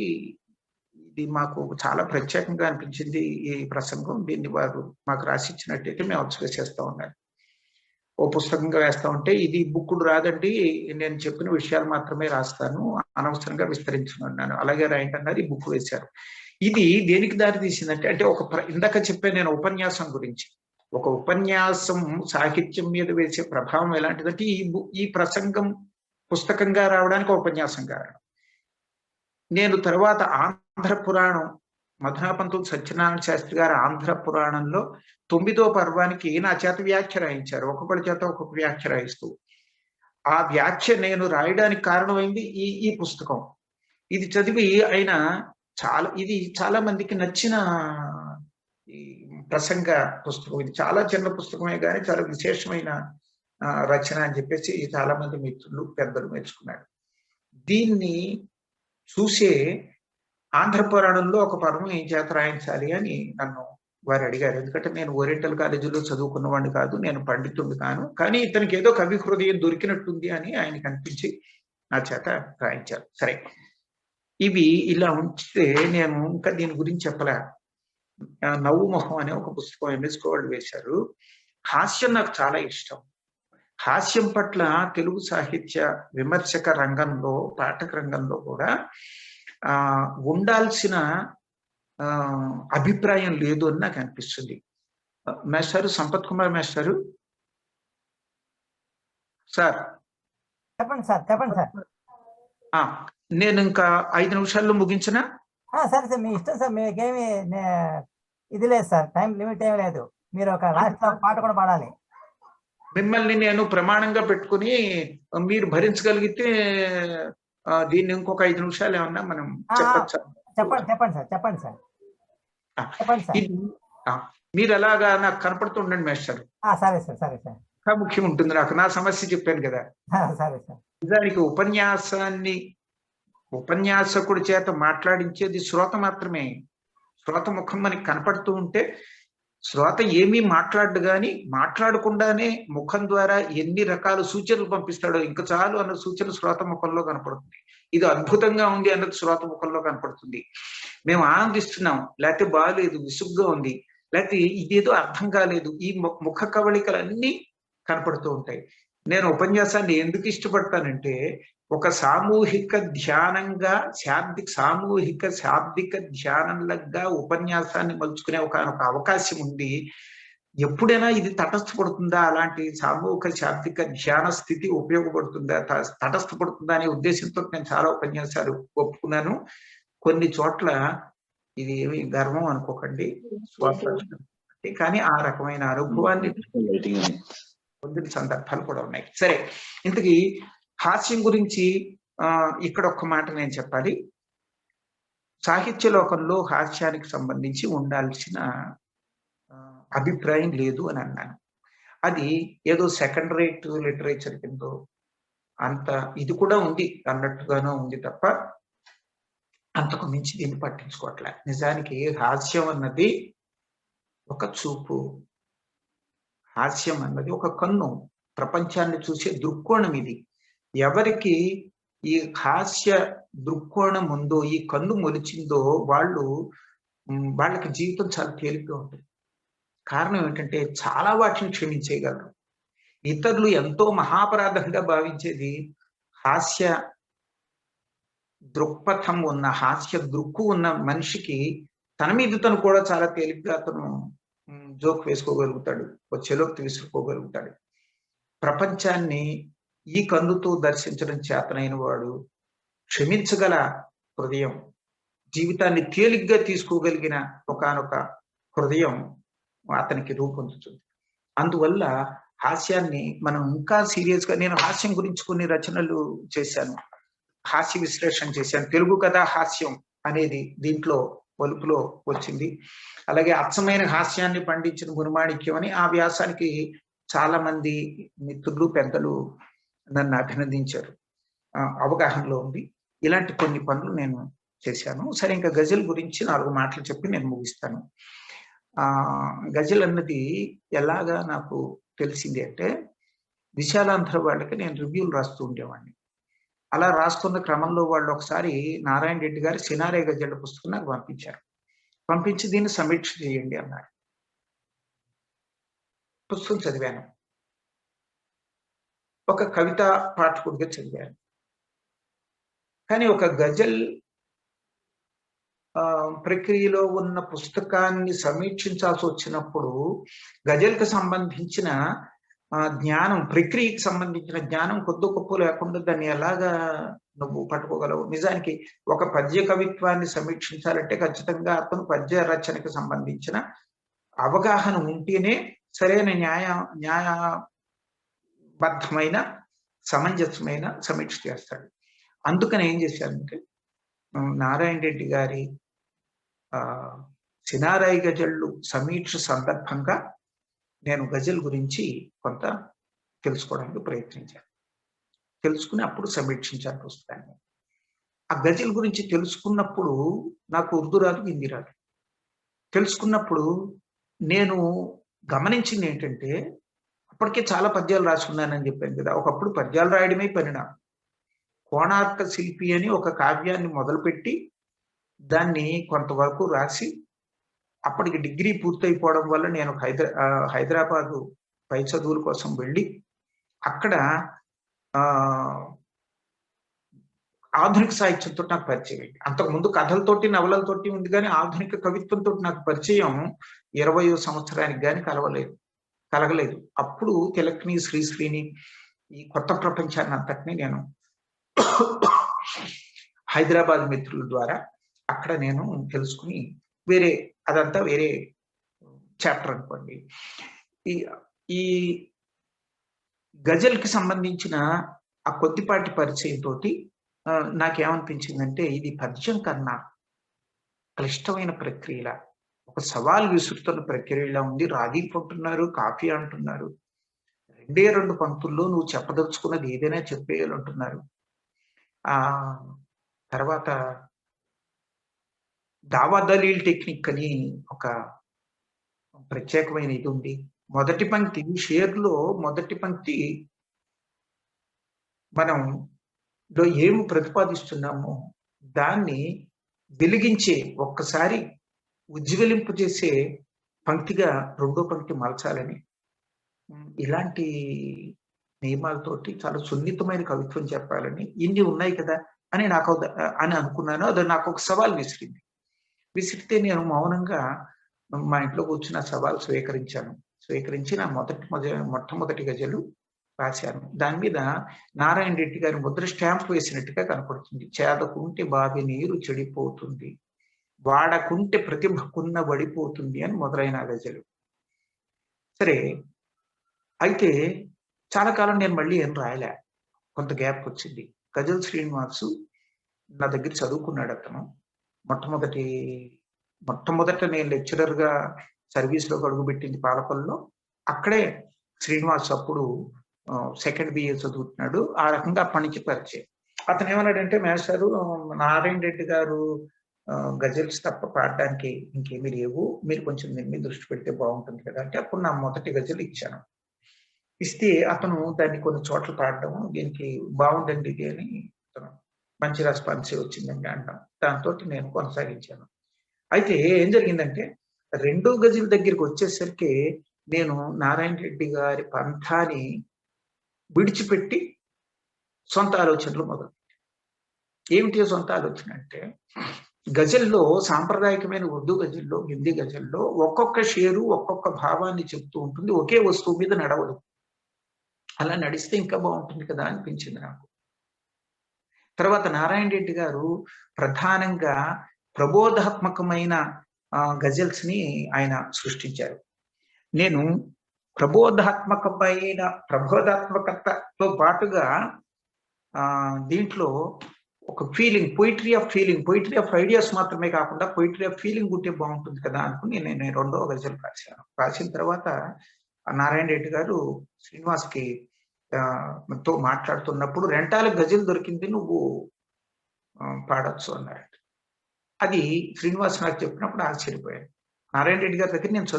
ఇది మాకు చాలా ప్రత్యేకంగా అనిపించింది ఈ ప్రసంగం, దీన్ని వారు మాకు రాసిచ్చినట్టయితే మేము చేస్తా ఉన్నారు. ఓ పుస్తకంగా వేస్తా ఉంటే, ఇది బుక్కుడు రాదండి, నేను చెప్పిన విషయాలు మాత్రమే రాస్తాను, అనవసరంగా విస్తరించున్నాను, అలాగే రాయండి అన్నారు. ఈ బుక్ వేశారు. ఇది దేనికి దారి తీసిందంటే, అంటే ఇందాక చెప్పాను నేను ఉపన్యాసం గురించి. ఒక ఉపన్యాసం సాహిత్యం మీద వేసే ప్రభావం ఎలాంటిదంటే, ఈ ప్రసంగం పుస్తకంగా రావడానికి ఉపన్యాసం కారణం. నేను తర్వాత ఆంధ్ర పురాణం, మధునాపంతులు సత్యనారాయణ శాస్త్రి గారు ఆంధ్ర పురాణంలో 9వ పర్వానికి నా చేత వ్యాఖ్య రాయించారు. ఒక్కొక్కరి చేత ఒక్కొక్క వ్యాఖ్య రాయిస్తూ. ఆ వ్యాఖ్య నేను రాయడానికి కారణమైంది ఈ పుస్తకం. ఇది చదివి ఆయన ఇది చాలా మందికి నచ్చిన ఈ ప్రసంగ పుస్తకం. ఇది చాలా చిన్న పుస్తకమే కానీ చాలా విశేషమైన రచన అని చెప్పేసి చాలా మంది మిత్రులు, పెద్దలు మెచ్చుకున్నారు. దీన్ని చూసే ఆంధ్ర పురాణంలో ఒక పర్వం ఏం చేత రాయించాలి అని నన్ను వారు అడిగారు. ఎందుకంటే నేను ఓరియంటల్ కాలేజీలో చదువుకున్నవాడిని కాదు, నేను పండితుడిని కాను, కానీ ఇతనికి ఏదో కవి హృదయం దొరికినట్టుంది అని ఆయనకు అనిపించి నా చేత రాయించారు. సరే, ఇవి ఇలా ఉంచితే నేను ఇంకా దీని గురించి చెప్పలే. నవ్వు మొహం అనే ఒక పుస్తకం యునెస్కో వాళ్ళు వేశారు. హాస్యం నాకు చాలా ఇష్టం. హాస్యం పట్ల తెలుగు సాహిత్య విమర్శక రంగంలో, పాఠక రంగంలో కూడా ఉండాల్సిన అభిప్రాయం లేదు అని నాకు అనిపిస్తుంది. మేస్టారు, సంపత్ కుమార్ మేస్టారు. సార్ చెప్పండి సార్, చెప్పండి సార్. నేను ఇంకా 5 నిమిషాల్లో ముగించనా? సరే సార్, మీ ఇష్టం సార్, మీకేమి ఇది లేదు సార్, టైం లిమిట్ ఏమి లేదు. మీరు ఒక లాస్ట్ పాట కూడా పాడాలి. మిమ్మల్ని నేను ప్రమాణంగా పెట్టుకుని మీరు భరించగలిగితే దీన్ని ఇంకొక 5 నిమిషాలు ఏమన్నా మనం చెప్పచ్చు. చెప్పండి చెప్పండి సార్, చెప్పండి సార్, చెప్పండి సార్. మీరు ఎలాగా నాకు కనపడుతుండండి మేస్టర్. సరే సార్, సరే సార్. ముఖ్యం ఉంటుంది నాకు. నా సమస్య చెప్పాను కదా. సరే సార్. నిజానికి ఉపన్యాసకుడి చేత మాట్లాడించేది శ్రోత మాత్రమే. శ్రోత ముఖం మనకి కనపడుతూ ఉంటే శ్రోత ఏమీ మాట్లాడు గాని మాట్లాడకుండానే ముఖం ద్వారా ఎన్ని రకాల సూచనలు పంపిస్తాడో ఇంకా చాలు అన్న సూచన శ్రోత ముఖంలో కనపడుతుంది. ఇది అద్భుతంగా ఉంది అన్నది శ్రోత ముఖంలో కనపడుతుంది. మేము ఆనందిస్తున్నాం, లేకపోతే బాగాలేదు, విసుగ్గా ఉంది, లేకపోతే ఇదేదో అర్థం కాలేదు, ఈ ముఖ కవళికలన్నీ కనపడుతూ ఉంటాయి. నేను ఉపన్యాసాన్ని ఎందుకు ఇష్టపడతానంటే ఒక సామూహిక ధ్యానంగా సామూహిక శాబ్దిక ధ్యానంలాగా ఉపన్యాసాన్ని మలుచుకునే ఒక అవకాశం ఉంది. ఎప్పుడైనా ఇది తటస్థపడుతుందా, అలాంటి సామూహిక శాబ్దిక ధ్యాన స్థితి ఉపయోగపడుతుందా, తటస్థపడుతుందా అనే ఉద్దేశంతో నేను చాలా ఉపన్యాసాలు ఒప్పుకున్నాను. కొన్ని చోట్ల ఇది ఏమి గర్వం అనుకోకండి, కానీ ఆ రకమైన అనుభవాన్ని పొందిన సందర్భాలు కూడా ఉన్నాయి. సరే, ఇంతకీ హాస్యం గురించి ఇక్కడ ఒక్క మాట నేను చెప్పాలి. సాహిత్య లోకంలో హాస్యానికి సంబంధించి ఉండాల్సిన అభిప్రాయం లేదు అని అన్నాను. అది ఏదో సెకండ్ రేట్ లిటరేచర్ కిందో అంత ఇది కూడా ఉంది అన్నట్టుగానో ఉంది తప్ప అంతకు మించి దీన్ని పట్టించుకోవట్లే. నిజానికి హాస్యం అన్నది ఒక చూపు, హాస్యం అన్నది ఒక కన్ను, ప్రపంచాన్ని చూసే దృక్కోణం. ఇది ఎవరికి ఈ హాస్య దృక్కోణం ఉందో, ఈ కన్ను మొలిచిందో వాళ్ళకి జీవితం చాలా తేలిగ్గా ఉంటుంది. కారణం ఏంటంటే చాలా వాటిని క్షమించేయగలరు. ఇతరులు ఎంతో మహాపరాధంగా భావించేది హాస్య దృక్పథం ఉన్న, హాస్య దృక్కు ఉన్న మనిషికి తన మీద తను కూడా చాలా తేలిగ్గా అతను జోక్ వేసుకోగలుగుతాడు, చెలోక్తి విసురుకోగలుగుతాడు. ప్రపంచాన్ని ఈ కన్నుతో దర్శించడం చేతనైన వాడు, క్షమించగల హృదయం, జీవితాన్ని తేలిగ్గా తీసుకోగలిగిన ఒకానొక హృదయం అతనికి రూపొందుతుంది. అందువల్ల హాస్యాన్ని మనం ఇంకా సీరియస్ గా, నేను హాస్యం గురించి కొన్ని రచనలు చేశాను, హాస్య విశ్లేషణ చేశాను. తెలుగు కథా హాస్యం అనేది దీంట్లో వలుపులో వచ్చింది. అలాగే అచ్చమైన హాస్యాన్ని పండించిన గురుమాణిక్యం అని ఆ వ్యాసానికి చాలా మంది మిత్రులు, పెద్దలు నన్ను అభినందించారు. అవగాహనలో ఉంది. ఇలాంటి కొన్ని పనులు నేను చేశాను. సరే, ఇంకా గజల్ గురించి 4 మాటలు చెప్పి నేను ముగిస్తాను. గజల్ అన్నది ఎలాగా నాకు తెలిసింది అంటే, విశాలాంధ్ర వాళ్ళకి నేను రివ్యూలు రాస్తూ ఉండేవాడిని. అలా రాస్తున్న క్రమంలో వాళ్ళు ఒకసారి నారాయణ రెడ్డి గారి సినారే గజళ్ళ పుస్తకం నాకు పంపించారు. పంపించి దీన్ని సమీక్ష చేయండి అన్నారు. పుస్తకం చదివాను. ఒక కవిత పాఠకుడిగా చదివాను. కానీ ఒక గజల్ ప్రక్రియలో ఉన్న పుస్తకాన్ని సమీక్షించాల్సి వచ్చినప్పుడు గజల్కి సంబంధించిన జ్ఞానం, ప్రక్రియకి సంబంధించిన జ్ఞానం కొద్ది గొప్ప లేకుండా దాన్ని ఎలాగా నువ్వు పట్టుకోగలవు? నిజానికి ఒక పద్య కవిత్వాన్ని సమీక్షించాలంటే ఖచ్చితంగా అతను పద్య రచనకు సంబంధించిన అవగాహన ఉంటేనే సరైన న్యాయబద్ధమైన సమంజసమైన సమీక్ష చేస్తాడు. అందుకని ఏం చేశారంటే, నారాయణ రెడ్డి గారి సినారాయి గజళ్ళు సమీక్ష సందర్భంగా నేను గజల్ గురించి కొంత తెలుసుకోవడానికి ప్రయత్నించాను. తెలుసుకుని అప్పుడు సమీక్షించాను పుస్తకాన్ని. ఆ గజల్ గురించి తెలుసుకున్నప్పుడు నాకు ఉర్దూ రాదు, హిందీ రాదు. తెలుసుకున్నప్పుడు నేను గమనించింది ఏంటంటే, అప్పటికే చాలా పద్యాలు రాసుకున్నానని చెప్పాను కదా. ఒకప్పుడు పద్యాలు రాయడమే పని నాకు. కోణార్క శిల్పి అని ఒక కావ్యాన్ని మొదలుపెట్టి దాన్ని కొంతవరకు రాసి అప్పటికి డిగ్రీ పూర్తయిపోవడం వల్ల నేను హైదరాబాదు పై చదువుల కోసం వెళ్ళి అక్కడ ఆధునిక సాహిత్యంతో నాకు పరిచయం అయింది. అంతకుముందు కథలతోటి నవలలతోటి ఉంది, కానీ ఆధునిక కవిత్వంతో నాకు పరిచయం 20వ సంవత్సరానికి కానీ కలగలేదు. అప్పుడు తిలక్ని, శ్రీశ్రీని, ఈ కొత్త ప్రపంచాన్ని అంతటినీ నేను హైదరాబాద్ మిత్రుల ద్వారా అక్కడ నేను తెలుసుకుని అదంతా వేరే చాప్టర్ అనుకోండి. ఈ గజల్కి సంబంధించిన ఆ కొద్దిపాటి పరిచయంతో నాకేమనిపించిందంటే ఇది పద్యం కన్నా క్లిష్టమైన ప్రక్రియలా, ఒక సవాల్ విసురుతున్న ప్రక్రియలా ఉంది. రాదీప్ అంటున్నారు, కాఫీ అంటున్నారు, 2 పంక్తుల్లో నువ్వు చెప్పదలుచుకున్నది ఏదైనా చెప్పేయాలంటున్నారు. తర్వాత దావా దలీల్ టెక్నిక్ అని ఒక ప్రత్యేకమైన ఇది ఉంది. మొదటి పంక్తి షేర్లో మొదటి పంక్తి మనం ఏమి ప్రతిపాదిస్తున్నామో దాన్ని వెలిగించే, ఒక్కసారి ఉజ్వలింపజేసే పంక్తిగా 2వ పంక్తి మలచాలని, ఇలాంటి నియమాలతోటి చాలా సున్నితమైన కవిత్వం చెప్పాలని ఇన్ని ఉన్నాయి కదా అని అనుకున్నాను. అది నాకు ఒక సవాల్ విసిరితే నేను మౌనంగా మా ఇంట్లో కూర్చున్న సవాల్ స్వీకరించి నా మొట్టమొదటి గజలు రాశాను. దాని మీద నారాయణ రెడ్డి గారి ముద్ర స్టాంప్ వేసినట్టుగా కనపడుతుంది. చేదకుంటే బావి నీరు చెడిపోతుంది, వాడకుంటే ప్రతిభకున్న వడిపోతుంది అని మొదలైన గజలు. సరే, అయితే చాలా కాలం నేను మళ్ళీ ఏం రాయలే, కొంత గ్యాప్ వచ్చింది. గజల్ శ్రీనివాసు నా దగ్గర చదువుకున్నాడు. అతను మొట్టమొదట నేను లెక్చరర్గా సర్వీస్లో అడుగుపెట్టింది పాలపల్లిలో. అక్కడే శ్రీనివాస్ అప్పుడు సెకండ్ BA చదువుతున్నాడు. ఆ రకంగా అప్పటి నుంచి పరిచయం. అతను ఏమన్నాడంటే, మేస్టారు నారాయణ రెడ్డి గారు గజల్స్ తప్ప పాడడానికి ఇంకేమీ లేవు, మీరు కొంచెం దీని మీద దృష్టి పెడితే బాగుంటుంది కదా అంటే, అప్పుడు నా మొదటి గజలు ఇచ్చాను. ఇస్తే అతను దాన్ని కొన్ని చోట్ల పాడడం, దీనికి బాగుందండి ఇది అని మంచి రెస్పాన్సే వచ్చిందండి అంటాం. దాంతో నేను కొనసాగించాను. అయితే ఏం జరిగిందంటే, 2వ గజల్ దగ్గరికి వచ్చేసరికి నేను నారాయణ రెడ్డి గారి పంథాని విడిచిపెట్టి సొంత ఆలోచనలు మొదలుపెట్టాను. ఏమిటి సొంత ఆలోచన అంటే, గజల్లో సాంప్రదాయకమైన ఉర్దూ గజల్లో, హిందీ గజల్లో ఒక్కొక్క షేరు ఒక్కొక్క భావాన్ని చెప్తూ ఉంటుంది, ఒకే వస్తువు మీద నడవదు. అలా నడిస్తే ఇంకా బాగుంటుంది కదా అనిపించింది నాకు. తర్వాత నారాయణ రెడ్డి గారు ప్రధానంగా ప్రబోధాత్మకమైన గజల్స్ ని ఆయన సృష్టించారు. నేను ప్రబోధాత్మకతతో పాటుగా దీంట్లో ఒక ఫీలింగ్, పోయిటరీ ఆఫ్ ఐడియాస్ మాత్రమే కాకుండా పోయిటరీ ఆఫ్ ఫీలింగ్ ఉంటే బాగుంటుంది కదా అనుకుని నేను 2వ గజల్ రాశాను. రాసిన తర్వాత నారాయణ రెడ్డి గారు శ్రీనివాస్కి తో మాట్లాడుతున్నప్పుడు, రెంటాలకు గజల్ దొరికింది, నువ్వు పాడొచ్చు అన్నారు. అది శ్రీనివాస్ నాకు చెప్పినప్పుడు ఆశ్చర్యపోయాను. నారాయణ రెడ్డి గారి దగ్గర నేను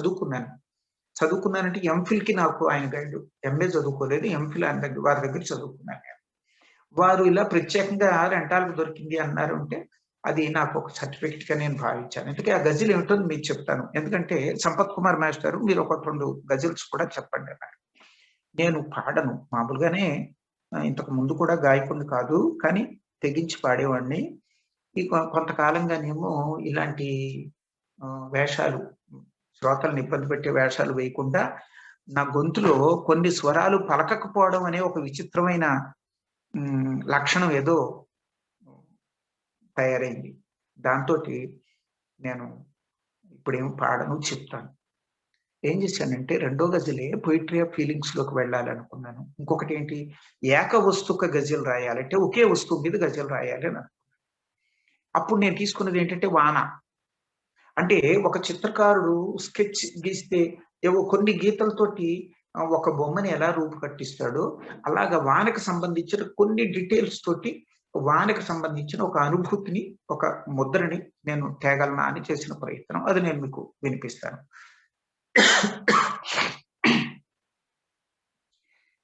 చదువుకున్నానంటే ఎంఫిల్కి నాకు ఆయన గైడ్, MA చదువుకోలేదు, ఎంఫిల్ వారి దగ్గర చదువుకున్నాను నేను. వారు ఇలా ప్రత్యేకంగా రెంటాలకు దొరికింది అన్నారు అంటే అది నాకు ఒక సర్టిఫికెట్ గా నేను భావించాను. ఎందుకంటే ఆ గజల్ ఏమిటో మీకు చెప్తాను. ఎందుకంటే సంపత్ కుమార్ మాస్టర్ మీరు 1-2 గజల్స్ కూడా చెప్పండి అన్నారు. నేను పాడను, మామూలుగానే ఇంతకు ముందు కూడా గాయకుడిని కాదు, కానీ తెగించి పాడేవాడిని. కొంతకాలంగానేమో ఇలాంటి వేషాలు, శ్రోతలను ఇబ్బంది పెట్టే వేషాలు వేయకుండా నా గొంతులో కొన్ని స్వరాలు పలకకపోవడం అనే ఒక విచిత్రమైన లక్షణం ఏదో తయారైంది. దాంతో నేను ఇప్పుడేం పాడను, చెప్తాను. ఏం చేశానంటే, 2వ గజలే పోయిటరీ ఆఫ్ ఫీలింగ్స్ లోకి వెళ్ళాలనుకున్నాను. ఇంకొకటి ఏంటి, ఏక వస్తుక గజల్ రాయాలంటే ఒకే వస్తువు మీద గజల్ రాయాలి అని అనుకున్నాను. అప్పుడు నేను తీసుకున్నది ఏంటంటే వాన. అంటే ఒక చిత్రకారుడు స్కెచ్ గీస్తే ఏవో కొన్ని గీతలతోటి ఒక బొమ్మని ఎలా రూపుకట్టిస్తాడో, అలాగా వానకు సంబంధించిన కొన్ని డీటెయిల్స్ తోటి వానకు సంబంధించిన ఒక అనుభూతిని, ఒక ముద్రని నేను తేగలనా అని చేసిన ప్రయత్నం. అది నేను మీకు వినిపిస్తాను.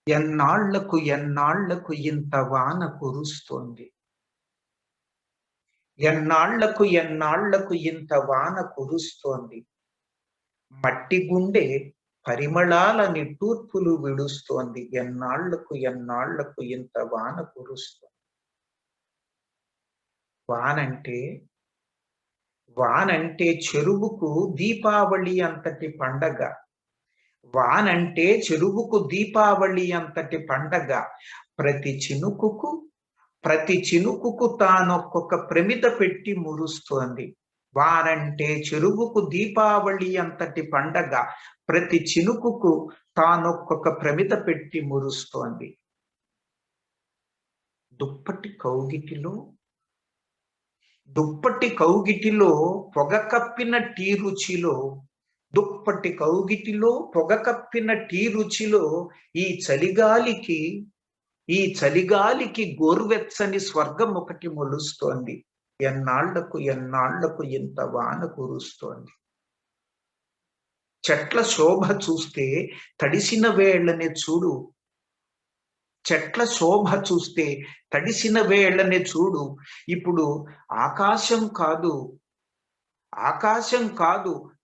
ఎన్నాళ్లకు ఎన్నాళ్లకు ఇంత వాన కురుస్తోంది, ఎన్నాళ్లకు ఎన్నాళ్లకు ఇంత వాన కురుస్తోంది, మట్టి గుండె పరిమళాల నిట్టూర్పులు విడుస్తోంది, ఎన్నాళ్లకు ఎన్నాళ్లకు ఇంత వాన కురుస్తోంది. వానంటే చెరువుకు దీపావళి అంతటి పండగ. వానంటే చెరువుకు దీపావళి అంతటి పండగ. ప్రతి చినుకుకు తానొక్కొక్క ప్రమిద పెట్టి మురుస్తోంది. వానంటే చెరువుకు దీపావళి అంతటి పండగ. ప్రతి చినుకుకు తానొక్కొక్క ప్రమిద పెట్టి మురుస్తోంది. దుప్పటి కౌగిటిలో పొగ కప్పిన టీ రుచిలో, దుప్పటి కౌగిటిలో పొగ కప్పిన టీ రుచిలో ఈ చలిగాలికి గోరువెచ్చని స్వర్గం ఒకటి మొలుస్తోంది. ఎన్నాళ్లకు ఎన్నాళ్లకు ఇంత వాన కురుస్తోంది. చెట్ల శోభ చూస్తే తడిసిన వేళ్ళనే చూడు, చెట్ల శోభ చూస్తే తడిసిన వేళ్ళనే చూడు. ఇప్పుడు ఆకాశం కాదు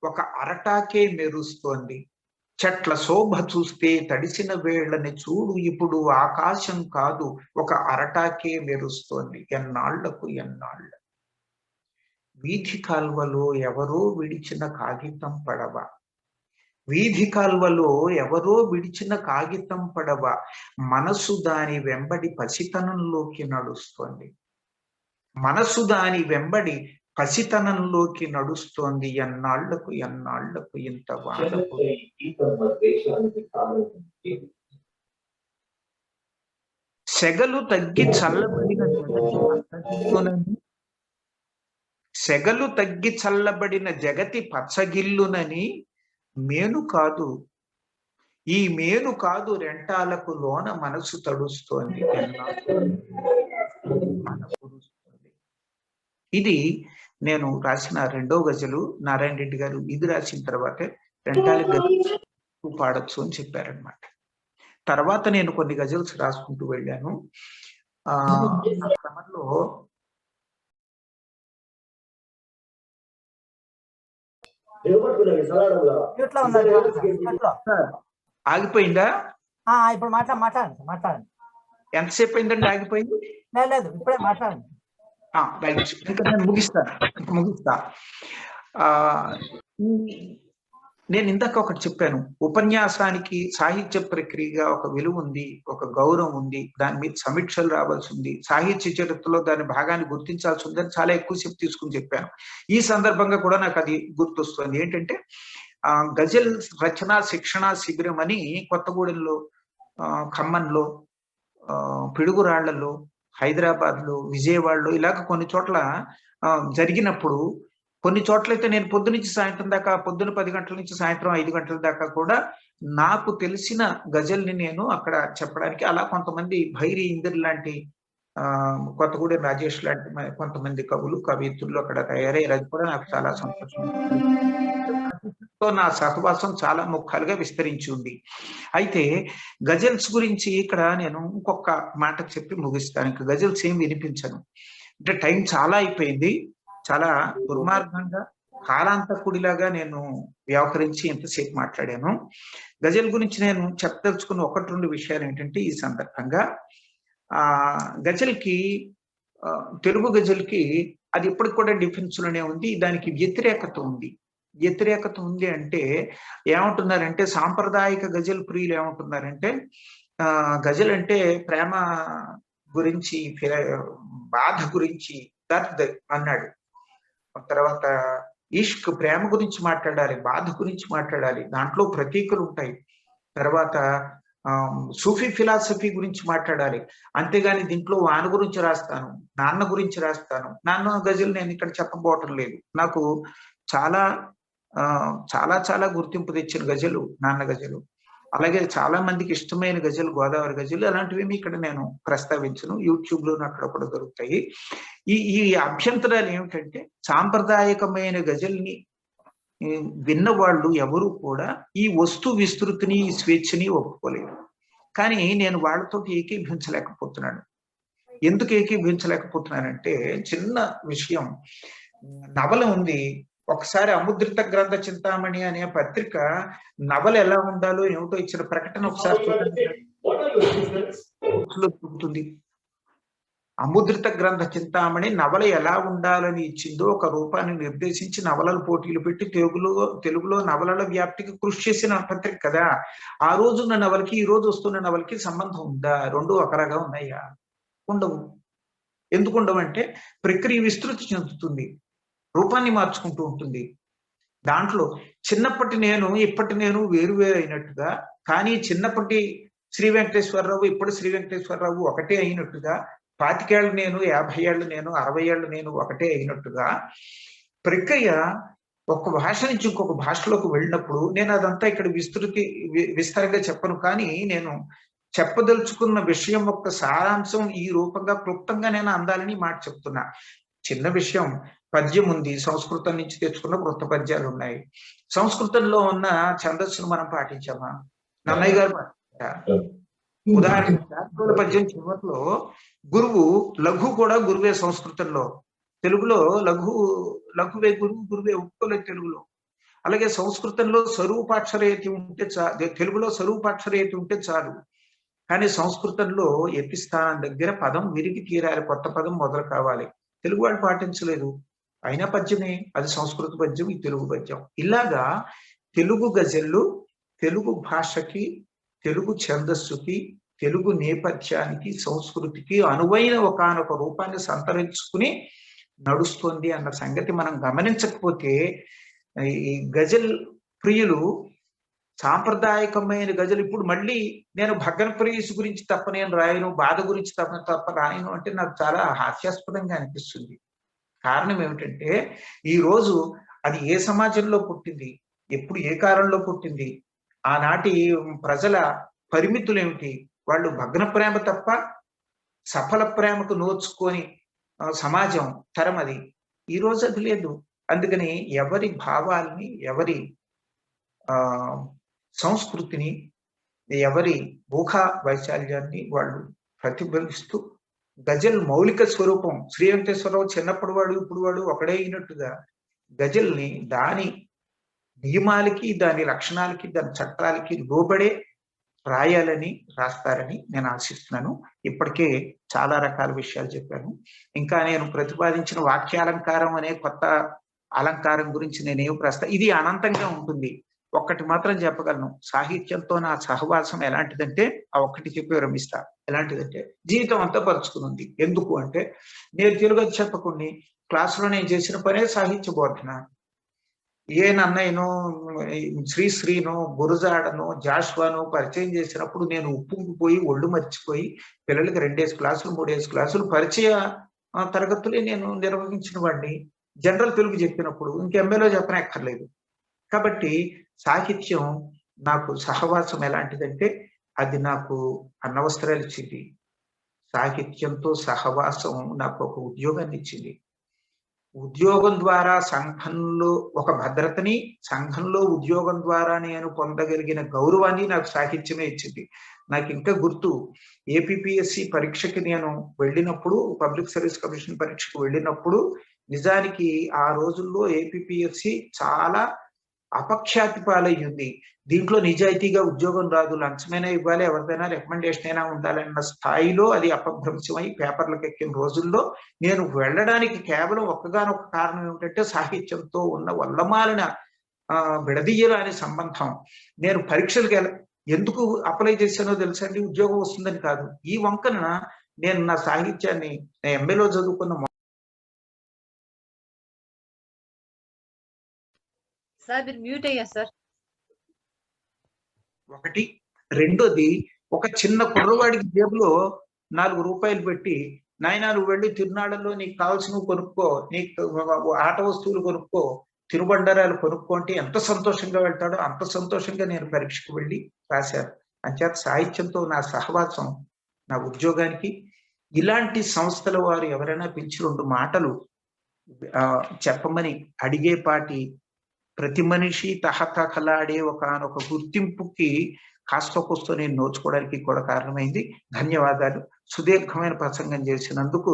ఒక అరటాకే మెరుస్తోంది. చెట్ల శోభ చూస్తే తడిసిన వేళ్ళని చూడు, ఇప్పుడు ఆకాశం కాదు ఒక అరటాకే మెరుస్తోంది. ఎన్నాళ్లకు ఎన్నాళ్ళ. వీధి కాల్వలో ఎవరో విడిచిన కాగితం పడవ, వీధి కాల్వలో ఎవరో విడిచిన కాగితం పడవ, మనసు దాని వెంబడి పసితనంలోకి నడుస్తోంది. మనసు దాని వెంబడి పసితనంలోకి నడుస్తోంది. ఎన్నాళ్లకు ఎన్నాళ్లకు ఇంత వాన. సెగలు తగ్గి చల్లబడిన జగతి పచ్చగిల్లునని ఈ మేను కాదు రెంటాలకు లోన మనసు తడుస్తోంది. ఇది నేను రాసిన రెండో గజలు. నారాయణ రెడ్డి గారు ఇది రాసిన తర్వాతే రెంటాల గజలు పాడొచ్చు అని చెప్పారనమాట. తర్వాత నేను కొన్ని గజల్స్ రాసుకుంటూ వెళ్ళాను. ఆ క్రమంలో ఆగిపోయిందా? ఇప్పుడు మాట్లాడండి. ఎంతసేపు అయిందండి ఆగిపోయింది? లేదు, ఇప్పుడే మాట్లాడండి. ఇంకా నేను ముగిస్తా. నేను ఇందాక ఒకటి చెప్పాను, ఉపన్యాసానికి సాహిత్య ప్రక్రియగా ఒక విలువ ఉంది, ఒక గౌరవం ఉంది, దాని మీద సమీక్షలు రావాల్సి ఉంది, సాహిత్య చరిత్రలో దాని భాగాన్ని గుర్తించాల్సి ఉందని చాలా ఎక్కువసేపు తీసుకుని చెప్పాను. ఈ సందర్భంగా కూడా నాకు అది గుర్తొస్తుంది. ఏంటంటే గజల్ రచన శిక్షణ శిబిరం అని కొత్తగూడెంలో, ఖమ్మంలో, పిడుగురాళ్లలో, హైదరాబాద్లో, విజయవాడలో ఇలాగ కొన్ని చోట్ల జరిగినప్పుడు, కొన్ని చోట్లయితే నేను పొద్దు నుంచి సాయంత్రం దాకా, పొద్దున 10 గంటల నుంచి సాయంత్రం 5 గంటల దాకా కూడా నాకు తెలిసిన గజల్ని నేను అక్కడ చెప్పడానికి, అలా కొంతమంది భైరి ఇందిర్ లాంటి, కొత్తగూడెం రాజేష్ లాంటి కొంతమంది కవులు కవిత్రులు అక్కడ తయారయ్యారు. అది కూడా నాకు చాలా సంతోషం. నా సహవాసం చాలా ముఖాలుగా విస్తరించి ఉంది. అయితే గజల్స్ గురించి ఇక్కడ నేను ఇంకొక మాట చెప్పి ముగిస్తాను. ఇంకా గజల్స్ ఏం వినిపించను, అంటే టైం చాలా అయిపోయింది. చాలా దుర్మార్గంగా కాలాంతకుడిలాగా నేను వ్యవహరించి ఎంతసేపు మాట్లాడాను. గజల్ గురించి నేను చెప్పదలుచుకున్న 1-2 విషయాలు ఏంటంటే, ఈ సందర్భంగా గజల్కి, తెలుగు గజల్కి అది ఇప్పటికి కూడా డిఫెన్స్ లోనే ఉంది. దానికి వ్యతిరేకత ఉంది అంటే ఏమంటున్నారంటే, సాంప్రదాయిక గజల్ ప్రియులు ఏమంటున్నారంటే, గజల్ అంటే ప్రేమ గురించి, బాధ గురించి, దర్ద్ అన్నాడు. తర్వాత ఇష్క్, ప్రేమ గురించి మాట్లాడాలి, బాధ గురించి మాట్లాడాలి, దాంట్లో ప్రతీకలు ఉంటాయి. తర్వాత సూఫీ ఫిలాసఫీ గురించి మాట్లాడాలి, అంతేగాని దీంట్లో వాన గురించి రాస్తాను, నాన్న గురించి రాస్తాను, నాన్న గజల్ నేను ఇక్కడ చెప్పబోవటం లేదు. నాకు చాలా చాలా చాలా గుర్తింపు తెచ్చిన గజలు నాన్న గజలు. అలాగే చాలా మందికి ఇష్టమైన గజలు గోదావరి గజలు. అలాంటివేమి ఇక్కడ నేను ప్రస్తావించను, యూట్యూబ్ లో అక్కడక్కడ దొరుకుతాయి. ఈ అభ్యంతరాలు ఏమిటంటే, సాంప్రదాయకమైన గజల్ని విన్న వాళ్ళు ఎవరు కూడా ఈ వస్తు విస్తృతిని, ఈ స్వేచ్ఛని ఒప్పుకోలేదు. కానీ నేను వాళ్ళతో ఏకీభవించలేకపోతున్నాను. ఎందుకు ఏకీభవించలేకపోతున్నానంటే చిన్న విషయం, నవల ఉంది. ఒకసారి అముద్రిత గ్రంథ చింతామణి అనే పత్రిక నవల ఎలా ఉండాలో ఏమిటో ఇచ్చిన ప్రకటన ఒకసారి చూపుతుంది. అముద్రిత గ్రంథ చింతామణి నవల ఎలా ఉండాలని ఇచ్చిందో ఒక రూపాన్ని నిర్దేశించి నవలల పోటీలు పెట్టి తెలుగులో నవలల వ్యాప్తికి కృషి చేసిన పత్రిక కదా. ఆ రోజున్న నవలకి ఈ రోజు వస్తున్న నవలకి సంబంధం ఉందా? రెండు ఒకలాగా ఉన్నాయా? ఉండవు. ఎందుకు ఉండవంటే ప్రక్రియ విస్తృతి చెందుతుంది, రూపాన్ని మార్చుకుంటూ ఉంటుంది. దాంట్లో చిన్నప్పటి నేను ఇప్పటి నేను వేరు అయినట్టుగా, కానీ చిన్నప్పటి శ్రీ వెంకటేశ్వరరావు ఇప్పటి శ్రీ వెంకటేశ్వరరావు ఒకటే అయినట్టుగా, 25 ఏళ్ళు నేను, 50 ఏళ్ళు నేను, 60 ఏళ్ళు నేను ఒకటే అయినట్టుగా ప్రక్రియ ఒక భాష నుంచి ఇంకొక భాషలోకి వెళ్ళినప్పుడు నేను అదంతా ఇక్కడ విస్తరంగా చెప్పను. కానీ నేను చెప్పదలుచుకున్న విషయం యొక్క సారాంశం ఈ రూపంగా క్లుప్తంగా నేను అందాలని మాట చెప్తున్నా. చిన్న విషయం, పద్యం ఉంది, సంస్కృతం నుంచి తెచ్చుకున్న వృత్త పద్యాలు ఉన్నాయి. సంస్కృతంలో ఉన్న ఛందస్సును మనం పాటించామా? నన్నయ్య గారు పాటించారా? ఉదాహరణకి పద్యం చివరిలో గురువు, లఘు కూడా గురువే సంస్కృతంలో. తెలుగులో లఘువే గురువు, గురువే ఒప్పుకోలేదు తెలుగులో. అలాగే సంస్కృతంలో స్వరూపాక్షరయతి ఉంటే తెలుగులో స్వరూపాక్షరయతి ఉంటే చాలు. కానీ సంస్కృతంలో ఎపిస్థానం దగ్గర పదం విరిగి తీరాలి, కొత్త పదం మొదలు కావాలి. తెలుగు వాళ్ళు పాటించలేదు, అయినా పద్యమే. అది సంస్కృత పద్యం, ఈ తెలుగు పద్యం. ఇలాగా తెలుగు గజళ్ళు తెలుగు భాషకి, తెలుగు ఛందస్సుకి, తెలుగు నేపథ్యానికి, సంస్కృతికి అనువైన ఒకానొక రూపాన్ని సంతరించుకుని నడుస్తుంది అన్న సంగతి మనం గమనించకపోతే, ఈ గజల్ ప్రియులు సాంప్రదాయకమైన గజలు ఇప్పుడు మళ్ళీ నేను భగ్గన ప్రేయసి గురించి తప్ప నేను రాయను, బాధ గురించి తప్ప రాయను అంటే నాకు చాలా హాస్యాస్పదంగా అనిపిస్తుంది. కారణం ఏమిటంటే ఈ రోజు అది ఏ సమాజంలో పుట్టింది, ఎప్పుడు ఏ కాలంలో పుట్టింది, ఆనాటి ప్రజల పరిమితులు ఏమిటి, వాళ్ళు భగ్న ప్రేమ తప్ప సఫల ప్రేమకు నోచుకొని సమాజం తరం అది. ఈ రోజు అది లేదు. అందుకని ఎవరి భావాల్ని, ఎవరి సంస్కృతిని, ఎవరి ఊహ వైశాల్యాన్ని వాళ్ళు ప్రతిఫలిస్తూ గజల్ మౌలిక స్వరూపం, శ్రీ వెంకటేశ్వరరావు చిన్నప్పుడు వాడు ఇప్పుడు వాడు ఒకడే అయినట్టుగా గజల్ని దాని నియమాలకి, దాని లక్షణాలకి, దాని చట్టాలకి లోబడే రాయాలని, రాస్తారని నేను ఆశిస్తున్నాను. ఇప్పటికే చాలా రకాల విషయాలు చెప్పాను. ఇంకా నేను ప్రతిపాదించిన వాక్యాలంకారం అనే కొత్త అలంకారం గురించి నేనేం ఇది అనంతంగా ఉంటుంది. ఒక్కటి మాత్రం చెప్పగలను, సాహిత్యంతో నా సహవాసం ఎలాంటిదంటే, ఆ ఒక్కటి చెప్పి విరమిస్తా. ఎలాంటిదంటే జీవితం అంతా పరుచుకుని. ఎందుకు అంటే నేను తెలుగు అధ్యాపకుడిని, క్లాసులో నేను చేసిన పనే సాహిత్య బోధన. ఏ నన్నయ్యనో, శ్రీనో, గురజాడనో, జాషువానో పరిచయం చేసినప్పుడు నేను ఉప్పొంగిపోయి ఒళ్ళు మర్చిపోయి పిల్లలకి 2 క్లాసులు 3 క్లాసులు పరిచయ తరగతులే నేను నిర్వహించిన వాడిని. జనరల్ తెలుగు చెప్పినప్పుడు ఇంకెంఏలో చెప్పనక్కర్లేదు. కాబట్టి సాహిత్యం నాకు సహవాసం ఎలాంటిదంటే అది నాకు అన్నవస్త్రాలు ఇచ్చింది. సాహిత్యంతో సహవాసం నాకు ఒక ఉద్యోగాన్ని ఇచ్చింది. ఉద్యోగం ద్వారా సంఘంలో ఒక భద్రతని, సంఘంలో ఉద్యోగం ద్వారా నేను పొందగలిగిన గౌరవాన్ని నాకు సాహిత్యమే ఇచ్చింది. నాకు ఇంకా గుర్తు, ఏపీపీఎస్సి పరీక్షకి నేను వెళ్ళినప్పుడు, పబ్లిక్ సర్వీస్ కమిషన్ పరీక్షకు వెళ్ళినప్పుడు నిజానికి ఆ రోజుల్లో ఏపీపీఎస్సి చాలా అపఖ్యాతి పాలయ్యింది. దీంట్లో నిజాయితీగా ఉద్యోగం రాదు, లంచమైనా ఇవ్వాలి, ఎవరిదైనా రికమెండేషన్ అయినా ఉండాలన్న స్థాయిలో అది అపభ్రంశమై పేపర్లకు ఎక్కిన రోజుల్లో నేను వెళ్ళడానికి కేవలం ఒక్కగానొక్క కారణం ఏమిటంటే సాహిత్యంతో ఉన్న వల్లమాలిన విడదీయరాని సంబంధం. నేను పరీక్షలకు ఎందుకు అప్లై చేశానో తెలుసండి, ఉద్యోగం వస్తుందని కాదు. ఈ వంకన నేను నా సాహిత్యాన్ని ఎంఏలో చదువుకున్న సార్ మీరు మ్యూట్ అయ్యారు సార్. ఒకటి. రెండోది, ఒక చిన్న కుర్రవాడికి జేబులో 4 రూపాయలు పెట్టి, నాయనా నువ్వు వెళ్ళి తిరునాళ్ళలో నీకు కావాల్సినవి కొనుక్కో, నీకు ఆట వస్తువులు కొనుక్కో, తిరుబండారాలు కొనుక్కో అంటే ఎంత సంతోషంగా వెళ్తాడో అంత సంతోషంగా నేను పరీక్షకు వెళ్ళి రాశాను. అంచేత సాహిత్యంతో నా సహవాసం నా ఉద్యోగానికి. ఇలాంటి సంస్థల వారు ఎవరైనా పిలిచి 2 మాటలు చెప్పమని అడిగేపాటి ప్రతి మనిషి తహతహలాడే ఒకానొక గుర్తింపుకి కాస్తో కూస్తో నేను నోచుకోవడానికి కూడా కారణమైంది. ధన్యవాదాలు. సుదీర్ఘమైన ప్రసంగం చేసినందుకు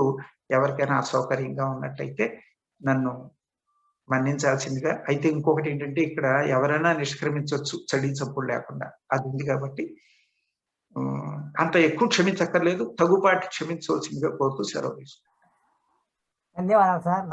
ఎవరికైనా అసౌకర్యంగా ఉన్నట్టయితే నన్ను మన్నించాల్సిందిగా. అయితే ఇంకొకటి ఏంటంటే ఇక్కడ ఎవరైనా నిష్క్రమించవచ్చు చడి చప్పుడు లేకుండా, అది ఉంది కాబట్టి అంత ఎక్కువ క్షమించక్కర్లేదు, తగుపాటి క్షమించవలసిందిగా కోరుతూ సెలవు తీసుకుంటాను. ధన్యవాదాలు సార్.